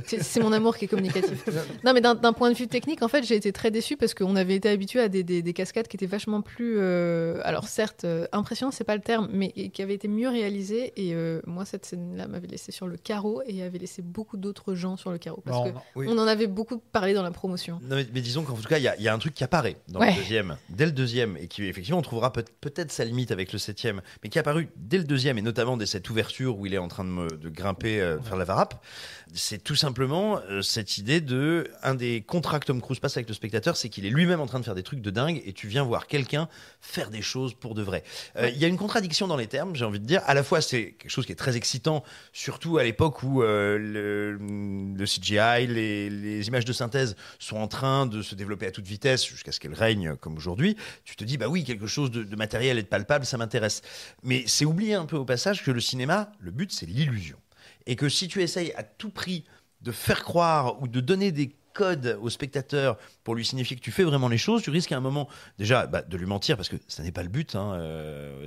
C'est mon amour qui est communicatif. Non, mais d'un point de vue technique, en fait, j'ai été très déçue parce qu'on avait été habitué à des cascades qui étaient vachement plus... alors certes, impressionnant, c'est pas le terme, mais qui avaient été mieux réalisées. Et moi, cette scène-là m'avait laissé sur le carreau et avait laissé beaucoup d'autres gens sur le carreau. Parce on en avait beaucoup parlé dans la promotion. Non, mais disons qu'en tout cas, il y a un truc qui apparaît dans le deuxième, dès le deuxième, et qui, effectivement, on trouvera peut-être sa limite avec le septième, mais qui est apparu dès le deuxième, et notamment dès cette ouverture où il est en train de grimper, faire la varap. C'est tout simplement cette idée de... Un des contrats que Tom Cruise passe avec le spectateur, c'est qu'il est lui-même en train de faire des trucs de dingue, et tu viens voir quelqu'un faire des choses pour de vrai. Il y a une contradiction dans les termes, j'ai envie de dire. À la fois, c'est quelque chose qui est très excitant, surtout à l'époque où le CGI, les images de synthèse sont en train de se développer à toute vitesse jusqu'à ce qu'elles règnent comme aujourd'hui. Tu te dis, bah oui, quelque chose de matériel et de palpable, ça m'intéresse. Mais c'est oublier un peu au passage que le cinéma, le but, c'est l'illusion. Et que si tu essayes à tout prix de faire croire ou de donner des codes au spectateur pour lui signifier que tu fais vraiment les choses, tu risques à un moment déjà de lui mentir, parce que ça n'est pas le but, hein.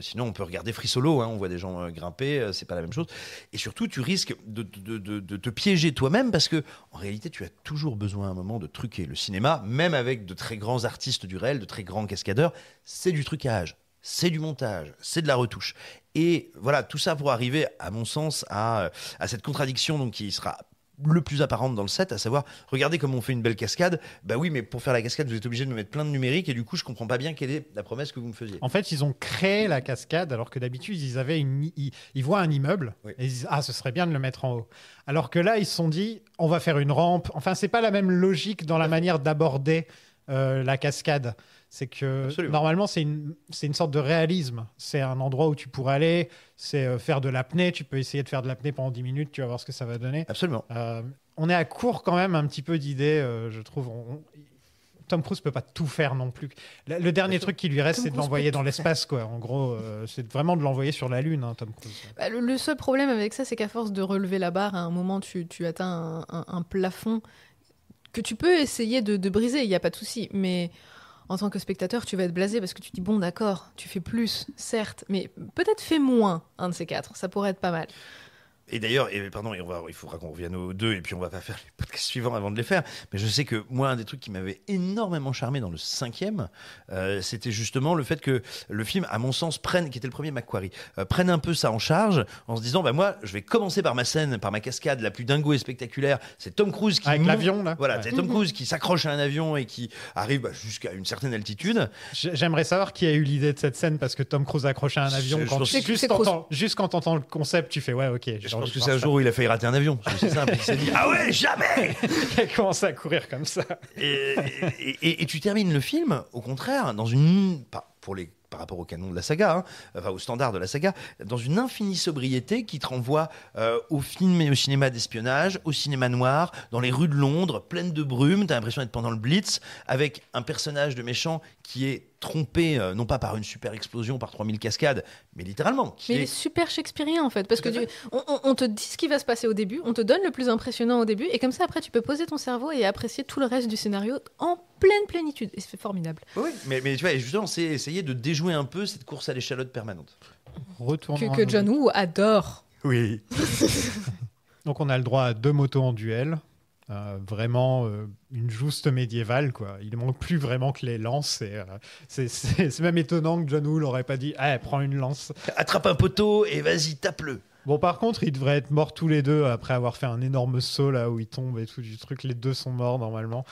Sinon on peut regarder Free Solo, hein, on voit des gens grimper, c'est pas la même chose, et surtout tu risques de te piéger toi-même, parce que en réalité tu as toujours besoin à un moment de truquer. Le cinéma, même avec de très grands artistes du réel, de très grands cascadeurs, c'est du trucage, c'est du montage, c'est de la retouche. Et voilà, tout ça pour arriver, à mon sens, à cette contradiction donc, qui sera le plus apparente dans le set, à savoir, regardez comme on fait une belle cascade. Bah oui, mais pour faire la cascade, vous êtes obligé de me mettre plein de numérique, et du coup, je comprends pas bien quelle est la promesse que vous me faisiez. En fait, ils ont créé la cascade, alors que d'habitude, ils voient un immeuble, et ils disent, ce serait bien de le mettre en haut. Alors que là, ils se sont dit, on va faire une rampe. Enfin, c'est pas la même logique dans la manière d'aborder la cascade. C'est que normalement, c'est une sorte de réalisme. C'est un endroit où tu pourrais aller, c'est faire de l'apnée. Tu peux essayer de faire de l'apnée pendant 10 minutes, tu vas voir ce que ça va donner. Absolument. On est à court quand même un petit peu d'idées, je trouve. Tom Cruise peut pas tout faire non plus. Le dernier truc qui lui reste, c'est de l'envoyer dans l'espace, quoi. En gros, c'est vraiment de l'envoyer sur la Lune, hein, Tom Cruise. Le seul problème avec ça, c'est qu'à force de relever la barre, à un moment, tu atteins un plafond que tu peux essayer de briser, il n'y a pas de souci. Mais en tant que spectateur, tu vas être blasé parce que tu te dis, bon, d'accord, tu fais plus, certes, mais peut-être fais moins, un de ces quatre. Ça pourrait être pas mal. Et d'ailleurs, il faudra qu'on revienne aux deux, et puis on va pas faire les podcasts suivants avant de les faire. Mais je sais que moi, un des trucs qui m'avait énormément charmé dans le cinquième, c'était justement le fait que le film, à mon sens, qui était le premier Macquarie, prenne un peu ça en charge, en se disant, moi, je vais commencer par ma cascade la plus dingo et spectaculaire. C'est Tom Cruise qui avec l'avion, là. Voilà, c'est Tom Cruise qui s'accroche à un avion et qui arrive jusqu'à une certaine altitude. J'aimerais savoir qui a eu l'idée de cette scène, parce que Tom Cruise accroché à un avion. Juste quand t'entends le concept, tu fais, ouais, ok. Je pense que c'est un jour où il a failli rater un avion. C'est simple. Il s'est dit, ah ouais, jamais. Il a commencé à courir comme ça. Et tu termines le film, au contraire, dans par rapport au canon de la saga, au standard de la saga, dans une infinie sobriété qui te renvoie au film et au cinéma d'espionnage, au cinéma noir, dans les rues de Londres, pleines de brume, t'as l'impression d'être pendant le Blitz, avec un personnage de méchant qui est trompé, non pas par une super explosion, par 3000 cascades, mais littéralement. Mais il est super shakespearien, en fait, parce que on te dit ce qui va se passer au début, on te donne le plus impressionnant au début, et comme ça, après, tu peux poser ton cerveau et apprécier tout le reste du scénario en pleine plénitude. Et c'est formidable. Oui, mais tu vois, justement, c'est essayer de déjouer un peu cette course à l'échalote permanente. Que John Woo adore. Oui. Donc, on a le droit à 2 motos en duel. Vraiment une jouste médiévale, quoi. Il ne manque plus vraiment que les lances. C'est même étonnant que John Woo l'aurait pas dit, prends une lance. Attrape un poteau et vas-y, tape-le. Bon, par contre, ils devraient être morts tous les deux après avoir fait un énorme saut là où ils tombent et tout du truc. Les deux sont morts normalement.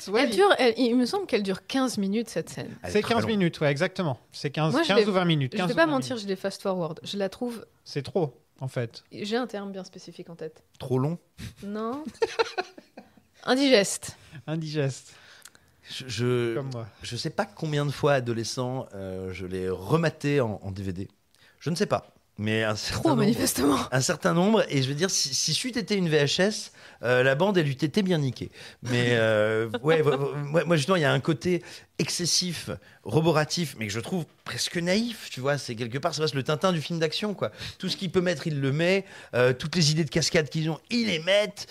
Il me semble qu'elle dure 15 minutes, cette scène. C'est 15 minutes, ouais, exactement. C'est 15 ou 20 minutes. Je ne vais pas mentir, je les fast-forward. Je la trouve... C'est trop, en fait. J'ai un terme bien spécifique en tête. Trop long? Non. Indigeste. Comme moi. Je sais pas combien de fois, adolescent, je l'ai rematé en DVD. Je ne sais pas. Mais manifestement. Un certain nombre, et je veux dire, si c'eût été une VHS, la bande, elle eût été bien niquée. Mais moi, justement, il y a un côté excessif, roboratif, mais que je trouve presque naïf, tu vois. C'est quelque part, ça reste le Tintin du film d'action, quoi. Tout ce qu'il peut mettre, il le met. Toutes les idées de cascade qu'ils ont, ils les mettent.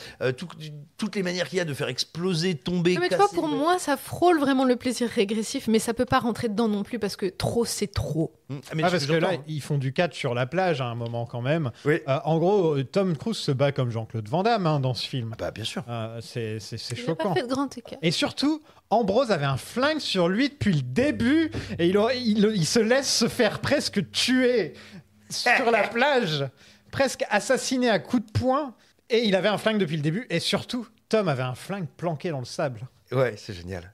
Toutes les manières qu'il y a de faire exploser, tomber, Mais tu casser. vois, pour moi, ça frôle vraiment le plaisir régressif, mais ça peut pas rentrer dedans non plus parce que trop, c'est trop. Parce que là, ils font du catch sur la plage à un moment quand même. Oui. En gros, Tom Cruise se bat comme Jean-Claude Van Damme dans ce film. Bah, bien sûr. C'est Il n'a choquant. pas fait de grand écart. Et surtout, Ambrose avait un flingue sur lui depuis le début et il se laisse se faire presque tuer sur la plage, presque assassiné à coups de poing. Et il avait un flingue depuis le début. Et surtout, Tom avait un flingue planqué dans le sable. Ouais, c'est génial.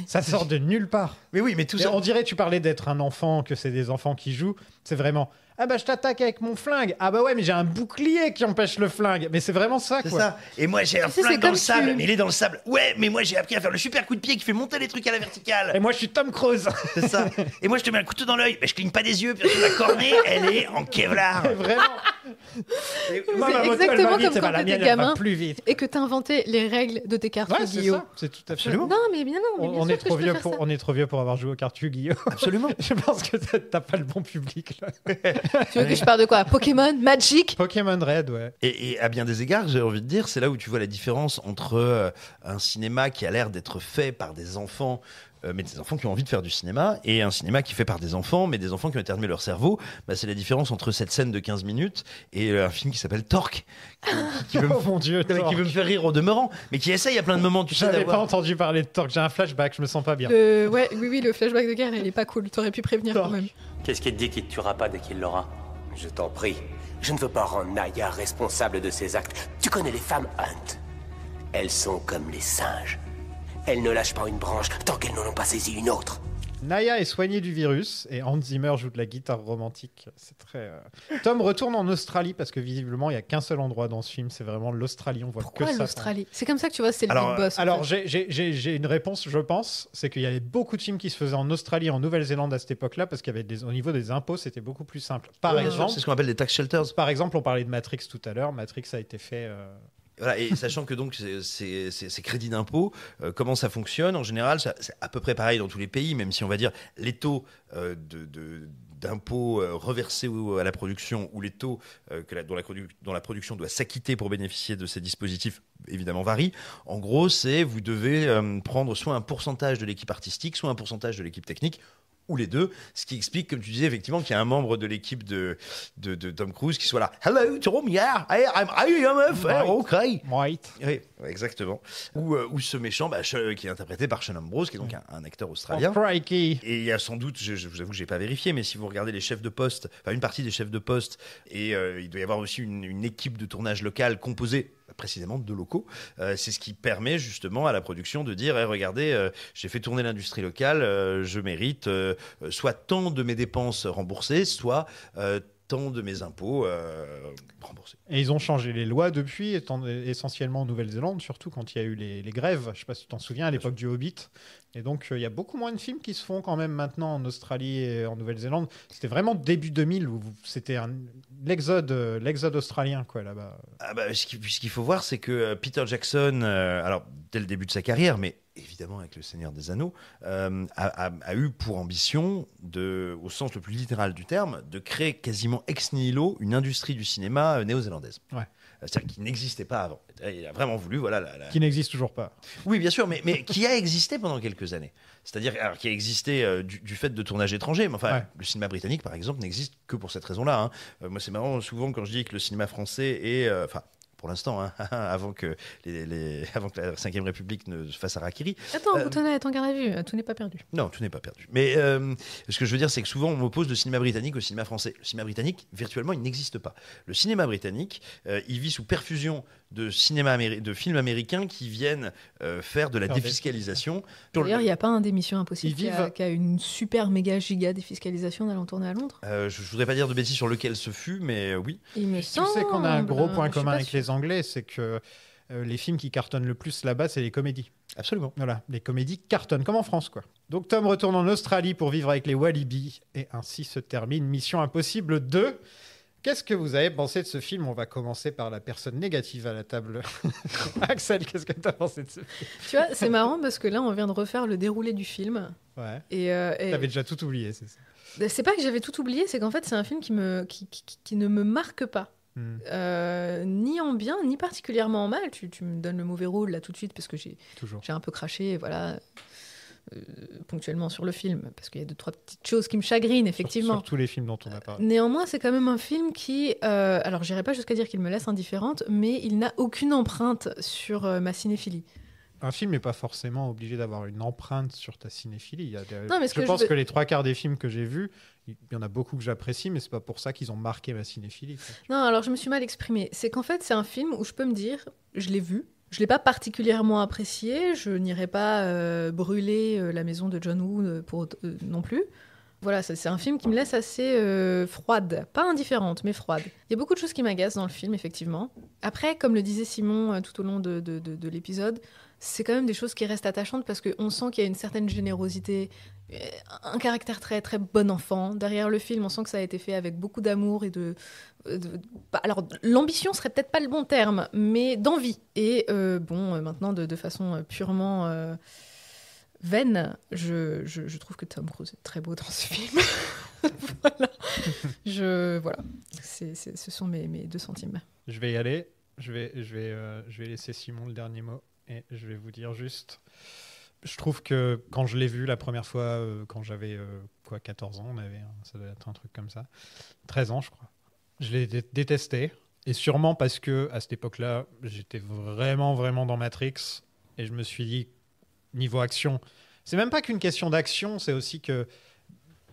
Ça sort de nulle part. Mais oui, mais tout Et ça. on dirait, tu parlais d'être un enfant, que c'est des enfants qui jouent. C'est vraiment, ah bah je t'attaque avec mon flingue. Ah bah ouais, mais j'ai un bouclier qui empêche le flingue. Mais c'est vraiment ça, C'est quoi. ça. Et moi, j'ai un sais, flingue c'est dans le comme sable. tu- Mais il est dans le sable. Ouais, mais moi, j'ai appris à faire le super coup de pied qui fait monter les trucs à la verticale. Et moi, je suis Tom Cruise. C'est ça. Et moi, je te mets un couteau dans l'œil. Mais je cligne pas des yeux. Puis la cornée, elle est en Kevlar. Vraiment. Et- Moi, C'est ma moto, elle exactement va vite, comme c'est quand pas la t'étais mienne, elle va gamin. plus vite. Et que t'as inventé les règles de tes cartes Ouais, c'est Yu-Gi-Oh. ça. C'est tout à fait. Non, mais bien non. Mais bien On sûr est que trop je vieux peux faire pour, on est trop vieux pour avoir joué aux cartes Yu-Gi-Oh. Absolument. Je pense que t'as pas le bon public là. ça. Tu veux que je parle de quoi? Pokémon, Magic? Pokémon Red, ouais. Et à bien des égards, j'ai envie de dire, c'est là où tu vois la différence entre un cinéma qui a l'air d'être fait par des enfants, mais des enfants qui ont envie de faire du cinéma, et un cinéma qui est fait par des enfants, mais des enfants qui ont éternué leur cerveau. Bah, c'est la différence entre cette scène de 15 minutes et un film qui s'appelle Torque, qui veut, Oh mon dieu, qui veut me faire rire au demeurant, mais qui essaye à plein de moments, tu sais, J'avais pas d'avoir... entendu parler de Torque, j'ai un flashback, je me sens pas bien. Oui, le flashback de guerre, il est pas cool. T'aurais pu prévenir quand même. Qu'est-ce qui te dit qu'il te tuera pas dès qu'il l'aura? Je t'en prie. Je ne veux pas rendre Naya responsable de ses actes. Tu connais les femmes Hunt. Elles sont comme les singes. Elles ne lâchent pas une branche tant qu'elles n'en ont pas saisi une autre. Naya est soignée du virus et Hans Zimmer joue de la guitare romantique. C'est très. Tom retourne en Australie parce que visiblement il y a qu'un seul endroit dans ce film, c'est vraiment l'Australie. On voit Pourquoi que ça. l'Australie? C'est comme ça que tu vois, c'est le Alors, big boss. en Alors fait. j'ai une réponse, je pense, c'est qu'il y avait beaucoup de films qui se faisaient en Australie, en Nouvelle-Zélande à cette époque-là parce qu'il y avait au niveau des impôts, c'était beaucoup plus simple. Par Ouais, exemple, c'est ce qu'on appelle des tax shelters. Par exemple, on parlait de Matrix tout à l'heure. Matrix a été fait. Voilà, et sachant que donc ces crédits d'impôt, comment ça fonctionne en général, c'est à peu près pareil dans tous les pays, même si on va dire les taux d'impôts reversés à la production ou les taux dont la production doit s'acquitter pour bénéficier de ces dispositifs évidemment varient. En gros, vous devez prendre soit un pourcentage de l'équipe artistique, soit un pourcentage de l'équipe technique, ou les deux, ce qui explique, comme tu disais, effectivement, qu'il y a un membre de l'équipe de Tom Cruise qui soit là. Hello, Tom, yeah, I'm IMF, okay. White. Oui, exactement. Ou ce méchant qui est interprété par Sean Ambrose, qui est donc un acteur australien. Oh, crikey. Et il y a sans doute, je vous avoue que je n'ai pas vérifié, mais si vous regardez les chefs de poste, enfin une partie des chefs de poste, et il doit y avoir aussi une équipe de tournage locale composée précisément de locaux. C'est ce qui permet justement à la production de dire regardez, j'ai fait tourner l'industrie locale, je mérite soit tant de mes dépenses remboursées, soit tant de mes impôts remboursés. Et ils ont changé les lois depuis, essentiellement en Nouvelle-Zélande, surtout quand il y a eu les grèves. Je ne sais pas si tu t'en souviens, à l'époque du Hobbit. Et donc, il y a beaucoup moins de films qui se font quand même maintenant en Australie et en Nouvelle-Zélande. C'était vraiment début 2000 où c'était l'exode australien, quoi, là-bas. Ah bah, ce qu'il faut voir, c'est que Peter Jackson, alors dès le début de sa carrière, mais évidemment avec Le Seigneur des Anneaux, a eu pour ambition, au sens le plus littéral du terme, de créer quasiment ex nihilo une industrie du cinéma néo-zélandaise. Ouais. C'est-à-dire qui n'existait pas avant. Il a vraiment voulu, voilà. Qui n'existe toujours pas. Oui, bien sûr, mais qui a existé pendant quelques années. C'est-à-dire qui a existé du fait de tournage étranger. Mais enfin, le cinéma britannique, par exemple, n'existe que pour cette raison-là. Hein. Moi, c'est marrant, souvent, quand je dis que le cinéma français est... pour l'instant, hein, avant que la 5ème République ne se fasse harakiri. Attends, Boutonnat est en garde à vue, tout n'est pas perdu. Non, tout n'est pas perdu. Mais ce que je veux dire, c'est que souvent, on oppose le cinéma britannique au cinéma français. Le cinéma britannique, virtuellement, il n'existe pas. Le cinéma britannique, il vit sous perfusion de films américains qui viennent faire de la défiscalisation. D'ailleurs, il n'y a pas un des Missions Impossibles qui a une super méga giga défiscalisation d'aller en tourner à Londres. Je ne voudrais pas dire de bêtises sur lequel ce fut, mais oui. Il me semble. Tu sais qu'on a un gros point commun avec les Anglais, c'est que les films qui cartonnent le plus là-bas, c'est les comédies. Absolument. Voilà, les comédies cartonnent, comme en France, quoi. Donc Tom retourne en Australie pour vivre avec les Walibi, et ainsi se termine Mission Impossible 2. Qu'est-ce que vous avez pensé de ce film? On va commencer par la personne négative à la table. Axel, qu'est-ce que tu as pensé de ce film? Tu vois, c'est marrant parce que là, on vient de refaire le déroulé du film. Ouais. Et t'avais déjà tout oublié, c'est ça? C'est pas que j'avais tout oublié, c'est qu'en fait, c'est un film qui ne me marque pas. Ni en bien, ni particulièrement en mal. Tu me donnes le mauvais rôle là tout de suite parce que j'ai un peu craché, voilà. Ponctuellement sur le film, parce qu'il y a 2-3 petites choses qui me chagrinent, effectivement. Sur tous les films dont on a parlé. Néanmoins, c'est quand même un film qui... alors, j'irai pas jusqu'à dire qu'il me laisse indifférente, mais il n'a aucune empreinte sur ma cinéphilie. Un film n'est pas forcément obligé d'avoir une empreinte sur ta cinéphilie. Non, mais je pense que les 3/4 des films que j'ai vus, il y en a beaucoup que j'apprécie, mais c'est pas pour ça qu'ils ont marqué ma cinéphilie. Non, alors je me suis mal exprimée. C'est qu'en fait, c'est un film où je peux me dire, je l'ai vu, je ne l'ai pas particulièrement apprécié, je n'irai pas brûler la maison de John Woo non plus. Voilà, c'est un film qui me laisse assez froide, pas indifférente, mais froide. Il y a beaucoup de choses qui m'agacent dans le film, effectivement. Après, comme le disait Simon tout au long de l'épisode, c'est quand même des choses qui restent attachantes parce qu'on sent qu'il y a une certaine générosité, un caractère très, très bon enfant. Derrière le film, on sent que ça a été fait avec beaucoup d'amour et alors, l'ambition serait peut-être pas le bon terme, mais d'envie. Et maintenant, de façon purement vaine, je trouve que Tom Cruise est très beau dans ce film. Voilà. Ce sont mes 2 centimes. Je vais y aller. Je vais laisser Simon le dernier mot. Et je vais vous dire juste, je trouve que quand je l'ai vu la première fois, quand j'avais 14 ans, ça doit être un truc comme ça, 13 ans je crois, je l'ai détesté. Et sûrement parce que à cette époque-là, j'étais vraiment, vraiment dans Matrix. Et je me suis dit, niveau action, c'est même pas qu'une question d'action, c'est aussi que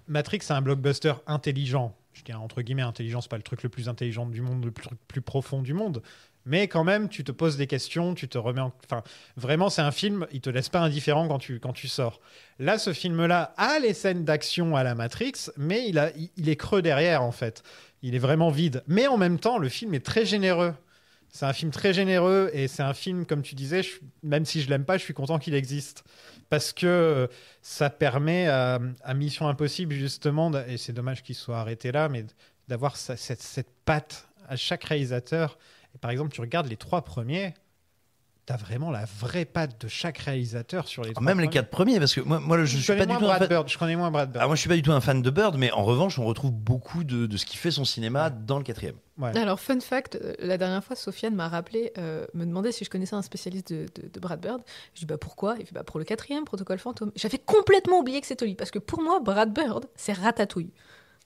Matrix, c'est un blockbuster intelligent. Je dis entre guillemets intelligent, c'est pas le truc le plus intelligent du monde, le plus profond du monde. Mais quand même, tu te poses des questions, tu te remets Enfin, vraiment, c'est un film, il te laisse pas indifférent quand tu sors. Là, ce film-là a les scènes d'action à la Matrix, mais il est creux derrière, en fait. Il est vraiment vide. Mais en même temps, le film est très généreux. C'est un film très généreux et c'est un film, comme tu disais, même si je l'aime pas, je suis content qu'il existe. Parce que ça permet à Mission Impossible, justement, et c'est dommage qu'il soit arrêté là, mais d'avoir cette patte à chaque réalisateur. Et par exemple, tu regardes les 3 premiers, t'as vraiment la vraie patte de chaque réalisateur sur les 3 Même premiers. les 4 premiers, parce que moi je suis pas du tout Je connais moins Brad Bird. Moi, je suis pas du tout un fan de Bird, mais en revanche, on retrouve beaucoup de ce qui fait son cinéma dans le 4e. Ouais. Alors, fun fact, la dernière fois, Sofiane m'a rappelé, me demandait si je connaissais un spécialiste de Brad Bird. Je dis pourquoi? Il fait pour le 4e, Protocole Fantôme. J'avais complètement oublié que c'était lui, parce que pour moi, Brad Bird, c'est Ratatouille.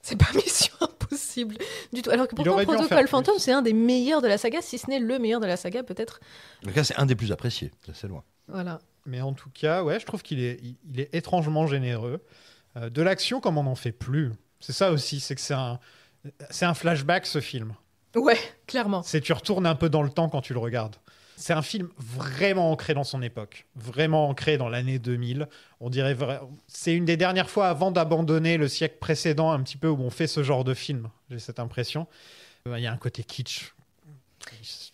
C'est pas Mission Impossible du tout. Alors que pourtant, Protocole Fantôme, c'est un des meilleurs de la saga, si ce n'est le meilleur de la saga, peut-être. En tout cas, c'est un des plus appréciés, c'est loin. Voilà. Mais en tout cas, ouais, je trouve qu'il est étrangement généreux. De l'action, comme on n'en fait plus. C'est ça aussi, c'est que c'est un flashback, ce film. Ouais, clairement. Tu retournes un peu dans le temps quand tu le regardes. C'est un film vraiment ancré dans son époque, vraiment ancré dans l'année 2000. On dirait c'est une des dernières fois avant d'abandonner le siècle précédent un petit peu où on fait ce genre de film. J'ai cette impression. Il y a un côté kitsch.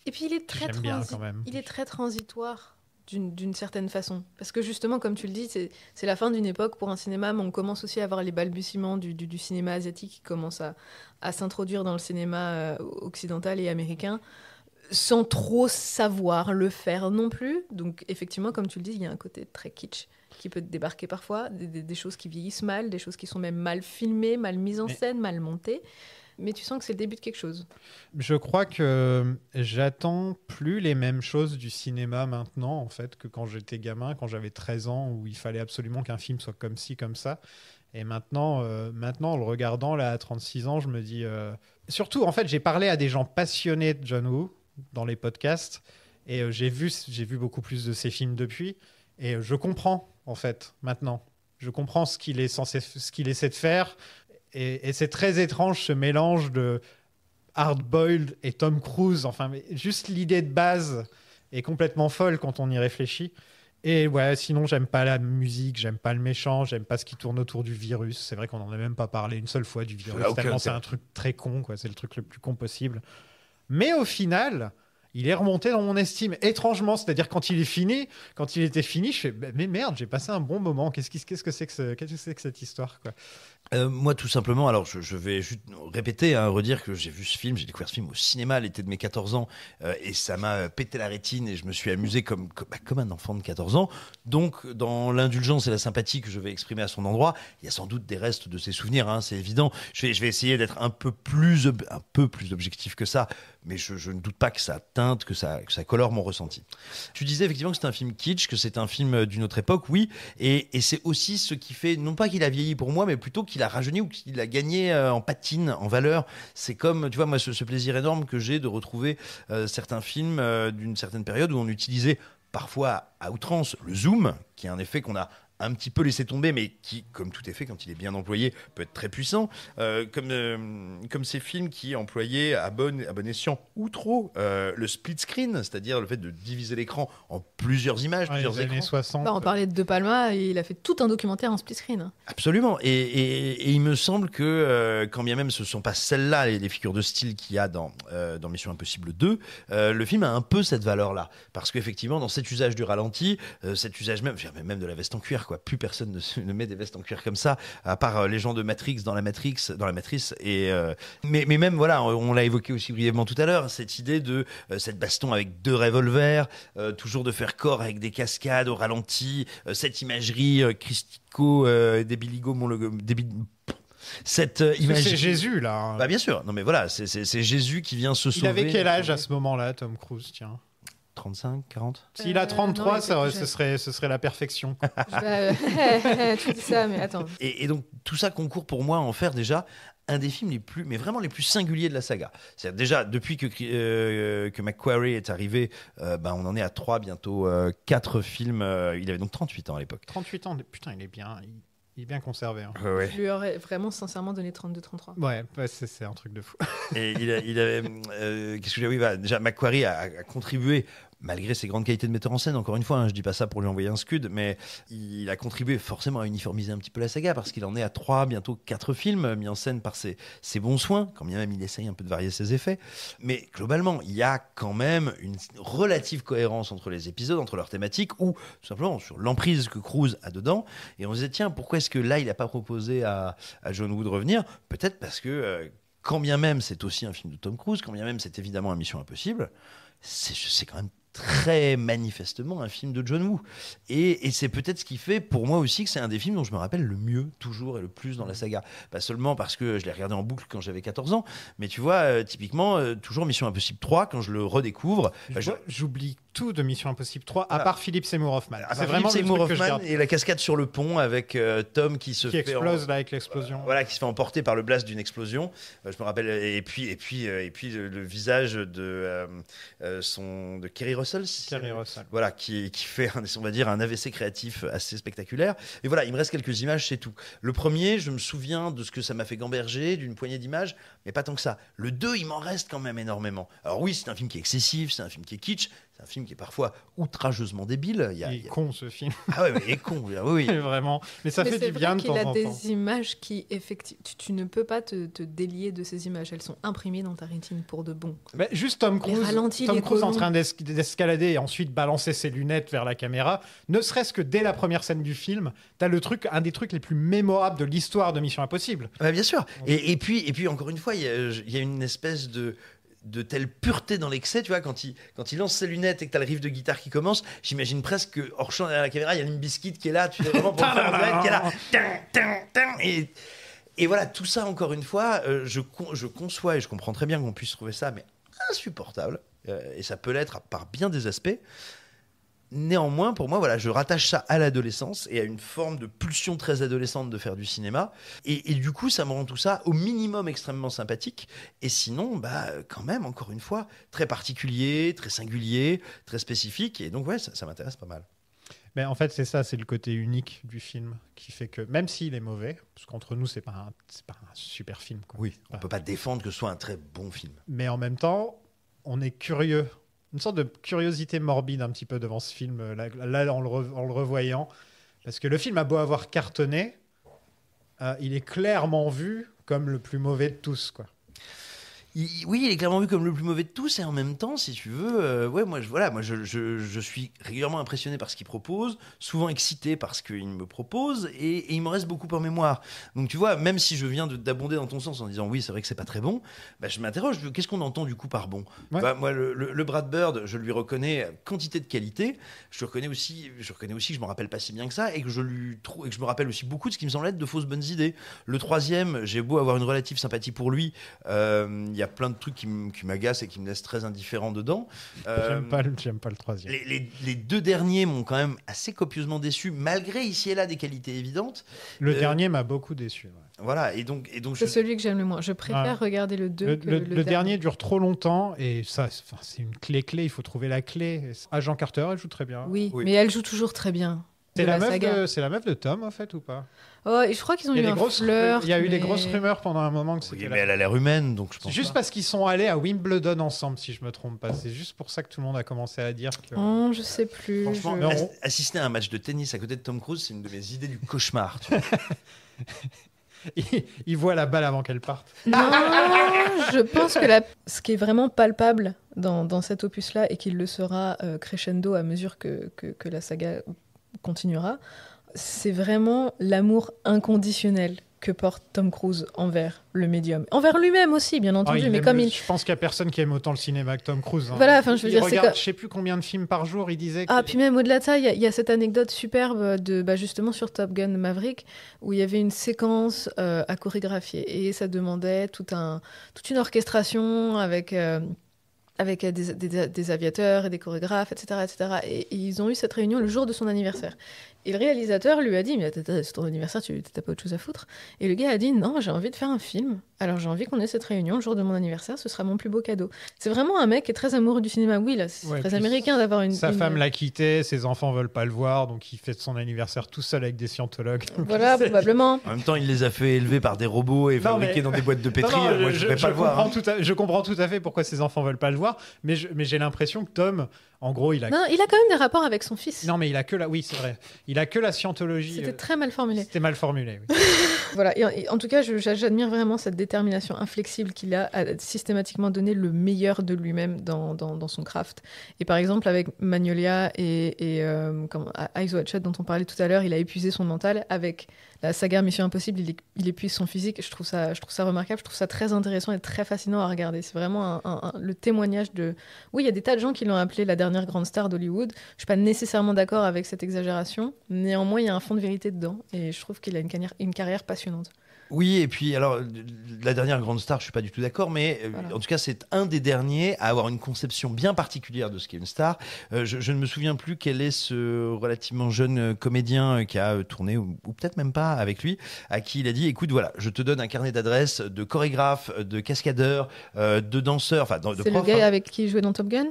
Et puis il est très transitoire d'une certaine façon. Parce que justement, comme tu le dis, c'est la fin d'une époque pour un cinéma, mais on commence aussi à avoir les balbutiements du cinéma asiatique qui commence à s'introduire dans le cinéma occidental et américain, sans trop savoir le faire non plus. Donc effectivement, comme tu le dis, il y a un côté très kitsch qui peut débarquer parfois, des choses qui vieillissent mal, des choses qui sont même mal filmées, mal mises en scène, mal montées. Mais tu sens que c'est le début de quelque chose. Je crois que j'attends plus les mêmes choses du cinéma maintenant, en fait, que quand j'étais gamin, quand j'avais 13 ans, où il fallait absolument qu'un film soit comme ci, comme ça. Et maintenant, en le regardant là, à 36 ans, je me dis... Surtout, en fait, j'ai parlé à des gens passionnés de John Woo dans les podcasts, et j'ai vu beaucoup plus de ses films depuis, et je comprends, en fait, maintenant. Je comprends ce qu'il essaie de faire, et c'est très étrange, ce mélange de Hard-Boiled et Tom Cruise. Enfin, mais juste l'idée de base est complètement folle quand on y réfléchit. Et ouais, sinon, j'aime pas la musique, j'aime pas le méchant, j'aime pas ce qui tourne autour du virus. C'est vrai qu'on n'en a même pas parlé une seule fois du virus, tellement c'est un truc très con, quoi. C'est le truc le plus con possible. Mais au final, il est remonté dans mon estime, étrangement. C'est-à-dire quand il était fini, je fais mais merde, j'ai passé un bon moment. Qu'est-ce que c'est que cette histoire, quoi. Moi, tout simplement, alors je vais juste répéter, redire que j'ai découvert ce film au cinéma à l'été de mes 14 ans, et ça m'a pété la rétine et je me suis amusé comme un enfant de 14 ans. Donc, dans l'indulgence et la sympathie que je vais exprimer à son endroit, il y a sans doute des restes de ses souvenirs, c'est évident. Je vais essayer d'être un peu plus objectif que ça, mais je ne doute pas que ça teinte, que ça colore mon ressenti. Tu disais effectivement que c'est un film kitsch, que c'est un film d'une autre époque, oui, et c'est aussi ce qui fait, non pas qu'il a vieilli pour moi, mais plutôt qu'il a rajeuni ou qu'il a gagné en patine, en valeur. C'est comme, tu vois, moi, ce plaisir énorme que j'ai de retrouver certains films d'une certaine période où on utilisait parfois à outrance le zoom, qui est un effet qu'on a un petit peu laissé tomber, mais qui, comme tout effet, quand il est bien employé, peut être très puissant. Comme ces films qui employaient à bon escient ou trop le split screen, c'est-à-dire le fait de diviser l'écran en plusieurs images, plusieurs les écrans. années 60. On parlait de Palma, et il a fait tout un documentaire en split screen. Absolument. Et il me semble que, quand bien même ce ne sont pas celles-là les figures de style qu'il y a dans Mission Impossible 2, le film a un peu cette valeur-là. Parce qu'effectivement, dans cet usage du ralenti, cet usage même de la veste en cuir, quoi. Plus personne ne met des vestes en cuir comme ça, à part les gens de Matrix dans la Matrice. Mais même, voilà, on l'a évoqué aussi brièvement tout à l'heure, cette idée de cette baston avec 2 revolvers, toujours de faire corps avec des cascades au ralenti, cette imagerie Christico, Débiligo, cette imagerie. C'est Jésus, là. Bah, bien sûr. Non, mais voilà, c'est Jésus qui vient se sauver. Il avait quel âge à ce moment-là, Tom Cruise, tiens? 35, 40. S'il a 33, non, ce serait la perfection. Tu dis ça, mais attends. Et donc, tout ça concourt pour moi à en faire déjà un des films mais vraiment les plus singuliers de la saga. C'est-à-dire, déjà, depuis que McQuarrie est arrivé, on en est à 3, bientôt 4 films. Il avait donc 38 ans à l'époque. 38 ans, putain, il est bien conservé. Hein. Ouais. Je lui aurais vraiment sincèrement donné 32-33. Ouais, c'est un truc de fou. Et il avait... qu'est-ce que j'ai... Oui, déjà, McQuarrie a contribué, malgré ses grandes qualités de metteur en scène, encore une fois, je dis pas ça pour lui envoyer un scud, mais il a contribué forcément à uniformiser un petit peu la saga, parce qu'il en est à 3, bientôt 4 films mis en scène par ses bons soins, quand bien même il essaye un peu de varier ses effets. Mais globalement, il y a quand même une relative cohérence entre les épisodes, entre leurs thématiques, ou tout simplement sur l'emprise que Cruise a dedans. Et on se disait, tiens, pourquoi est-ce que là, il n'a pas proposé à John Woo de revenir? Peut-être parce que, quand bien même c'est aussi un film de Tom Cruise, quand bien même c'est évidemment un Mission Impossible, c'est quand même très manifestement un film de John Woo. Et c'est peut-être ce qui fait pour moi aussi que c'est un des films dont je me rappelle le mieux, toujours et le plus dans la saga. Pas seulement parce que je l'ai regardé en boucle quand j'avais 14 ans, mais tu vois, typiquement, toujours Mission Impossible 3, quand je le redécouvre... J'oublie tout de Mission Impossible 3, à part Philip Seymour Hoffman. C'est vraiment Seymour Hoffman et la cascade sur le pont avec Tom qui explose là avec l'explosion. Voilà, qui se fait emporter par le blast d'une explosion. Je me rappelle. Et puis le visage de Kerry Russell. Kerry Russell. Voilà, qui fait on va dire un AVC créatif assez spectaculaire. Et voilà, il me reste quelques images, c'est tout. Le premier, je me souviens de ce que ça m'a fait gamberger, d'une poignée d'images, mais pas tant que ça. Le 2, il m'en reste quand même énormément. Alors oui, c'est un film qui est excessif, c'est un film qui est kitsch. C'est un film qui est parfois outrageusement débile. Il est con, ce film. Ah ouais, il est con. Oui. Vraiment. Mais ça fait du bien de temps en temps. Il a des images qui, effectivement, tu ne peux pas te délier de ces images. Elles sont imprimées dans ta rétine pour de bon. Mais juste Tom Cruise en train d'escalader et ensuite balancer ses lunettes vers la caméra, ne serait-ce que dès la première scène du film, t'as un des trucs les plus mémorables de l'histoire de Mission Impossible. Ouais, bien sûr. Et puis, encore une fois, il y a une espèce de telle pureté dans l'excès, tu vois, quand il lance ses lunettes et que t'as le riff de guitare qui commence, j'imagine presque que hors champ derrière la caméra, il y a Limp Bizkit qui est là, tu sais, vraiment pour le faire en direct, qui est là, et voilà, tout ça encore une fois, je conçois et je comprends très bien qu'on puisse trouver ça, mais insupportable, et ça peut l'être par bien des aspects. Néanmoins, pour moi, voilà, je rattache ça à l'adolescence et à une forme de pulsion très adolescente de faire du cinéma. Et du coup, ça me rend tout ça au minimum extrêmement sympathique. Et sinon, quand même, encore une fois, très particulier, très singulier, très spécifique. Et donc, ouais, ça m'intéresse pas mal. Mais en fait, c'est ça, c'est le côté unique du film qui fait que, même s'il est mauvais, parce qu'entre nous, c'est pas un super film, quoi. Oui, on peut pas défendre que ce soit un très bon film. Mais en même temps, on est curieux. Une sorte de curiosité morbide un petit peu devant ce film, là en le revoyant. Parce que le film a beau avoir cartonné, il est clairement vu comme le plus mauvais de tous, quoi. Oui, il est clairement vu comme le plus mauvais de tous, et en même temps, si tu veux, je suis régulièrement impressionné par ce qu'il propose, souvent excité par ce qu'il me propose, et il me reste beaucoup en mémoire. Donc tu vois, même si je viens d'abonder dans ton sens en disant oui, c'est vrai que c'est pas très bon, bah, je m'interroge, qu'est-ce qu'on entend du coup par bon? Bah, moi, le Brad Bird, je lui reconnais quantité de qualité, je reconnais aussi que je me rappelle pas si bien que ça, et que je me rappelle aussi beaucoup de ce qui me semble être de fausses bonnes idées. Le troisième, j'ai beau avoir une relative sympathie pour lui, il y a plein de trucs qui m'agacent et qui me laissent très indifférent dedans. J'aime pas le troisième. Les deux derniers m'ont quand même assez copieusement déçu, malgré ici et là des qualités évidentes. Le dernier m'a beaucoup déçu. Ouais. Voilà, et donc c'est celui que j'aime le moins. Je préfère regarder le 2 que le dernier dure trop longtemps, et ça, c'est une clé. Il faut trouver la clé. Agent Carter, elle joue très bien. Oui, mais elle joue toujours très bien. C'est la meuf de Tom, en fait, ou pas? Oh, et je crois qu'ils ont eu un flirt. Il y a eu des grosses rumeurs pendant un moment que c'était. Oui, mais elle a l'air humaine, donc je pense. C'est juste parce qu'ils sont allés à Wimbledon ensemble, si je me trompe pas. C'est juste pour ça que tout le monde a commencé à dire que. Oh, je sais plus. Franchement, assister à un match de tennis à côté de Tom Cruise, c'est une de mes idées du cauchemar. Tu vois. Il voit la balle avant qu'elle parte. Non, je pense que ce qui est vraiment palpable dans cet opus-là, et qu'il le sera crescendo à mesure que la saga continuera, c'est vraiment l'amour inconditionnel que porte Tom Cruise envers le médium. Envers lui-même aussi, bien entendu. Je pense qu'il n'y a personne qui aime autant le cinéma que Tom Cruise. Hein. Voilà, je veux dire, regarde, je sais plus combien de films par jour, il disait. Puis même au-delà de ça, il y a cette anecdote superbe justement sur Top Gun Maverick, où il y avait une séquence à chorégraphier, et ça demandait toute une orchestration avec des aviateurs et des chorégraphes, etc., etc. Et ils ont eu cette réunion le jour de son anniversaire. Et le réalisateur lui a dit « Mais c'est ton anniversaire, tu n'as pas autre chose à foutre ?» Et le gars a dit « Non, j'ai envie de faire un film. Alors j'ai envie qu'on ait cette réunion le jour de mon anniversaire, ce sera mon plus beau cadeau. » C'est vraiment un mec qui est très amoureux du cinéma. Oui, là, c'est très américain d'avoir une... Sa femme l'a quitté, ses enfants veulent pas le voir, donc il fête son anniversaire tout seul avec des scientologues. Voilà, probablement. En même temps, il les a fait élever par des robots et fabriquer dans des boîtes de pétri. Moi, je ne pas le voir. Je comprends tout à fait pourquoi ses enfants veulent pas le voir, mais j'ai l'impression que Tom... En gros, il a quand même des rapports avec son fils. Non, mais il a que la... Oui, c'est vrai. Il a que la scientologie. C'était très mal formulé. C'était mal formulé, oui. Voilà. Et en tout cas, j'admire vraiment cette détermination inflexible qu'il a à systématiquement donner le meilleur de lui-même dans son craft. Et par exemple, avec Magnolia et Eyes Wide Shut, dont on parlait tout à l'heure, il a épuisé son mental. Avec la saga Mission Impossible, il épuise son physique. Je trouve ça remarquable. Je trouve ça très intéressant et très fascinant à regarder. C'est vraiment le témoignage de... Oui, il y a des tas de gens qui l'ont appelé la dernière grande star d'Hollywood. Je suis pas nécessairement d'accord avec cette exagération. Néanmoins, il y a un fond de vérité dedans. Et je trouve qu'il a une carrière passionnante. Oui, et puis alors, la dernière grande star, je suis pas du tout d'accord, mais en tout cas, c'est un des derniers à avoir une conception bien particulière de ce qu'est une star. Je ne me souviens plus quel est ce relativement jeune comédien qui a tourné, ou peut-être même pas avec lui, à qui il a dit, écoute, voilà, je te donne un carnet d'adresses de chorégraphes, de cascadeurs, de danseurs, enfin, de profs. C'est le gars avec qui il jouait dans Top Gun ?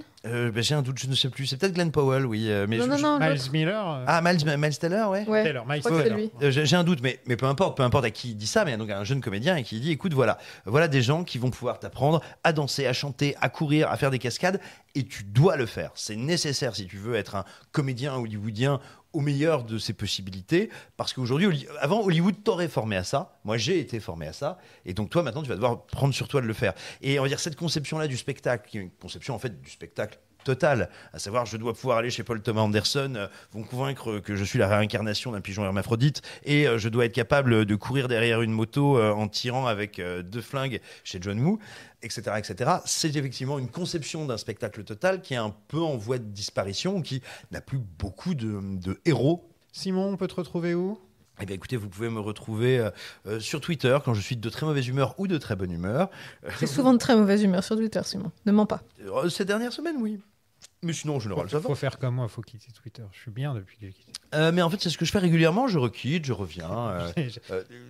J'ai un doute, je ne sais plus. C'est peut-être Glenn Powell, oui. Mais non, Miles Miller. Ah, Miles Teller, ouais. Taylor, Miles Teller. J'ai un doute, mais peu importe à qui il dit ça, mais donc un jeune comédien et qui dit, écoute, voilà des gens qui vont pouvoir t'apprendre à danser, à chanter, à courir, à faire des cascades, et tu dois le faire. C'est nécessaire si tu veux être un comédien hollywoodien au meilleur de ses possibilités, parce qu'aujourd'hui, avant Hollywood t'aurait formé à ça, moi j'ai été formé à ça, et donc toi maintenant tu vas devoir prendre sur toi de le faire. Et on va dire cette conception-là du spectacle, qui est une conception en fait du spectacle total, à savoir je dois pouvoir aller chez Paul Thomas Anderson, vont convaincre que je suis la réincarnation d'un pigeon hermaphrodite, et je dois être capable de courir derrière une moto en tirant avec 2 flingues chez John Woo, etc., etc. C'est effectivement une conception d'un spectacle total qui est un peu en voie de disparition, qui n'a plus beaucoup de héros. Simon, on peut te retrouver où ? Eh bien, écoutez, vous pouvez me retrouver sur Twitter quand je suis de très mauvaise humeur ou de très bonne humeur. C'est souvent de très mauvaise humeur sur Twitter, Simon. Ne mens pas. Ces dernières semaines, oui. Mais sinon, en général, ça va. Faut faire comme moi, faut quitter Twitter. Je suis bien depuis que j'ai quitté. Mais en fait, c'est ce que je fais régulièrement. Je requitte, je reviens.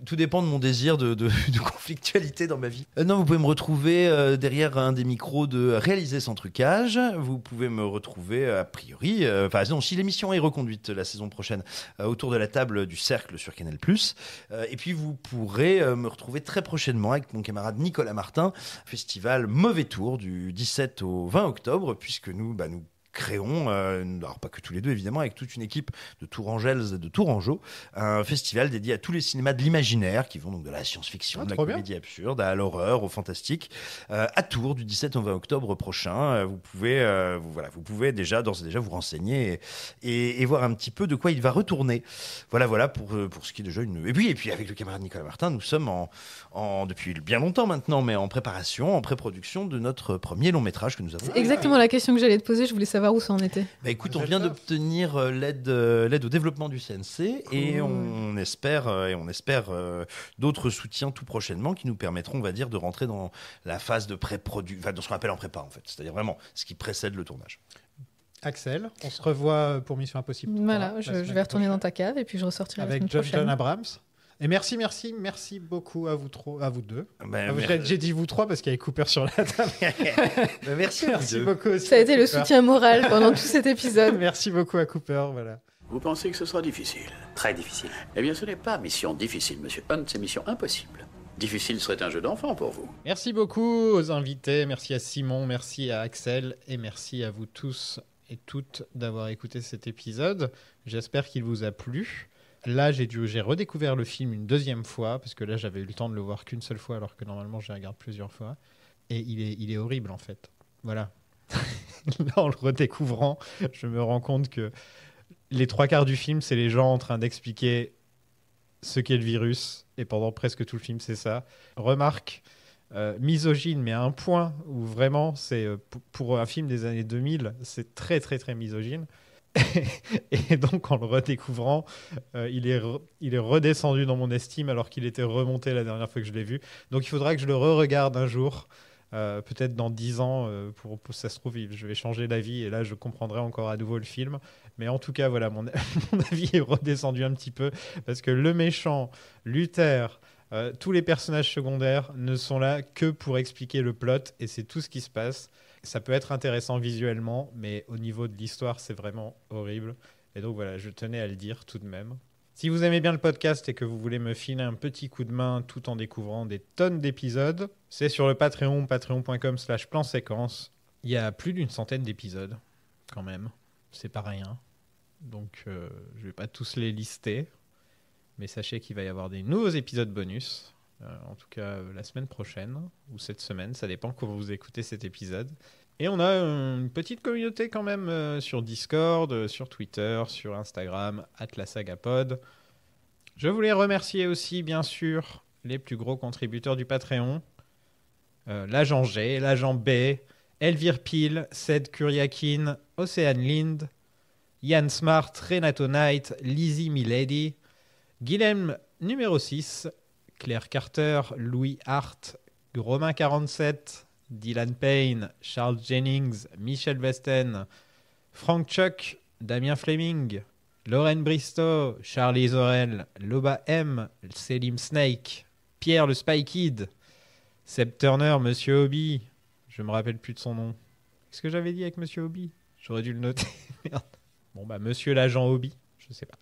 Tout dépend de mon désir de conflictualité dans ma vie. Non, vous pouvez me retrouver derrière un des micros de Réaliser sans trucage. Vous pouvez me retrouver, a priori... non, si l'émission est reconduite la saison prochaine, autour de la table du Cercle sur Canal+. Et puis, vous pourrez me retrouver très prochainement avec mon camarade Nicolas Martin, festival Mauvais Tour du 17 au 20 octobre, puisque nous créons, alors pas que tous les deux évidemment, avec toute une équipe de Tourangelles et de Tourangeaux, un festival dédié à tous les cinémas de l'imaginaire qui vont donc de la science-fiction, de la comédie absurde, à l'horreur, au fantastique, à Tours du 17 au 20 octobre prochain. Vous pouvez déjà d'ores et déjà vous renseigner et voir un petit peu de quoi il va retourner. Voilà pour ce qui est déjà une... Et puis avec le camarade Nicolas Martin, nous sommes depuis bien longtemps maintenant, mais en préparation, en pré-production de notre premier long métrage que nous avons. C'est exactement la question que j'allais te poser, je voulais savoir où ça en était. Bah écoute, on vient d'obtenir l'aide au développement du CNC et on espère d'autres soutiens tout prochainement qui nous permettront, on va dire, de rentrer dans la phase de pré-production, enfin dans ce qu'on appelle en prépa en fait, c'est-à-dire vraiment ce qui précède le tournage. Axel, on se revoit pour Mission Impossible 3. Voilà, je vais retourner dans ta cave et puis je ressortirai la semaine avec prochaine. John Abrams. Et merci beaucoup à vous deux. J'ai dit vous trois parce qu'il y avait Cooper sur la table. Merci beaucoup aussi. Ça a été le soutien moral pendant tout cet épisode. Merci beaucoup à Cooper, voilà. Vous pensez que ce sera difficile? Très difficile. Eh bien, ce n'est pas mission difficile, monsieur Hunt, c'est mission impossible. Difficile serait un jeu d'enfant pour vous. Merci beaucoup aux invités, merci à Simon, merci à Axel et merci à vous tous et toutes d'avoir écouté cet épisode. J'espère qu'il vous a plu. Là, j'ai redécouvert le film une deuxième fois, parce que là, j'avais eu le temps de le voir qu'une seule fois, alors que normalement, je le regarde plusieurs fois. Et il est horrible, en fait. Voilà. Là, en le redécouvrant, je me rends compte que les 3/4 du film, c'est les gens en train d'expliquer ce qu'est le virus. Et pendant presque tout le film, c'est ça. Remarque, misogyne, mais à un point où vraiment, c'est pour un film des années 2000, c'est très, très, très misogyne. Et donc en le redécouvrant, il est redescendu dans mon estime alors qu'il était remonté la dernière fois que je l'ai vu. Donc il faudra que je le re-regarde un jour, peut-être dans 10 ans, pour ça se trouve je vais changer d'avis et là je comprendrai encore à nouveau le film. Mais en tout cas voilà, mon avis est redescendu un petit peu parce que le méchant, Luther, tous les personnages secondaires ne sont là que pour expliquer le plot et c'est tout ce qui se passe. Ça peut être intéressant visuellement, mais au niveau de l'histoire, c'est vraiment horrible. Et donc voilà, je tenais à le dire tout de même. Si vous aimez bien le podcast et que vous voulez me filer un petit coup de main tout en découvrant des tonnes d'épisodes, c'est sur le Patreon, patreon.com/plan-séquence. Il y a plus d'une centaine d'épisodes, quand même. C'est pas rien. Donc je vais pas tous les lister. Mais sachez qu'il va y avoir des nouveaux épisodes bonus. En tout cas la semaine prochaine ou cette semaine, ça dépend quand vous écoutez cet épisode. Et on a une petite communauté quand même sur Discord, sur Twitter, sur Instagram, @lasagapod. Je voulais remercier aussi bien sûr les plus gros contributeurs du Patreon, l'agent G, l'agent B, Elvire Peel, Ced Kuriakin, Océane Lind, Yann Smart, Renato Knight, Lizzie Milady, Guilhem numéro 6, Claire Carter, Louis Hart, Romain 47, Dylan Payne, Charles Jennings, Michel Vesten, Frank Chuck, Damien Fleming, Lorraine Bristow, Charlie Zorel, Loba M, Selim Snake, Pierre le Spy Kid, Seb Turner, Monsieur Hobby, je me rappelle plus de son nom. Qu'est-ce que j'avais dit avec Monsieur Hobby? J'aurais dû le noter. Merde. Bon bah Monsieur l'agent Hobby, je sais pas.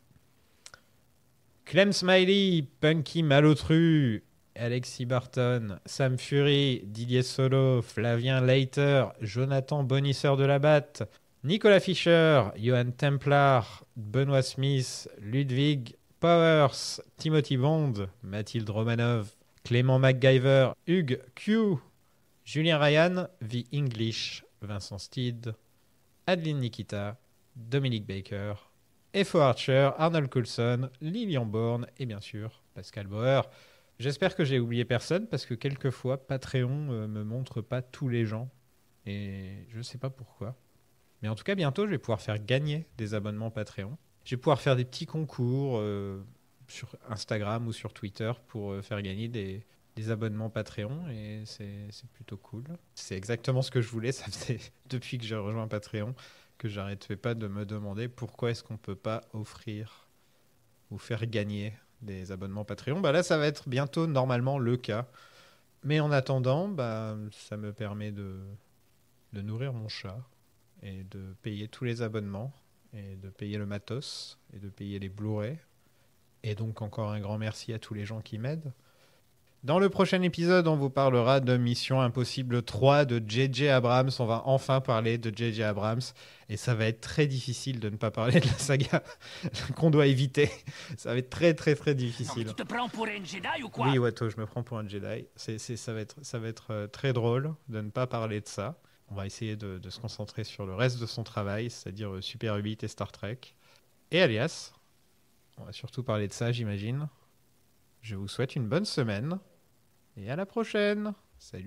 Clem Smiley, Punky Malotru, Alexis Barton, Sam Fury, Didier Solo, Flavien Leiter, Jonathan Bonisseur de la Batte, Nicolas Fischer, Johan Templar, Benoît Smith, Ludwig Powers, Timothy Bond, Mathilde Romanov, Clément MacGyver, Hugues Q, Julien Ryan, The English, Vincent Steed, Adeline Nikita, Dominique Baker, Efo Archer, Arnold Coulson, Lilian Bourne et bien sûr Pascal Bauer. J'espère que j'ai oublié personne parce que quelquefois Patreon me montre pas tous les gens et je sais pas pourquoi. Mais en tout cas bientôt je vais pouvoir faire gagner des abonnements Patreon. Je vais pouvoir faire des petits concours sur Instagram ou sur Twitter pour faire gagner des abonnements Patreon et c'est plutôt cool. C'est exactement ce que je voulais, ça faisait depuis que j'ai rejoint Patreon que j'arrêtais pas de me demander pourquoi est-ce qu'on peut pas offrir ou faire gagner des abonnements Patreon. Bah là, ça va être bientôt normalement le cas. Mais en attendant, bah, ça me permet de nourrir mon chat et de payer tous les abonnements et de payer le matos et de payer les Blu-ray. Et donc encore un grand merci à tous les gens qui m'aident. Dans le prochain épisode, on vous parlera de Mission Impossible 3 de J.J. Abrams. On va enfin parler de J.J. Abrams. Et ça va être très difficile de ne pas parler de la saga qu'on doit éviter. Ça va être très, très, très difficile. Non, tu te prends pour un Jedi ou quoi? Oui, Watto, je me prends pour un Jedi. Ça va être très drôle de ne pas parler de ça. On va essayer de se concentrer sur le reste de son travail, c'est-à-dire Super 8 et Star Trek. Et Alias, on va surtout parler de ça, j'imagine. Je vous souhaite une bonne semaine et à la prochaine. Salut.